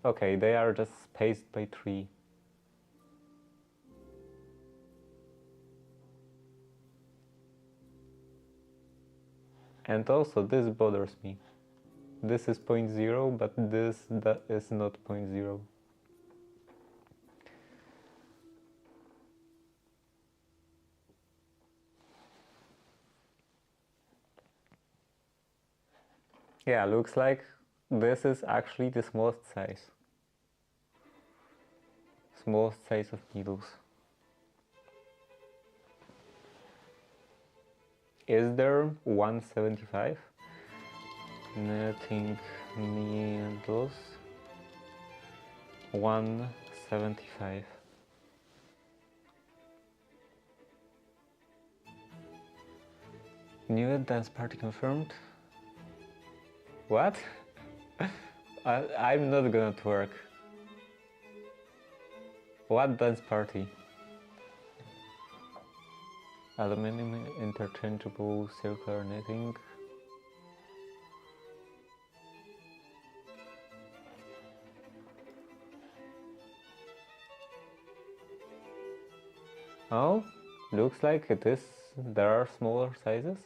Okay, they are just spaced by 3. And also this bothers me. This is 0.0, but that is not 0.0. Yeah, looks like this is actually the smallest size. Smallest size of needles. Is there 175? Knitting needles 175. New dance party confirmed. What? I'm not gonna twerk. What dance party? Aluminum interchangeable circular knitting. Oh, looks like it is. There are smaller sizes.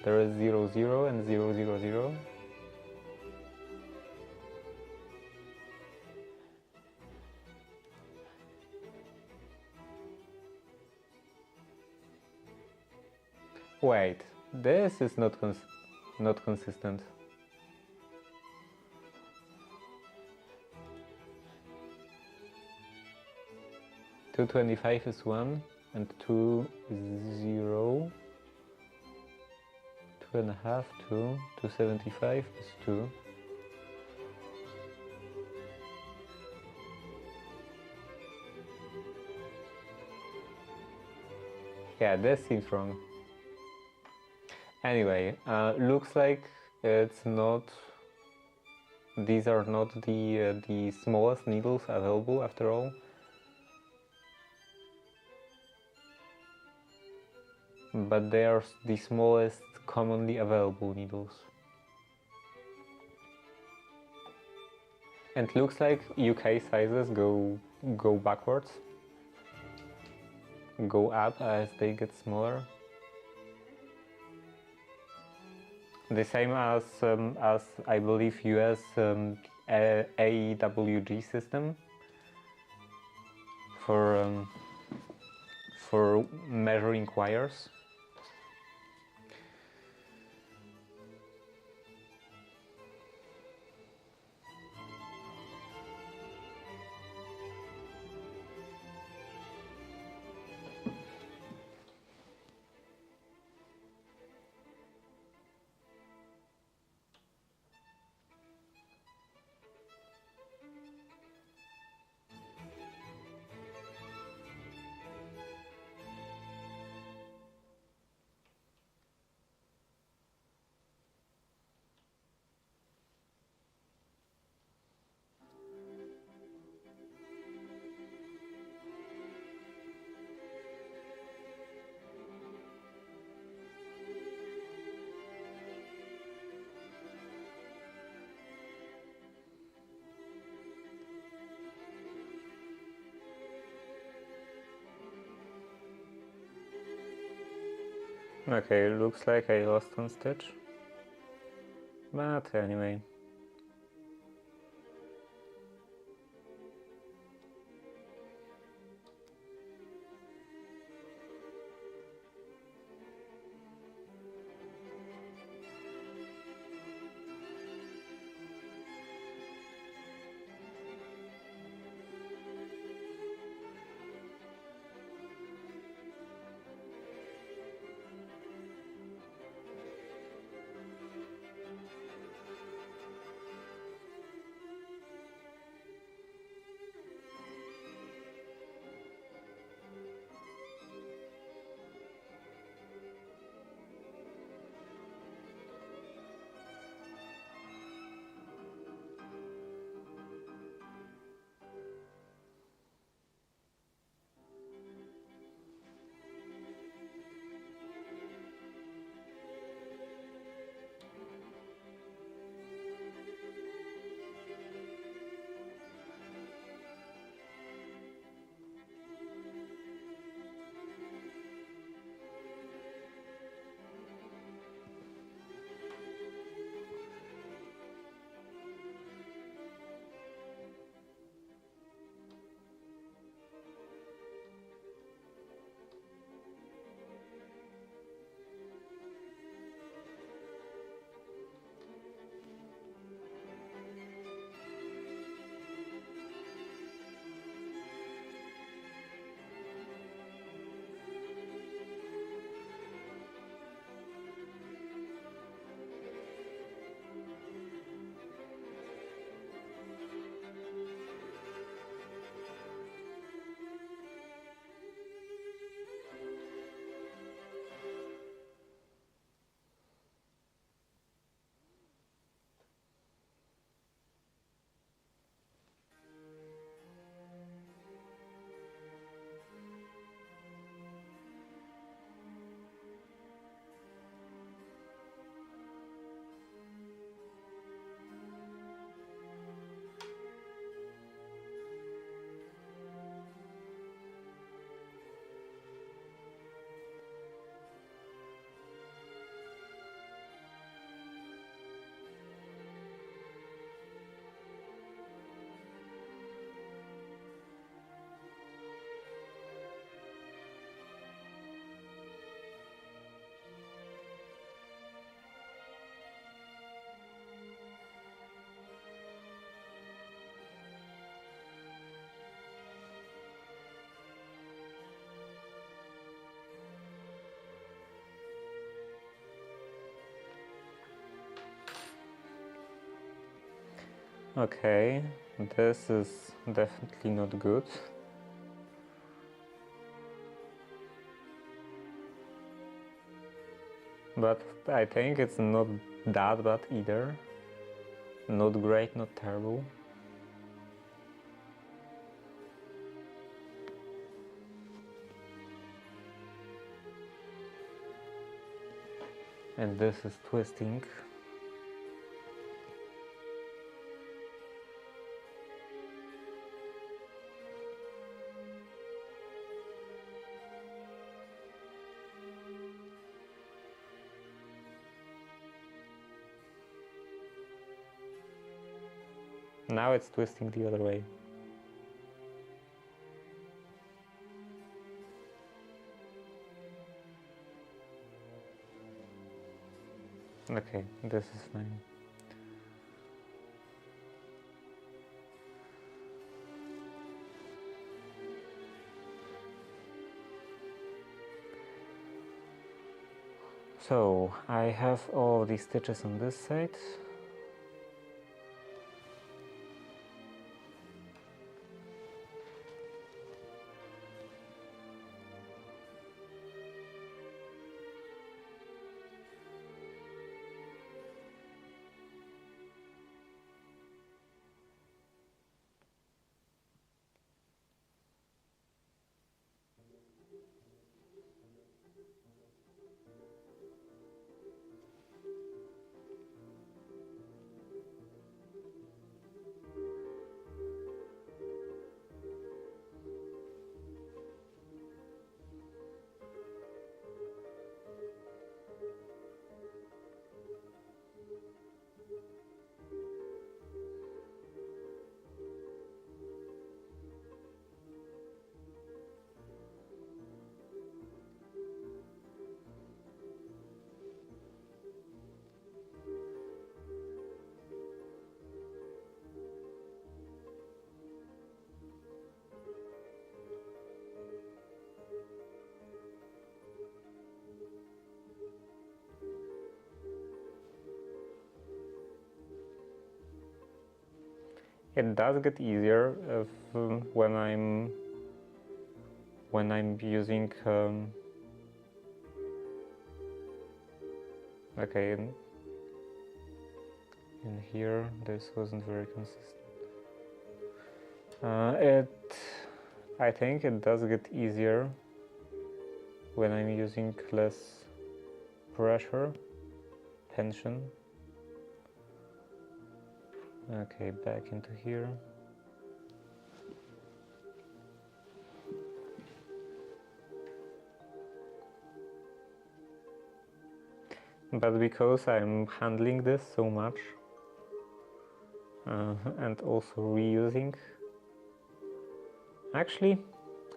There is 00 and 000. Wait, this is not consistent. $2.25 is 1 and 2 is 0. 2.5, 2, 2.75 is 2. Yeah, this seems wrong. Anyway, looks like it's not. These are not the smallest needles available after all. But they are the smallest commonly available needles. And looks like UK sizes go backwards, go up as they get smaller. The same as I believe US AWG system for measuring wires. Okay, looks like I lost one stitch, but anyway. Okay, this is definitely not good. But I think it's not that bad either. Not great, not terrible. And this is twisting. Now it's twisting the other way. Okay, this is fine. So, I have all these stitches on this side. It does get easier if, when I'm using okay, in here this wasn't very consistent. I think it does get easier when I'm using less pressure, tension. Okay, back into here. But because I'm handling this so much and also reusing, actually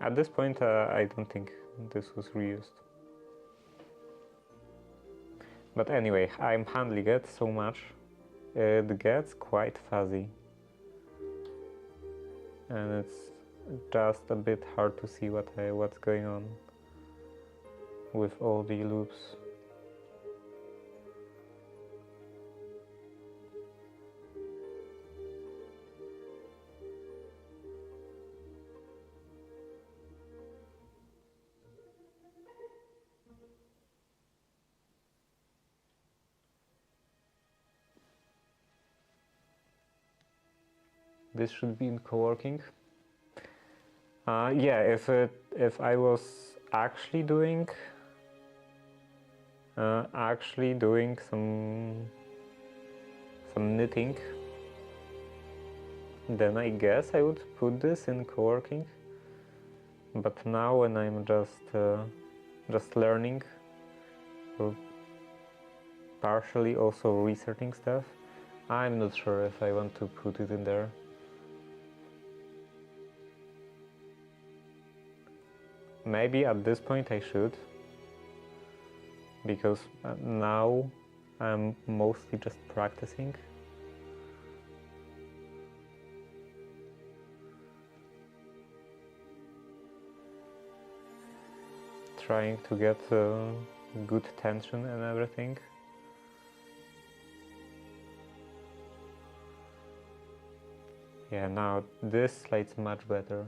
at this point I don't think this was reused. But anyway, I'm handling it so much, it gets quite fuzzy. And it's just a bit hard to see what's going on with all the loops. This should be in co-working. Yeah, if I was actually doing some knitting, then I guess I would put this in co-working. But now when I'm just learning, or partially also researching stuff, I'm not sure if I want to put it in there. Maybe at this point I should, because now I'm mostly just practicing. Trying to get good tension and everything. Yeah, now this slide's much better.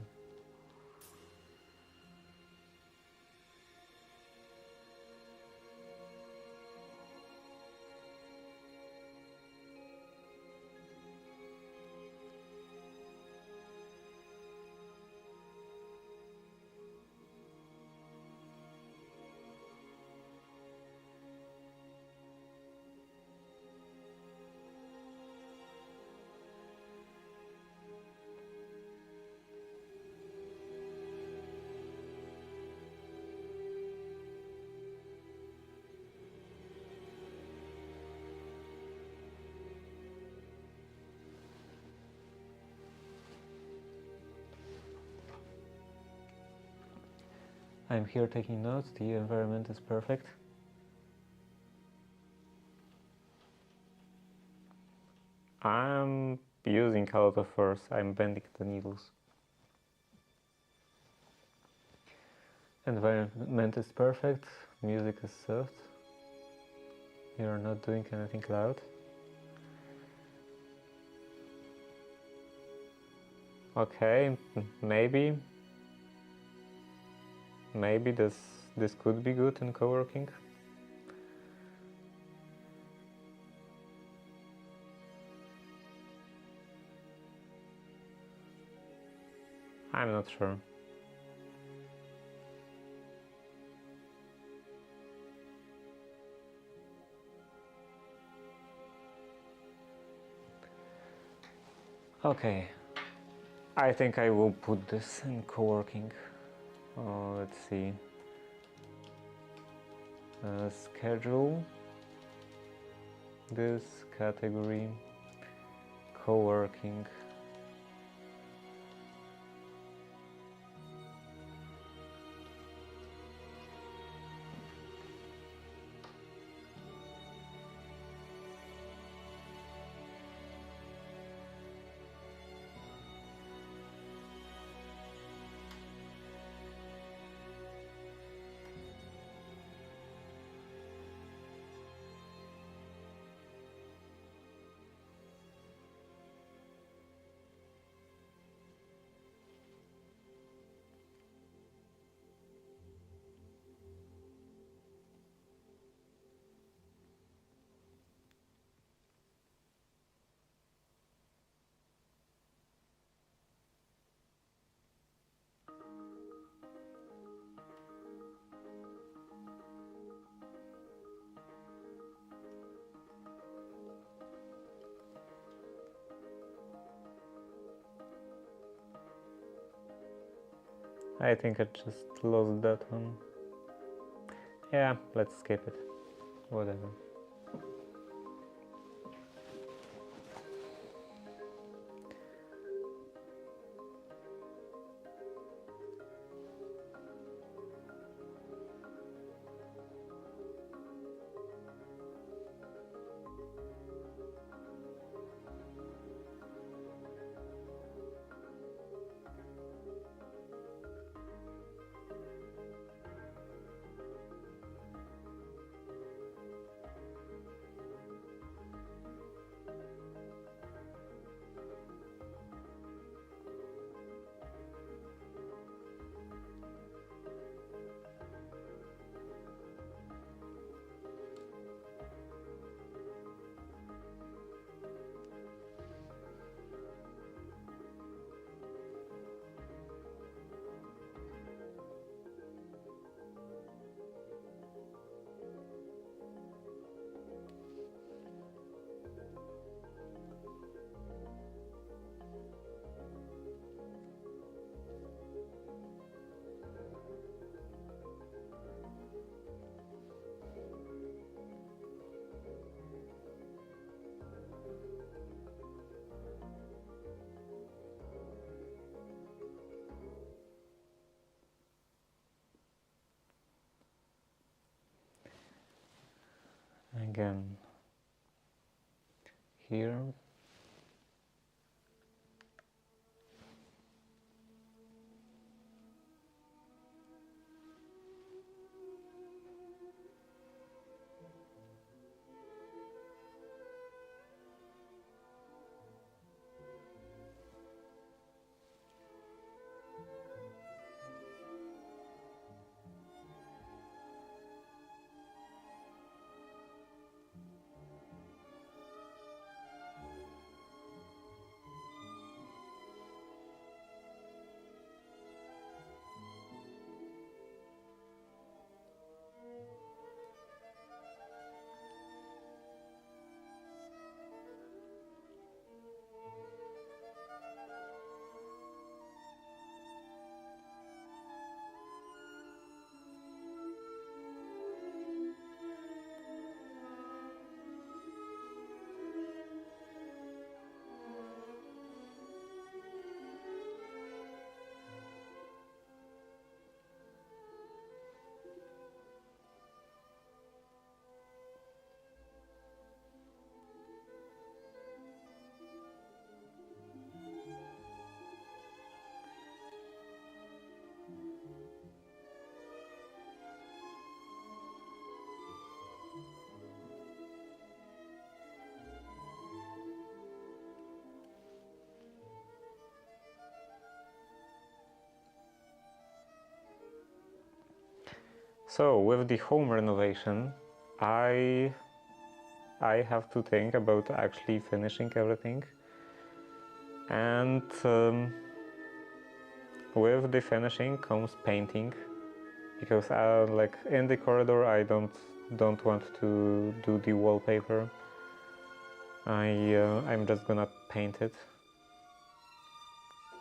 I'm here taking notes, the environment is perfect. I'm using a lot of force, I'm bending the needles. Environment is perfect, music is soft. You're not doing anything loud. Okay, maybe this could be good in co-working. I'm not sure. Okay, I think I will put this in co-working. Let's see. Schedule. This category. Co-working. I think I just lost that one. Yeah, let's skip it. Whatever. Again, here. So with the home renovation, I have to think about actually finishing everything, and with the finishing comes painting, because like in the corridor I don't want to do the wallpaper. I'm just gonna paint it,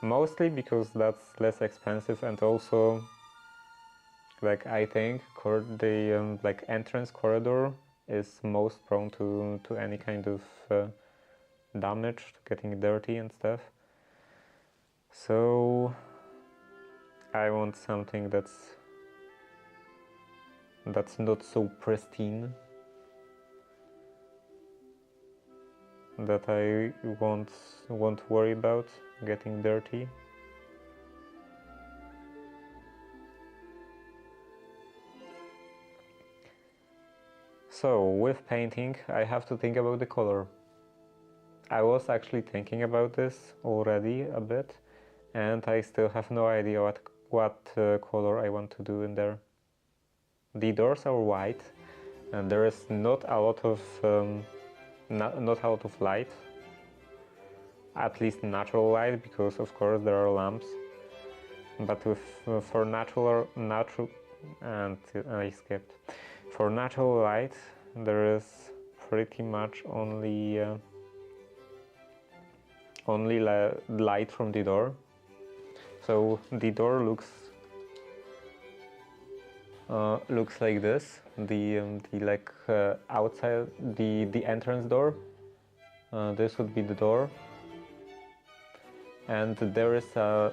mostly because that's less expensive, and also like I think the like entrance corridor is most prone to any kind of damage, getting dirty and stuff. So I want something that's not so pristine, that I won't worry about getting dirty. So with painting, I have to think about the color. I was actually thinking about this already a bit, and I still have no idea what color I want to do in there. The doors are white, and there is not a lot of light, at least natural light, because of course there are lamps. But with for natural and I skipped. For natural light, there is pretty much only light from the door. So the door looks like this. The like outside the entrance door. This would be the door, and there is a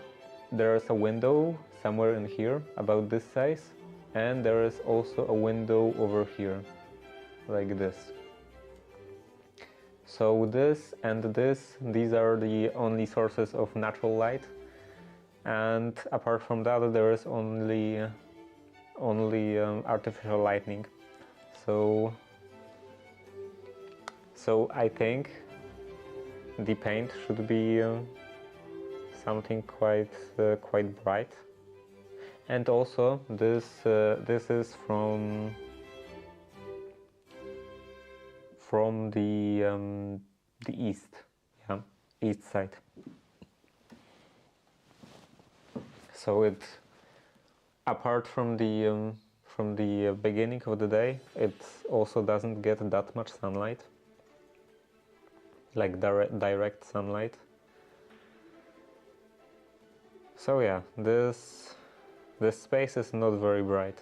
window somewhere in here about this size, and there is also a window over here, like this. So this and these are the only sources of natural light, and apart from that there is only artificial lighting. So I think the paint should be something quite bright, and also this is from the east, yeah, east side. So it, apart from the beginning of the day, it also doesn't get that much sunlight, like direct sunlight. So yeah, this space is not very bright.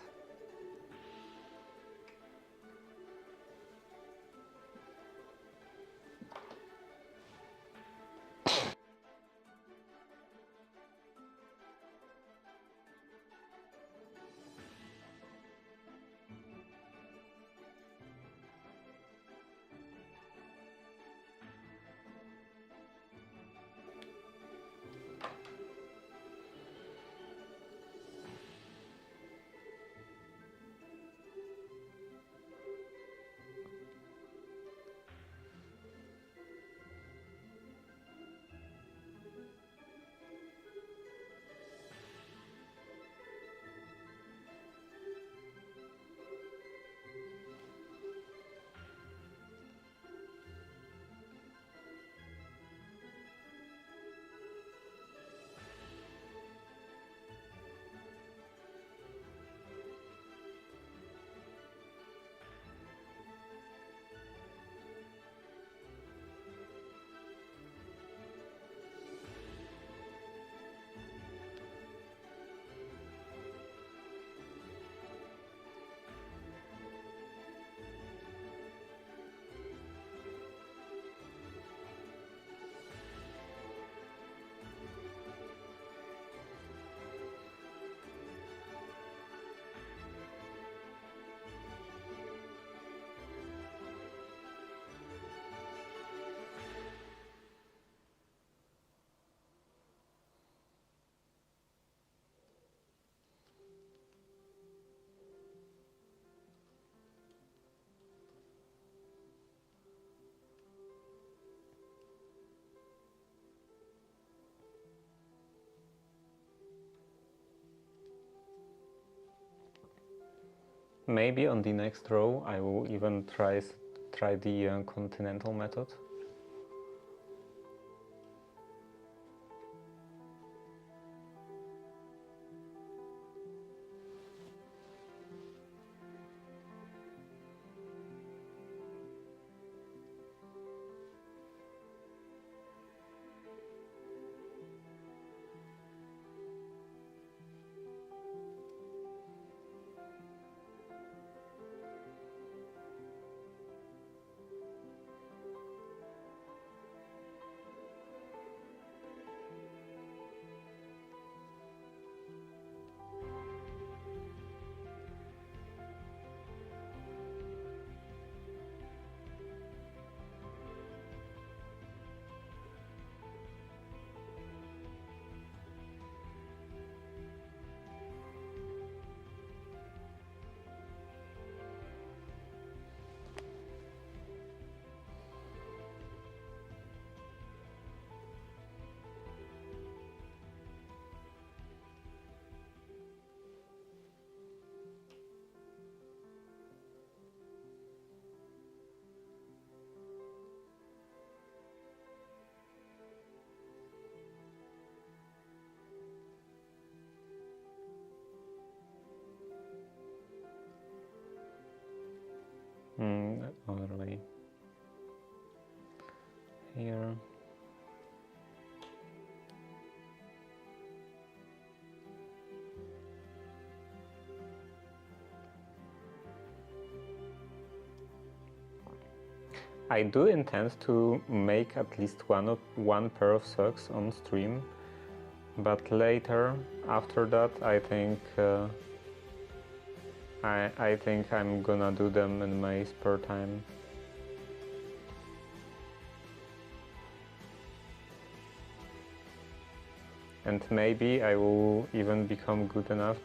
maybe on the next row I will even try the continental method. Other way. Here. I do intend to make at least one pair of socks on stream, but later, after that, I think I think I'm gonna do them in my spare time. And maybe I will even become good enough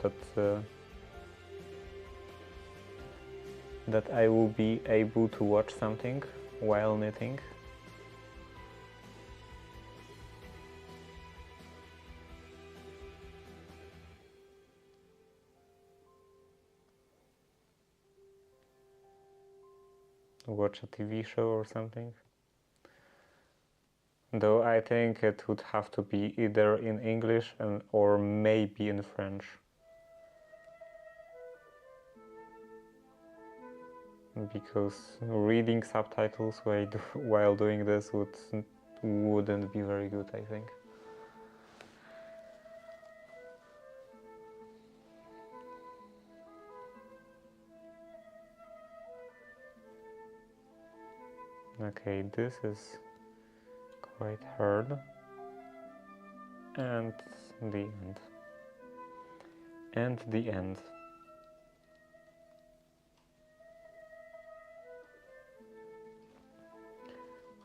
that I will be able to watch something while knitting. Watch a TV show or something. Though I think it would have to be either in English or maybe in French. Because reading subtitles while doing this wouldn't be very good, I think. Okay, this is quite hard. And the end. And the end.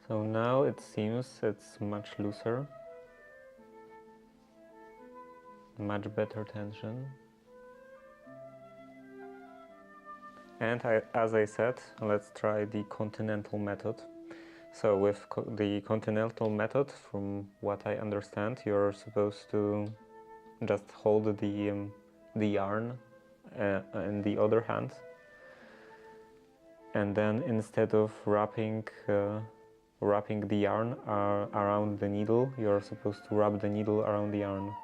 So now it seems it's much looser. Much better tension. And as I said, let's try the continental method. So with the continental method, from what I understand, you're supposed to just hold the yarn in the other hand, and then instead of wrapping the yarn around the needle, you're supposed to wrap the needle around the yarn.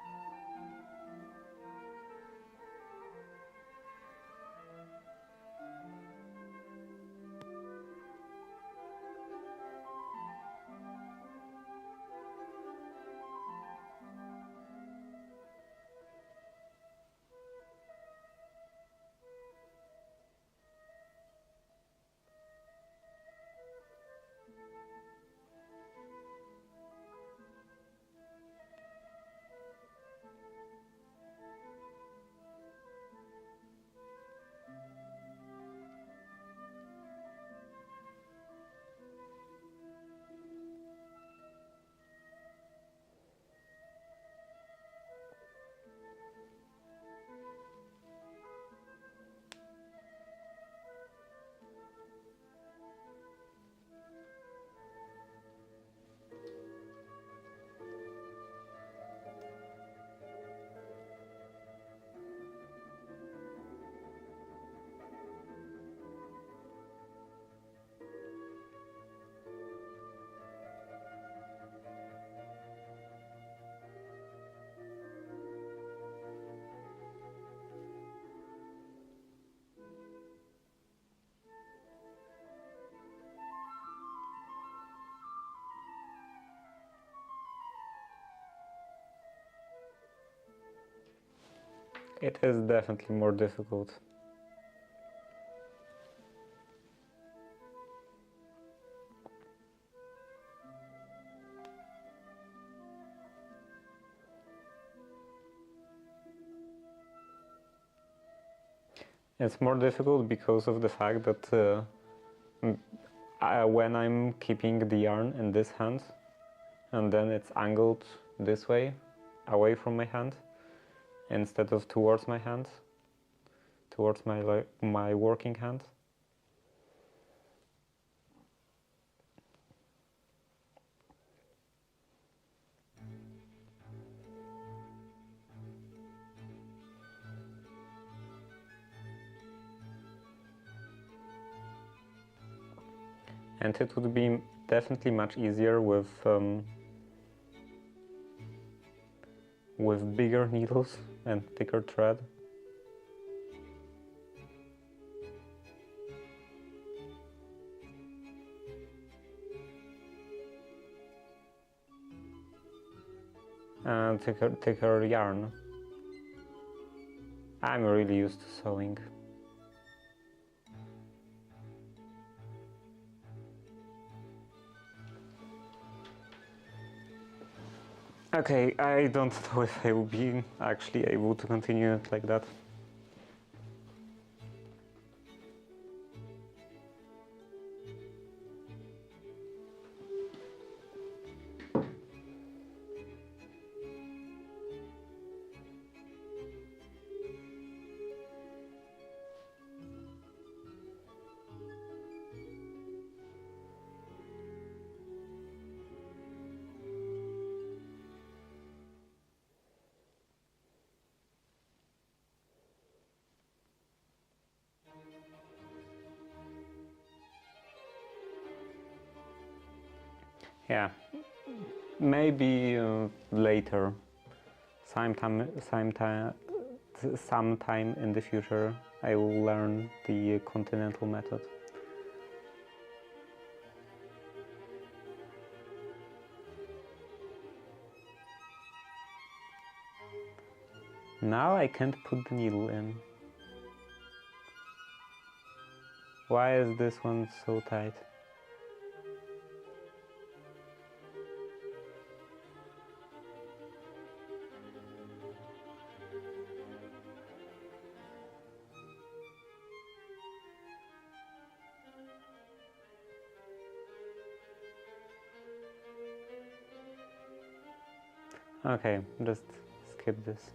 It is definitely more difficult. It's more difficult because of the fact that when I'm keeping the yarn in this hand and then it's angled this way, away from my hand, instead of towards my hand, towards my working hand. And it would be definitely much easier with bigger needles and thicker thread. And thicker yarn. I'm really used to sewing. Okay, I don't know if I will be actually able to continue it like that. Yeah, maybe later, sometime in the future, I will learn the continental method. Now I can't put the needle in. Why is this one so tight? Okay, just skip this.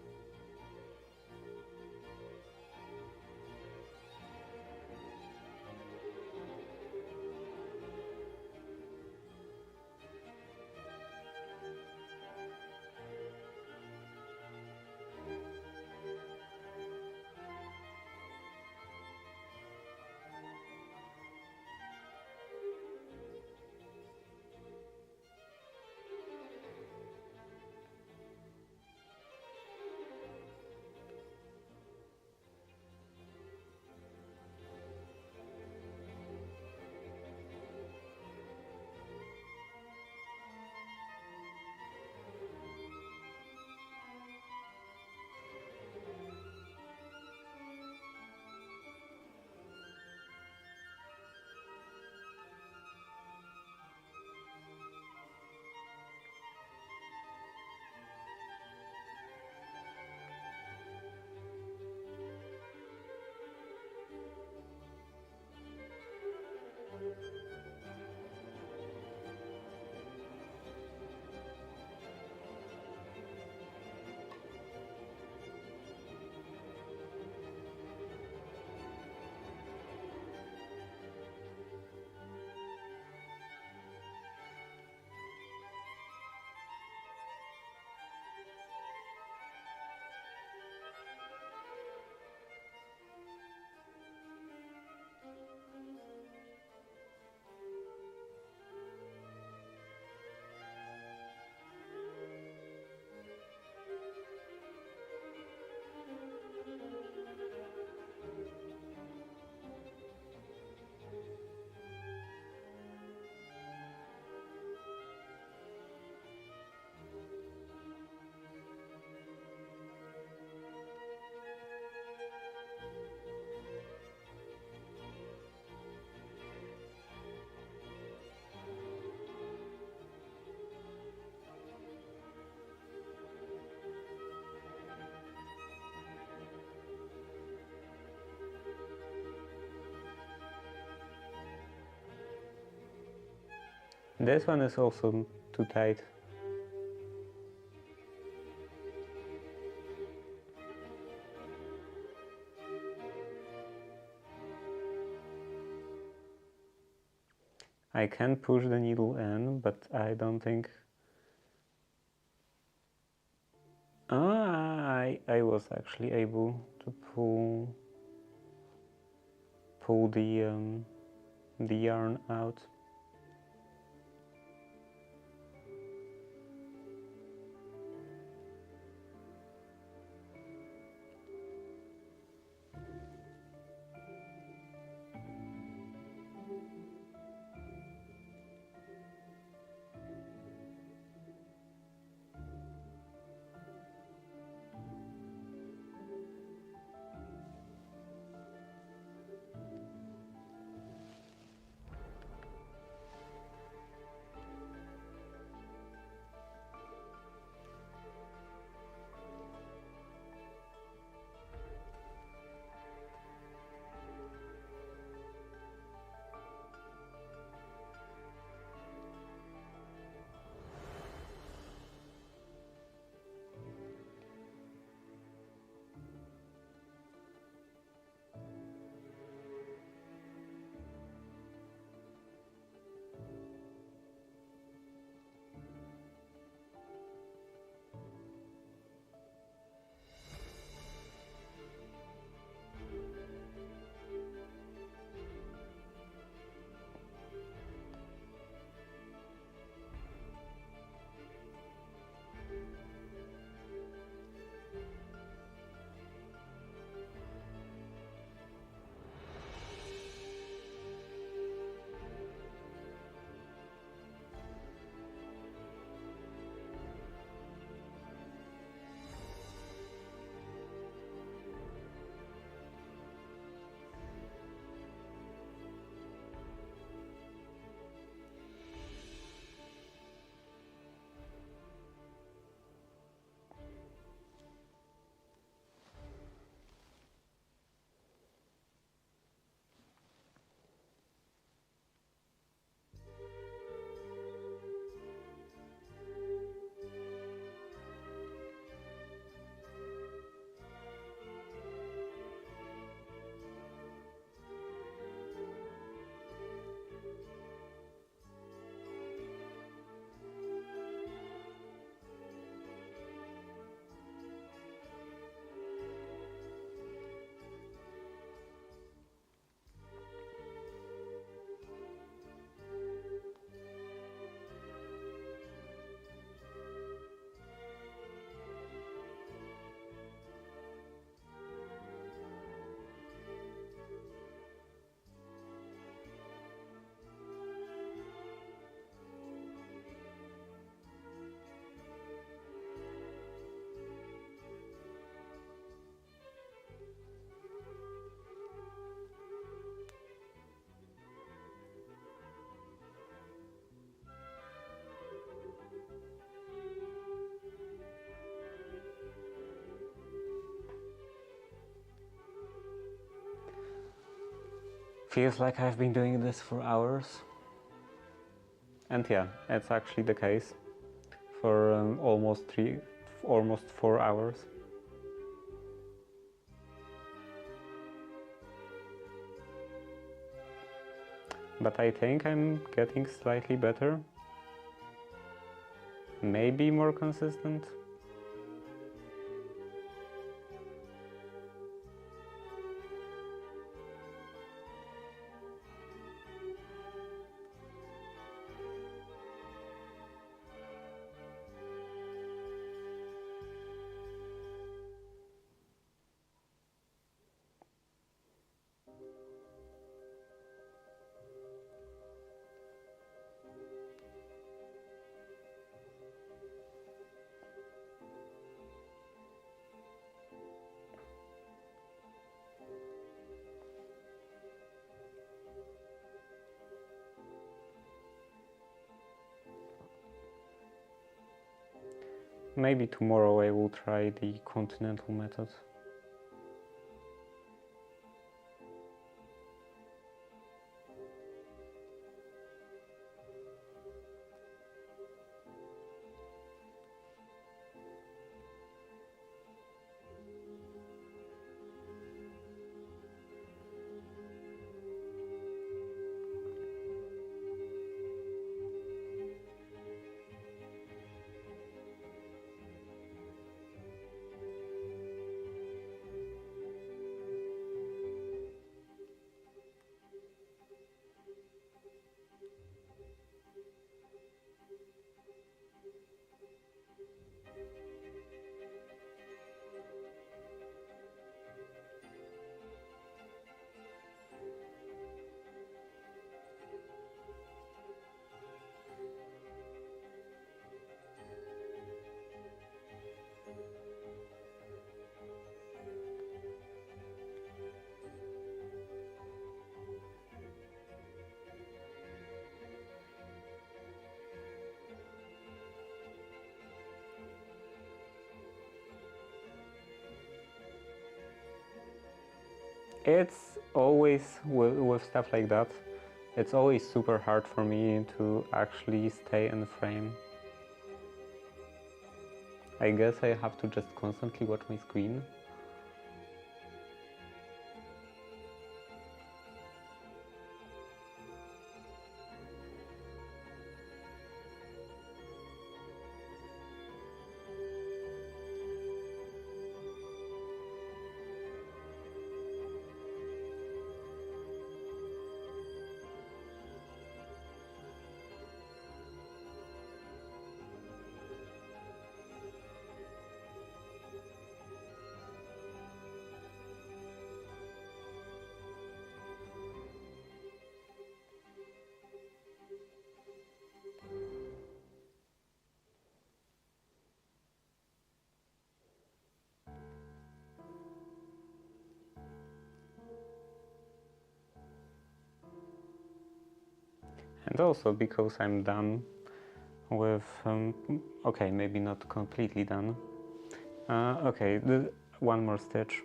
This one is also too tight. I can push the needle in, but I don't think... I was actually able to pull the yarn out. Feels like I've been doing this for hours. And yeah, it's actually the case for almost 4 hours. But I think I'm getting slightly better. Maybe more consistent. Maybe tomorrow I will try the continental method. It's always, with stuff like that, it's always super hard for me to actually stay in the frame. I guess I have to just constantly watch my screen. And also because I'm done with, okay, maybe not completely done. Okay, one more stitch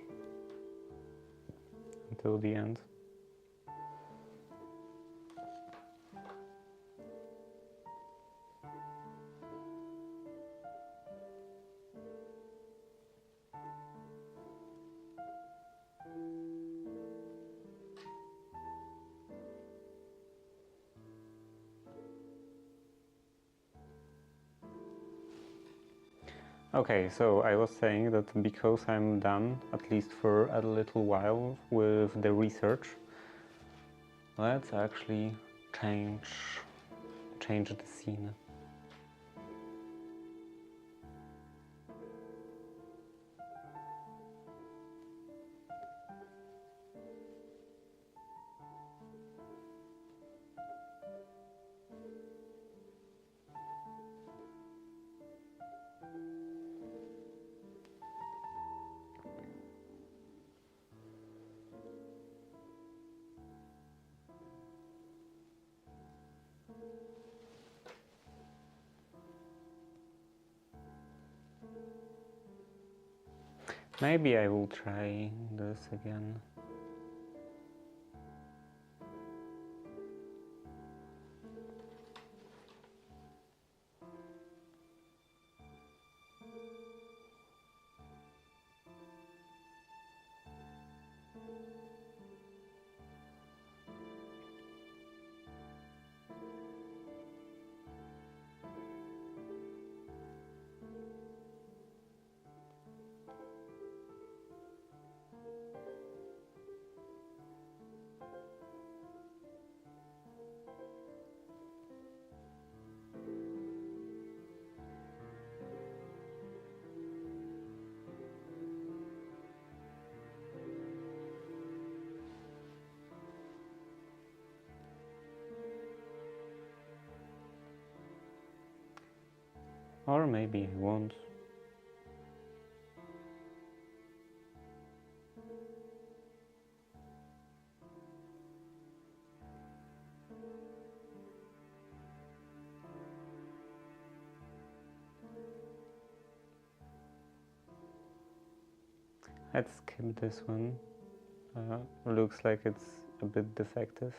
until the end. Okay, so I was saying that because I'm done, at least for a little while, with the research, let's actually change the scene. Maybe I will try this again. Or maybe I won't. Let's skip this one. Looks like it's a bit defective.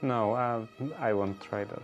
No, I won't try that.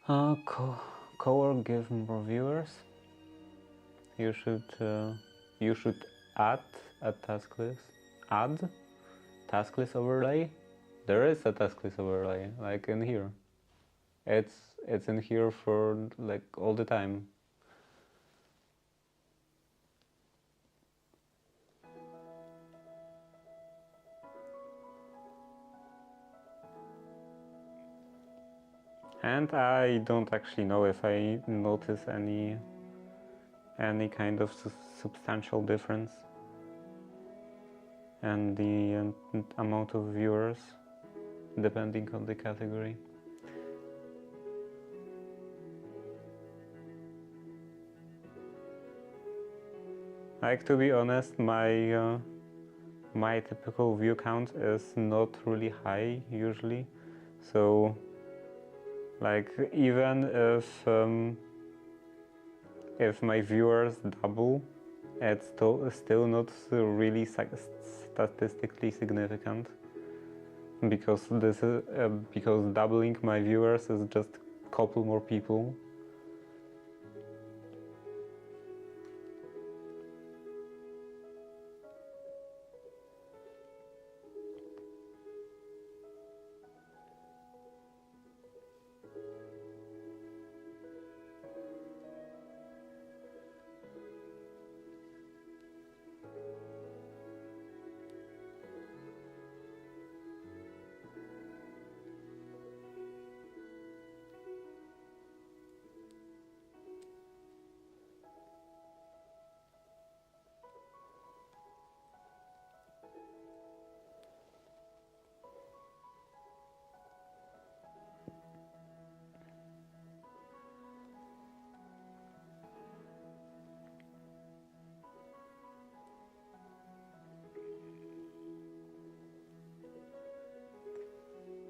Cowork give more viewers. You should add a task list. Add task list overlay. There is a task list overlay, like in here. It's in here for like all the time. And I don't actually know if I notice any kind of substantial difference and the amount of viewers depending on the category. Like, to be honest, my typical view count is not really high usually, so like even if my viewers double, it's still not really statistically significant, because because doubling my viewers is just a couple more people.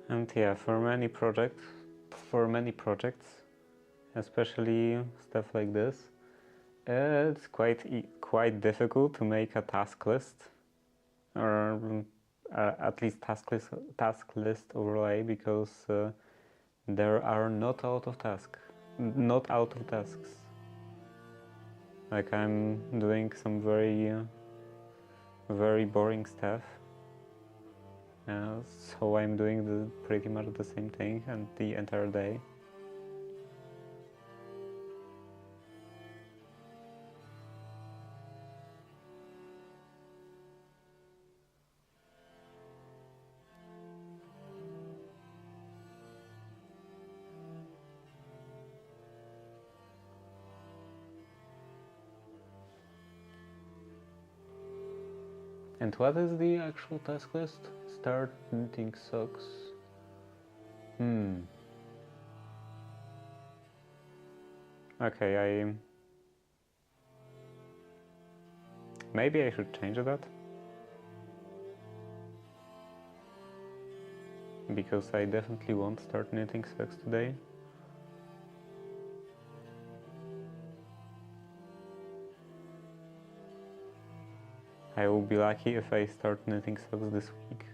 And yeah, for many projects, especially stuff like this, it's quite difficult to make a task list, or at least task list overlay, because there are not a lot of tasks. Like, I'm doing some very boring stuff. So I'm doing pretty much the same thing and the entire day. And what is the actual task list? Start knitting socks. Okay, maybe I should change that, because I definitely won't start knitting socks today. I will be lucky if I start knitting socks this week.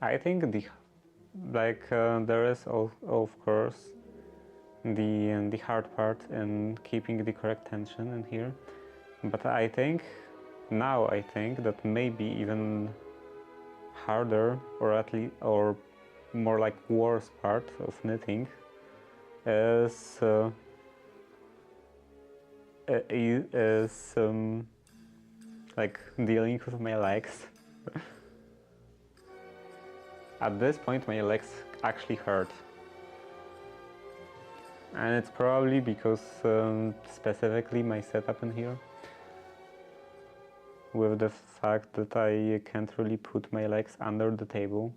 I think there is of course the hard part in keeping the correct tension in here, but I think that maybe even harder, or at least, or more like worse part of knitting is like dealing with my legs. At this point my legs actually hurt, and it's probably because specifically my setup in here, with the fact that I can't really put my legs under the table.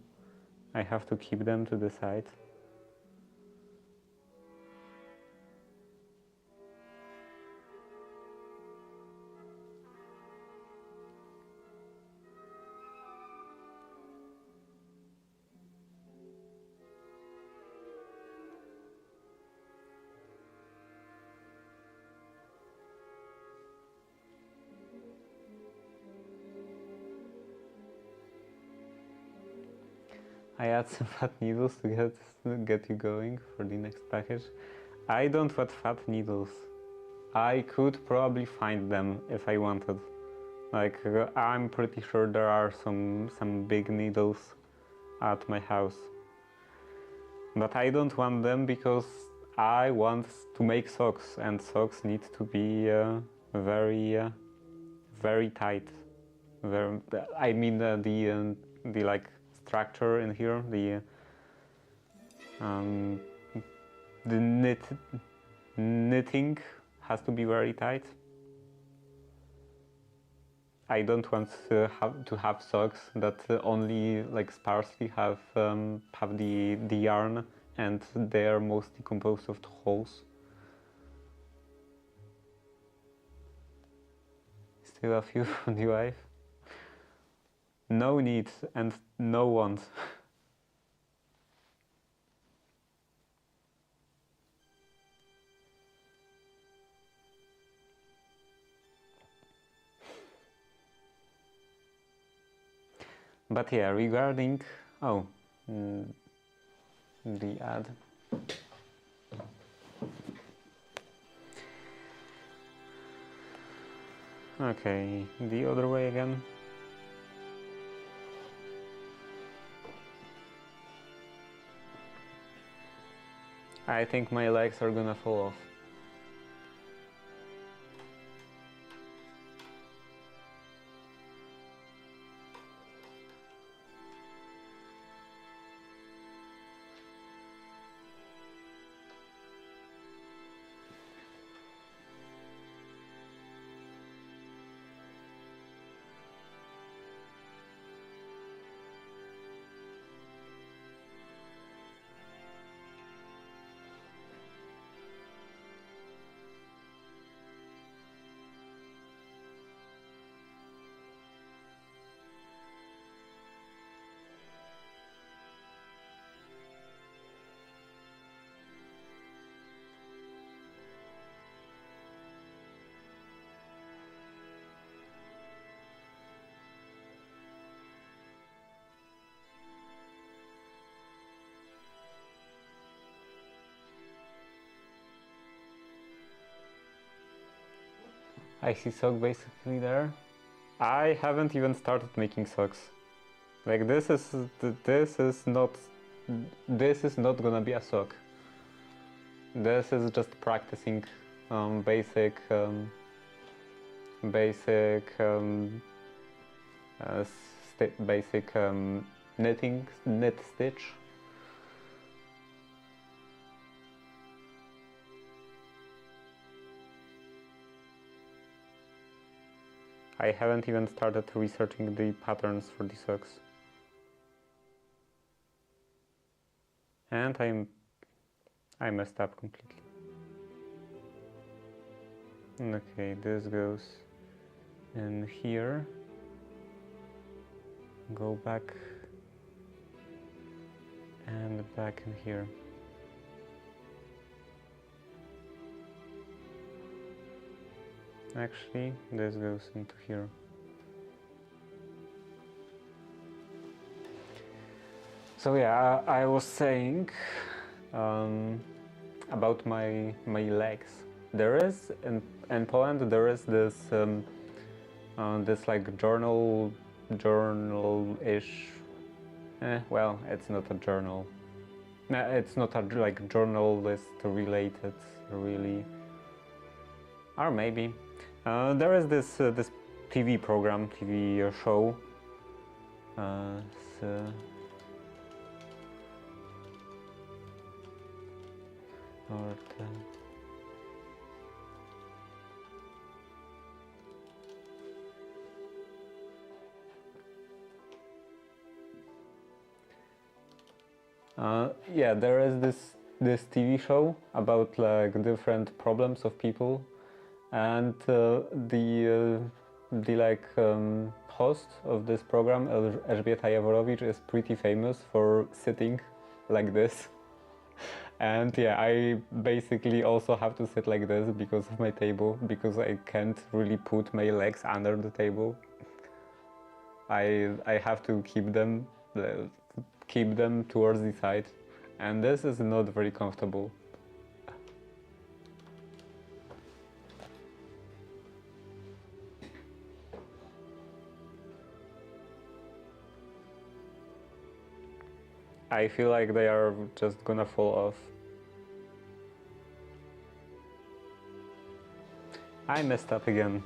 I have to keep them to the side. I add some fat needles to get you going for the next package. I don't want fat needles. I could probably find them if I wanted. Like, I'm pretty sure there are some big needles at my house. But I don't want them because I want to make socks, and socks need to be very tight. I mean the like structure in here, the knitting has to be very tight. I don't want to have socks that only like sparsely have the yarn, and they are mostly composed of holes. Still a few from the wife. No need and no want. But yeah, regarding the ad. Okay, the other way again. I think my legs are gonna fall off. I see sock basically there. I haven't even started making socks. Like this is not gonna be a sock. This is just practicing basic knit stitch. I haven't even started researching the patterns for the socks. And I messed up completely. Okay, this goes in here. Go back and back in here. Actually, this goes into here. So yeah, I was saying about my legs. There is in Poland there is this like journal-ish. Well, it's not a journal. No, it's not a like journalist related really. Or maybe there is this TV program, TV show. So yeah, there is this TV show about like different problems of people, and the like host of this program, Elżbieta Jaworowicz, is pretty famous for sitting like this. And yeah, I basically also have to sit like this because of my table, because I can't really put my legs under the table. I have to keep them towards the side, and this is not very comfortable. I feel like they are just gonna fall off. I messed up again.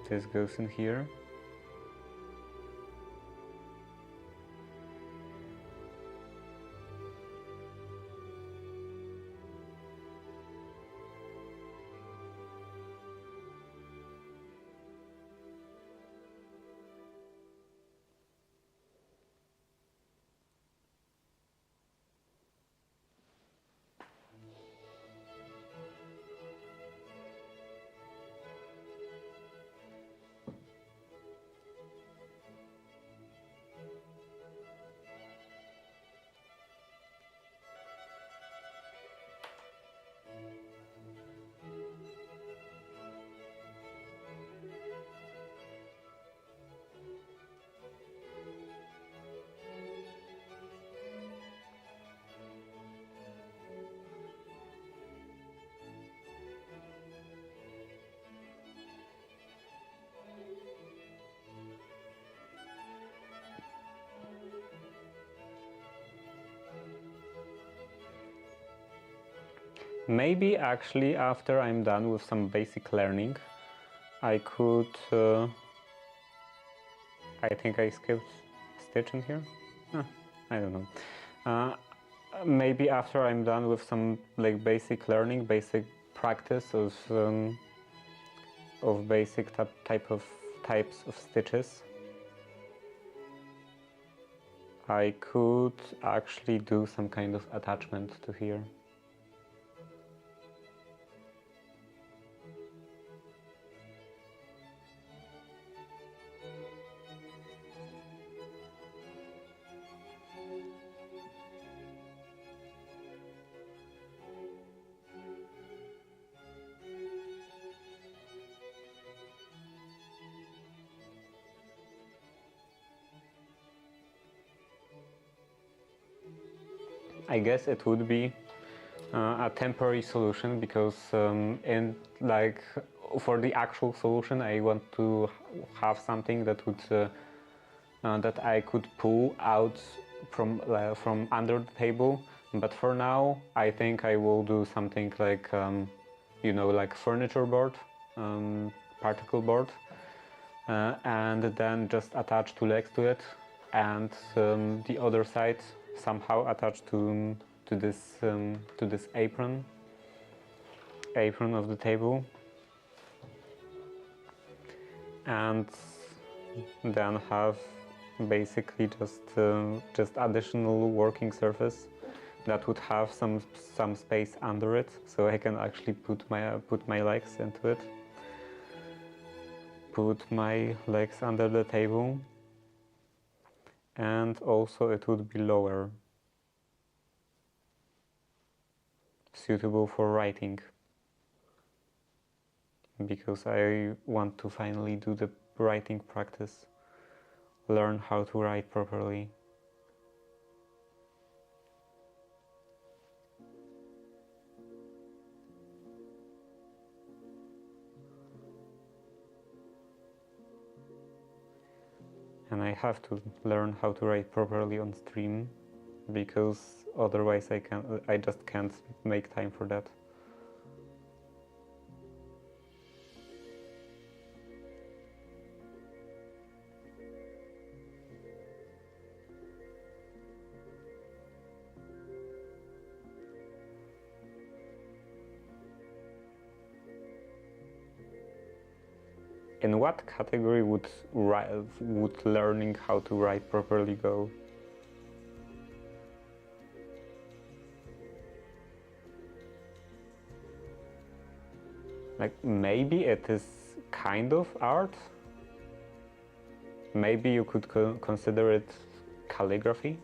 This goes in here. Maybe actually after I'm done with some basic learning, I could... I think I skipped a stitch in here? I don't know. Maybe after I'm done with some like basic learning, basic practice of basic types of stitches, I could actually do some kind of attachment to here. I guess it would be a temporary solution, because in like for the actual solution I want to have something that would that I could pull out from under the table. But for now I think I will do something like you know, like furniture board, particle board, and then just attach two legs to it, and the other side somehow attached to this apron of the table, and then have basically just additional working surface that would have some space under it, so I can actually put my legs into it. Put my legs under the table, and also it would be lower, suitable for writing, because I want to finally do the writing practice learn how to write properly. And I have to learn how to write properly on stream, because otherwise I just can't make time for that. In what category would learning how to write properly go? Like, maybe it is kind of art. Maybe you could consider it calligraphy.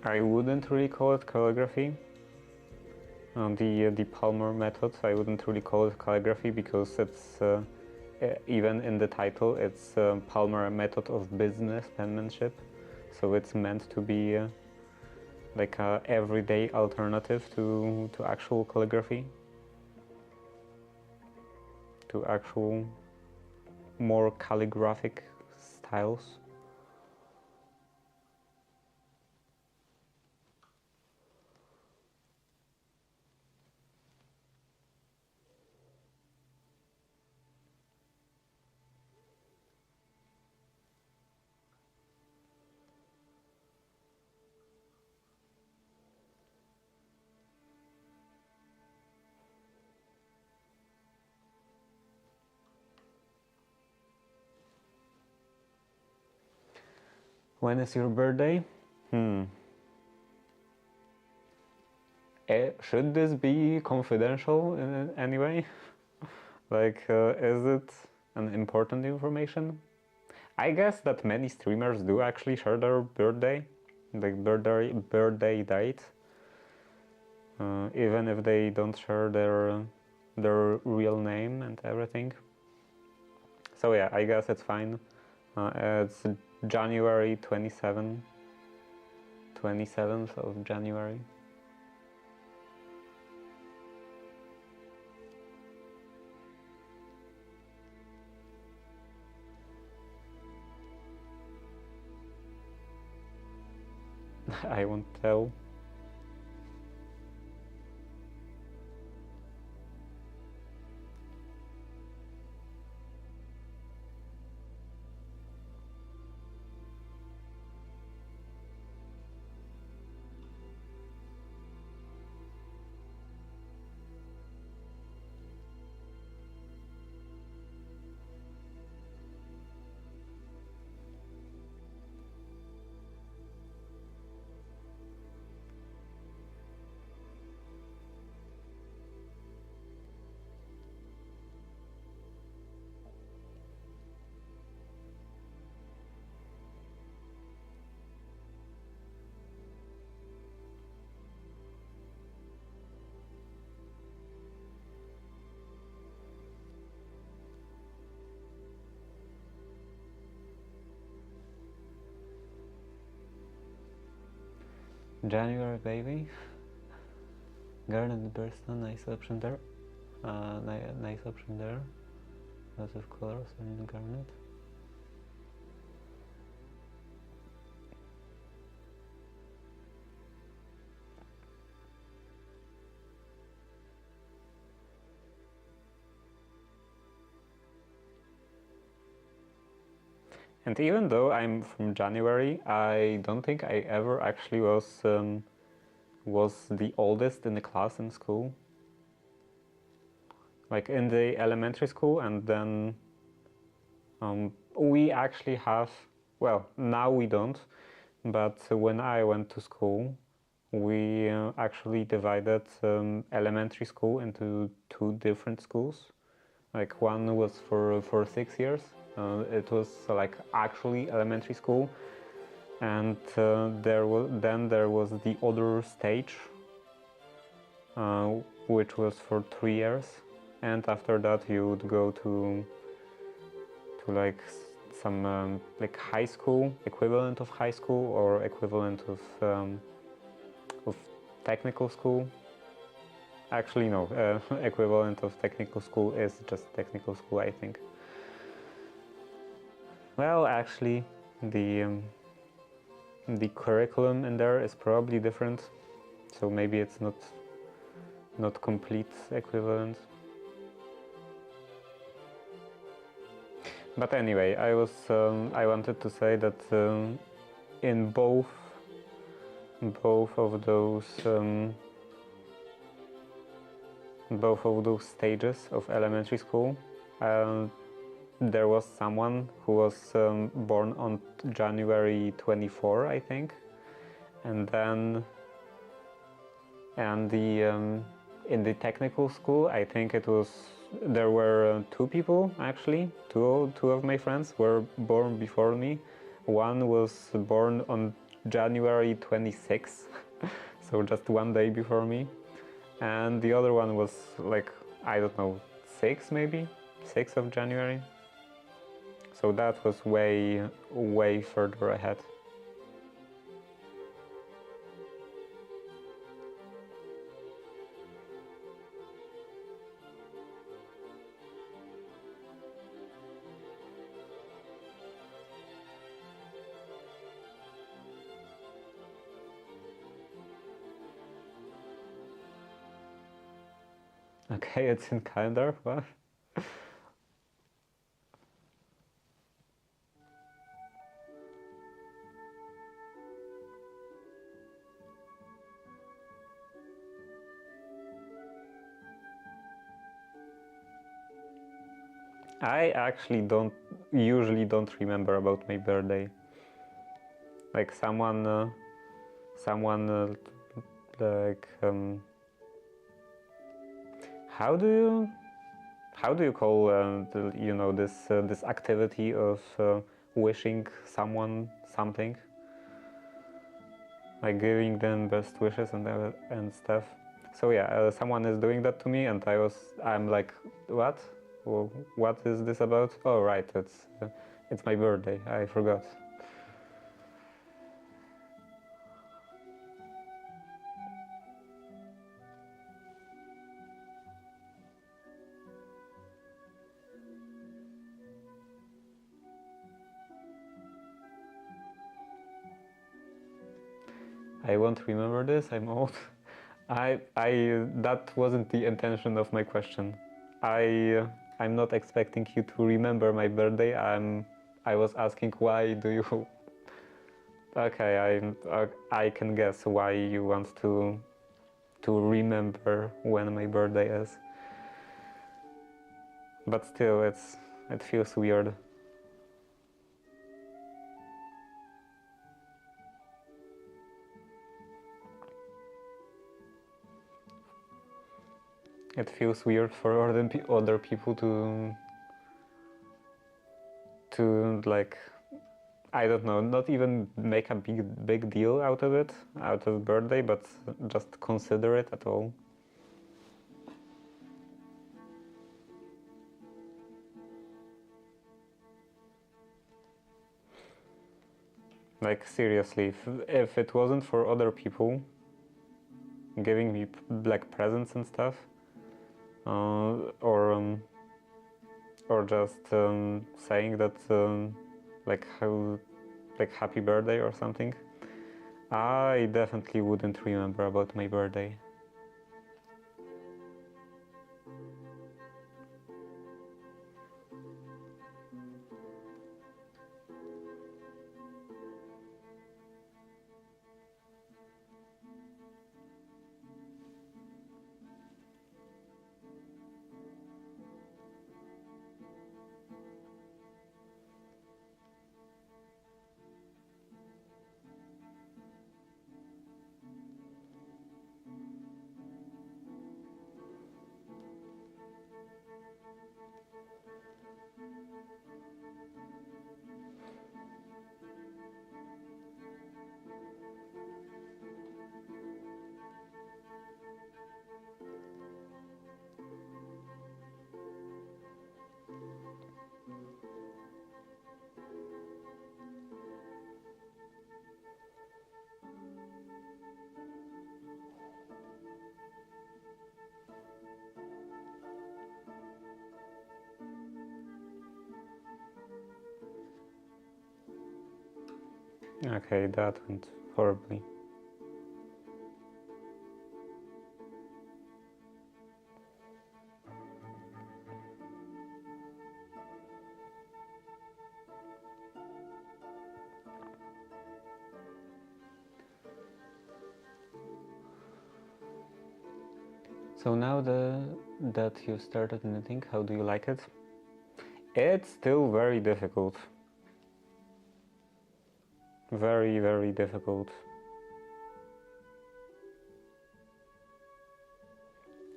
I wouldn't really call it calligraphy. The Palmer method, I wouldn't really call it calligraphy, because it's even in the title, it's Palmer method of business penmanship. So it's meant to be like a everyday alternative to actual calligraphy, to actual more calligraphic styles. When is your birthday? Should this be confidential in any way? Like, is it an important information? I guess that many streamers do actually share their birthday, like birthday date, even if they don't share their real name and everything. So yeah, I guess it's fine. It's January 27th of January. I won't tell. January baby. Garnet Burstone, nice option there. Nice option there. Lots of colors in the garnet. And even though I'm from January, I don't think I ever actually was the oldest in the class in school. Like in the elementary school, and then we actually have, well, now we don't, but when I went to school, we actually divided elementary school into two different schools. Like one was for 6 years. It was like actually elementary school, and there was the other stage, which was for 3 years, and after that you would go to like some like high school, equivalent of high school or equivalent of technical school. Actually, no, equivalent of technical school is just technical school, I think. Well, actually, the curriculum in there is probably different, so maybe it's not complete equivalent. But anyway, I wanted to say that in both of those stages of elementary school, there was someone who was born on January 24, I think, and then in the technical school, I think there were two people actually. Two of my friends were born before me. One was born on January 26, so just one day before me, and the other one was like, I don't know, 6 of January. So that was way further ahead. Okay, it's in calendar. What? I actually usually don't remember about my birthday. Like someone like how do you call this activity of wishing someone something, like giving them best wishes and stuff. So yeah, someone is doing that to me, and I'm like, what? Well, what is this about? Oh right, it's my birthday. I forgot. I won't remember this. I'm old. That wasn't the intention of my question. I'm not expecting you to remember my birthday. I was asking why do you. Okay, I can guess why you want to remember when my birthday is. But still, it feels weird. It feels weird for other people to like, I don't know, not even make a big deal out of birthday, but just consider it at all. Like seriously, if it wasn't for other people giving me like presents and stuff, or just saying that like happy birthday or something, I definitely wouldn't remember about my birthday. Okay, that went horribly. So now that you started knitting, how do you like it? It's still very difficult. Very, very difficult.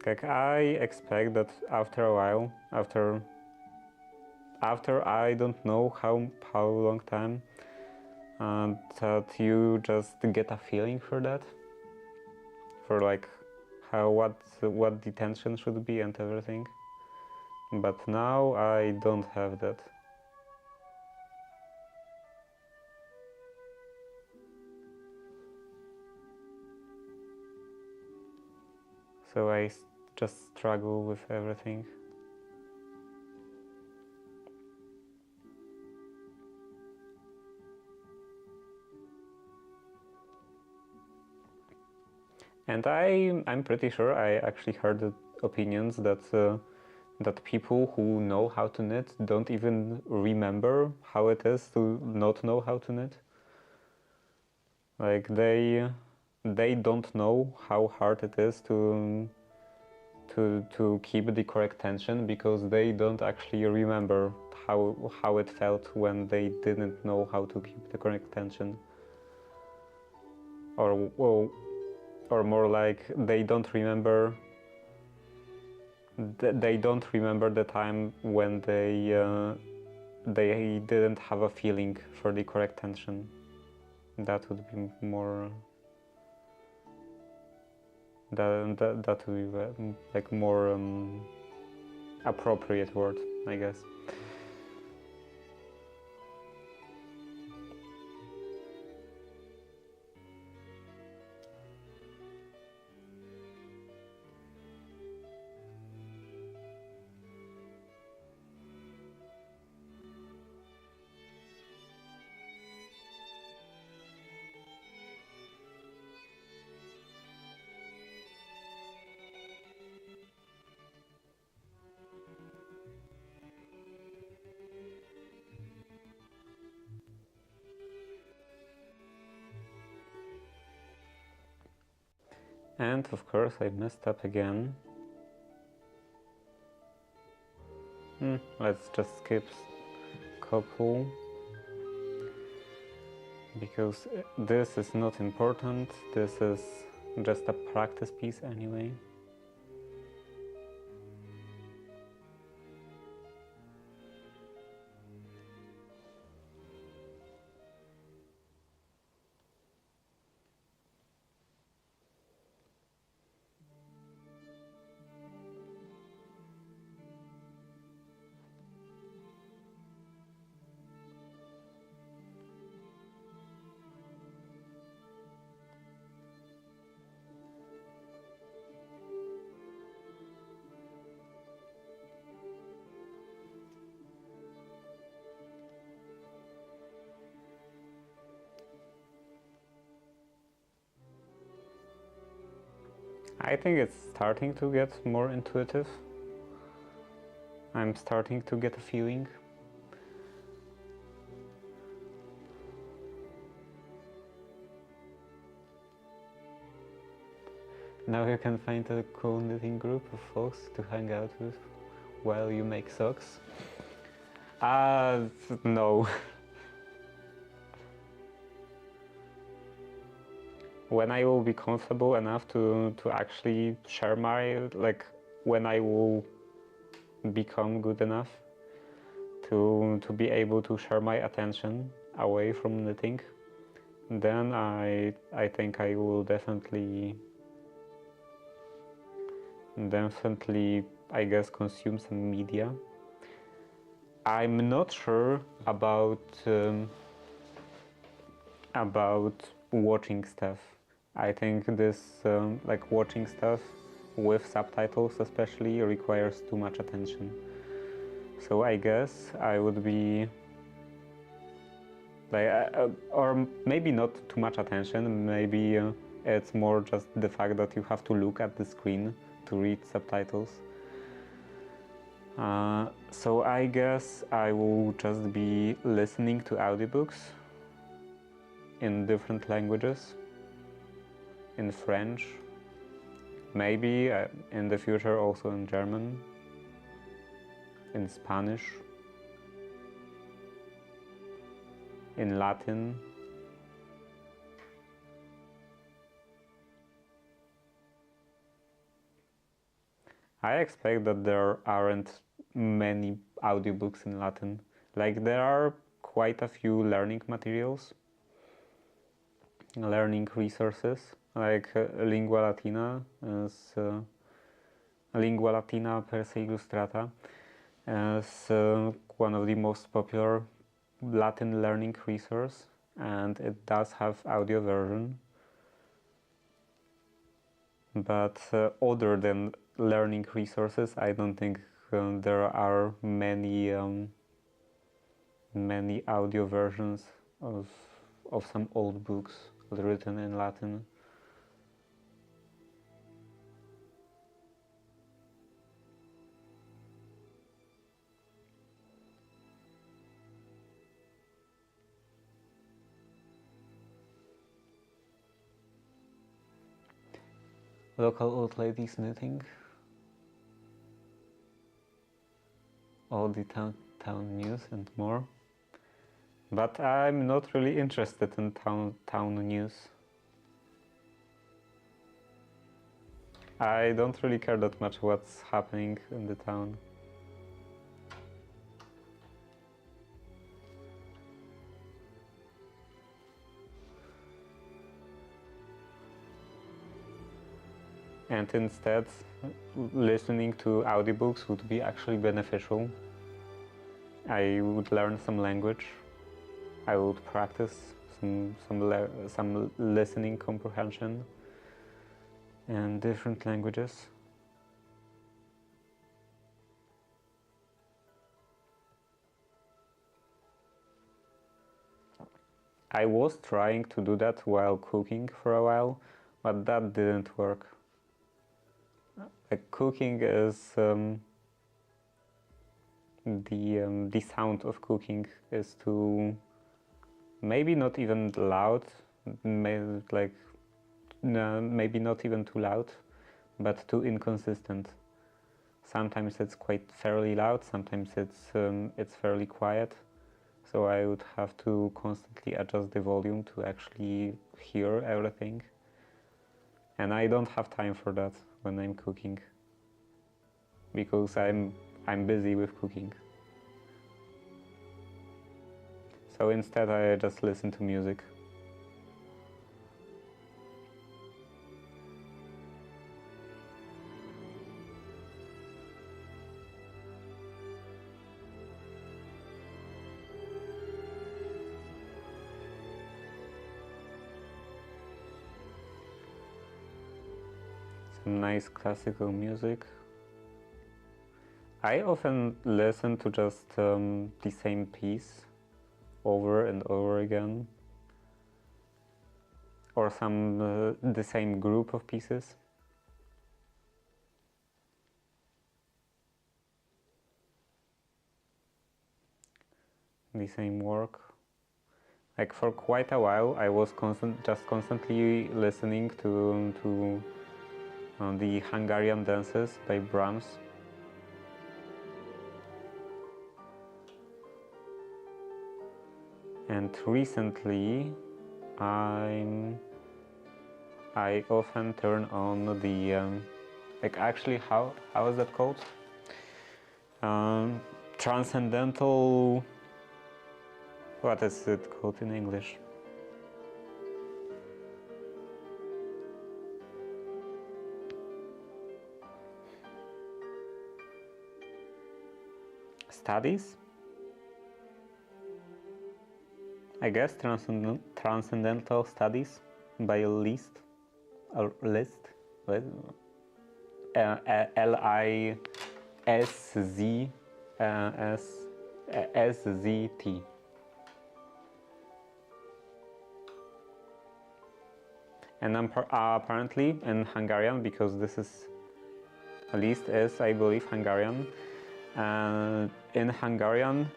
Like, I expect that after a while, after I don't know how long time, that you just get a feeling for that, for like what the tension should be and everything. But now I don't have that. So I just struggle with everything. And I'm pretty sure I actually heard opinions that people who know how to knit don't even remember how it is to not know how to knit. Like they don't know how hard it is to keep the correct tension, because they don't actually remember how it felt when they didn't know how to keep the correct tension. Or more like they don't remember the time when they didn't have a feeling for the correct tension. That would be more that would be like more appropriate word, I guess. And of course I messed up again. Let's just skip couple, because this is not important. This is just a practice piece anyway. I think it's starting to get more intuitive. I'm starting to get a feeling. Now you can find a cool knitting group of folks to hang out with while you make socks. No. When I will be comfortable enough to actually share my, like, when I will become good enough to be able to share my attention away from knitting, then I think I will definitely, I guess, consume some media. I'm not sure about watching stuff. I think this, like, watching stuff with subtitles especially requires too much attention. So I guess I would be or maybe not too much attention. Maybe it's more just the fact that you have to look at the screen to read subtitles. So I guess I will just be listening to audiobooks in different languages, in French, maybe in the future also in German, in Spanish, in Latin. I expect that there aren't many audiobooks in Latin. Like, there are quite a few learning materials, learning resources, like Lingua Latina is Lingua Latina per se illustrata as one of the most popular Latin learning resource, and it does have audio version. But other than learning resources, I don't think there are many many audio versions of some old books written in Latin. Local old ladies knitting. All the town news and more. But I'm not really interested in town news. I don't really care that much what's happening in the town. And instead, listening to audiobooks would be actually beneficial. I would learn some language. I would practice some listening comprehension in different languages. I was trying to do that while cooking for a while, but that didn't work. Cooking is the sound of cooking is too, maybe not even loud, maybe not even too loud, but too inconsistent. Sometimes it's quite fairly loud, sometimes it's fairly quiet. So I would have to constantly adjust the volume to actually hear everything. And I don't have time for that when I'm cooking, because I'm busy with cooking. So instead I just listen to music. Some nice classical music. I often listen to just the same piece over and over again, or the same group of pieces. The same work. Like, for quite a while I was constantly listening to the Hungarian dances by Brahms. And recently I often turn on the actually, how is that called? Transcendental. What is it called in English? Studies? I guess Transcendental Studies by Liszt, or Liszt, L-I-S-Z-S-Z-T. And apparently in Hungarian, because this is at least is, I believe, Hungarian, in Hungarian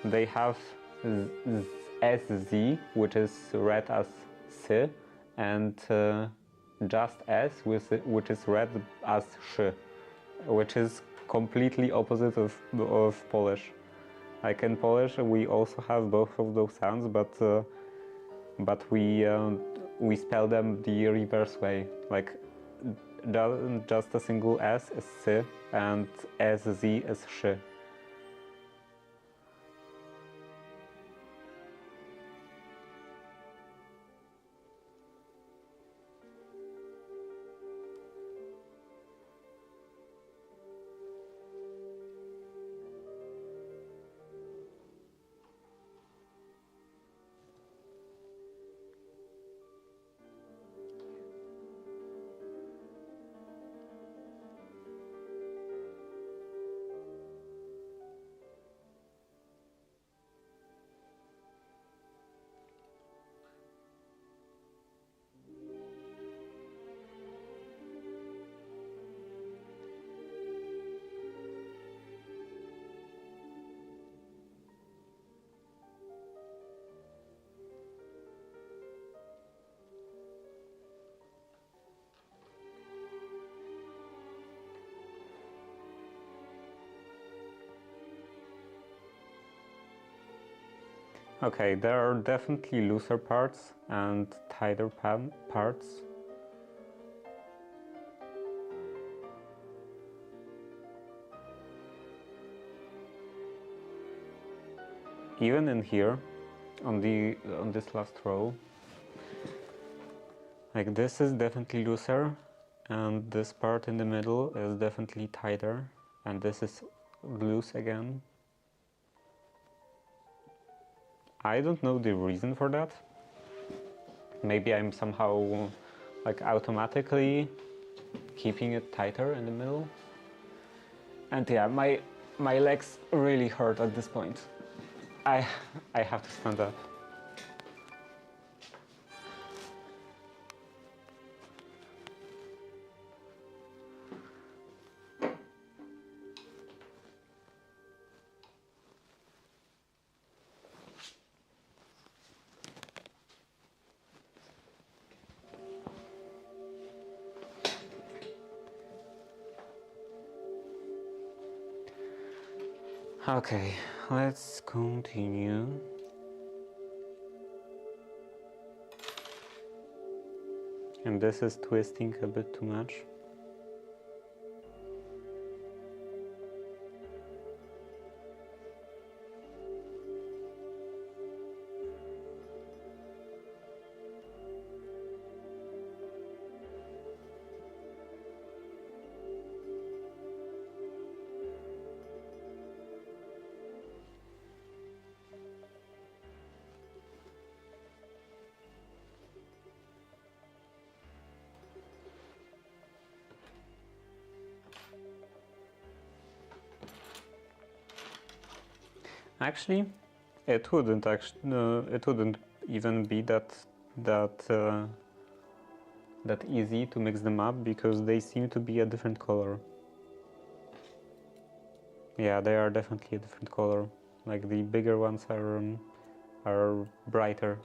they have SZ, which is read as S, and just S, which is read as Sz, which is completely opposite of Polish. Like in Polish, we also have both of those sounds, but we spell them the reverse way. Like just a single S is S and SZ is Sz. Okay, there are definitely looser parts and tighter parts. Even in here, on this last row, like this is definitely looser, and this part in the middle is definitely tighter, and this is loose again. I don't know the reason for that. Maybe I'm somehow like automatically keeping it tighter in the middle. And yeah, my legs really hurt at this point. I have to stand up. Okay, let's continue. And this is twisting a bit too much. Actually, it wouldn't even be that easy to mix them up, because they seem to be a different color. Yeah, they are definitely a different color. Like the bigger ones are brighter.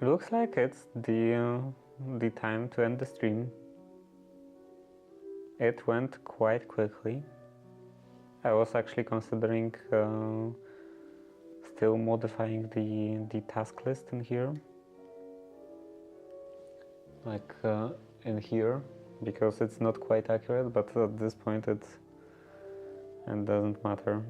Looks like it's the time to end the stream. It went quite quickly. I was actually considering still modifying the task list in here, like in here, because it's not quite accurate, but at this point it doesn't matter.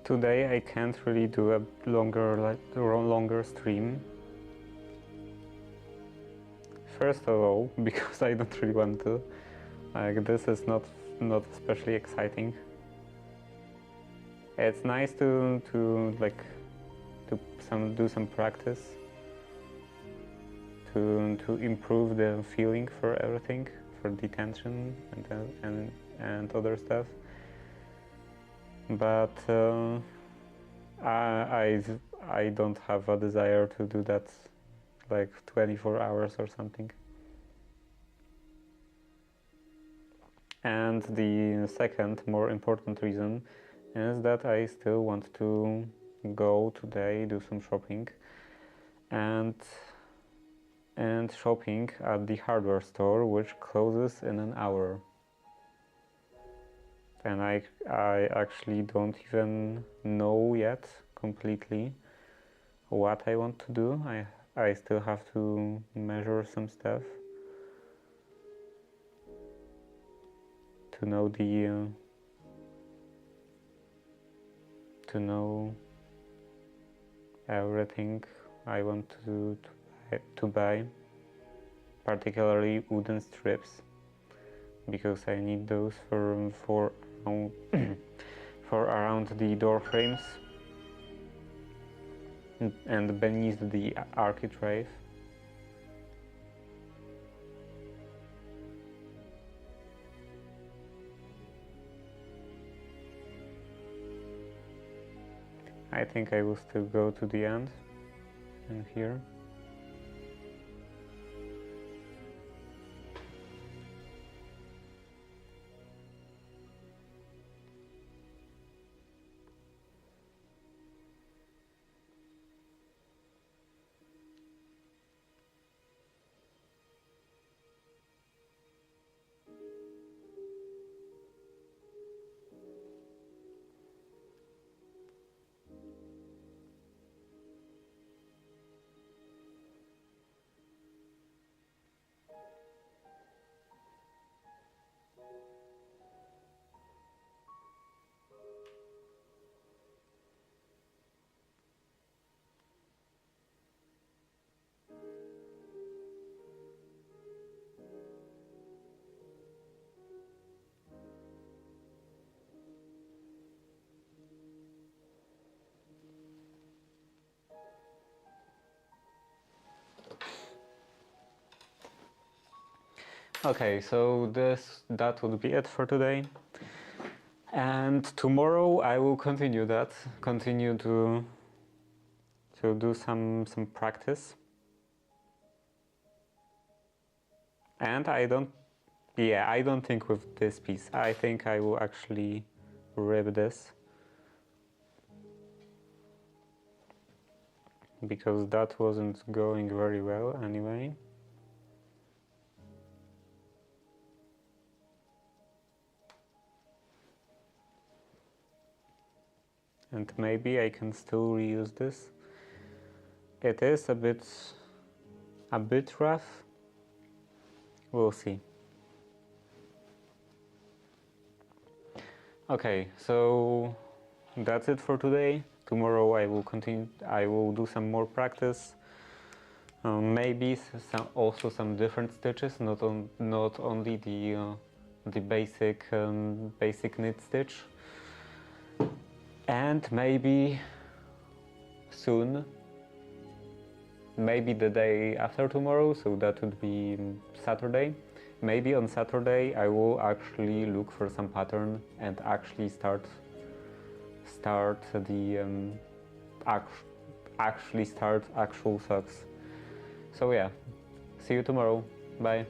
Today I can't really do a longer stream. First of all, because I don't really want to. Like, this is not especially exciting. It's nice to do some practice to improve the feeling for everything, for detention and other stuff. But I don't have a desire to do that like 24 hours or something. And the second, more important reason is that I still want to go today, do some shopping, and shopping at the hardware store, which closes in an hour. And I actually don't even know yet completely what I want to do. I still have to measure some stuff to know to know everything I want to buy, particularly wooden strips, because I need those for around the door frames and beneath the architrave. I think I will still go to the end and here. Okay, so that would be it for today. And tomorrow I will continue to do some practice. And I don't think with this piece. I think I will actually rip this, because that wasn't going very well anyway. And maybe I can still reuse this. It is a bit rough. We'll see. Okay, so that's it for today. Tomorrow I will continue. I will do some more practice. Maybe also some different stitches, not only the basic knit stitch. And maybe soon, maybe the day after tomorrow, so that would be Saturday. Maybe on Saturday I will actually look for some pattern and actually start actual socks. So yeah, see you tomorrow. Bye.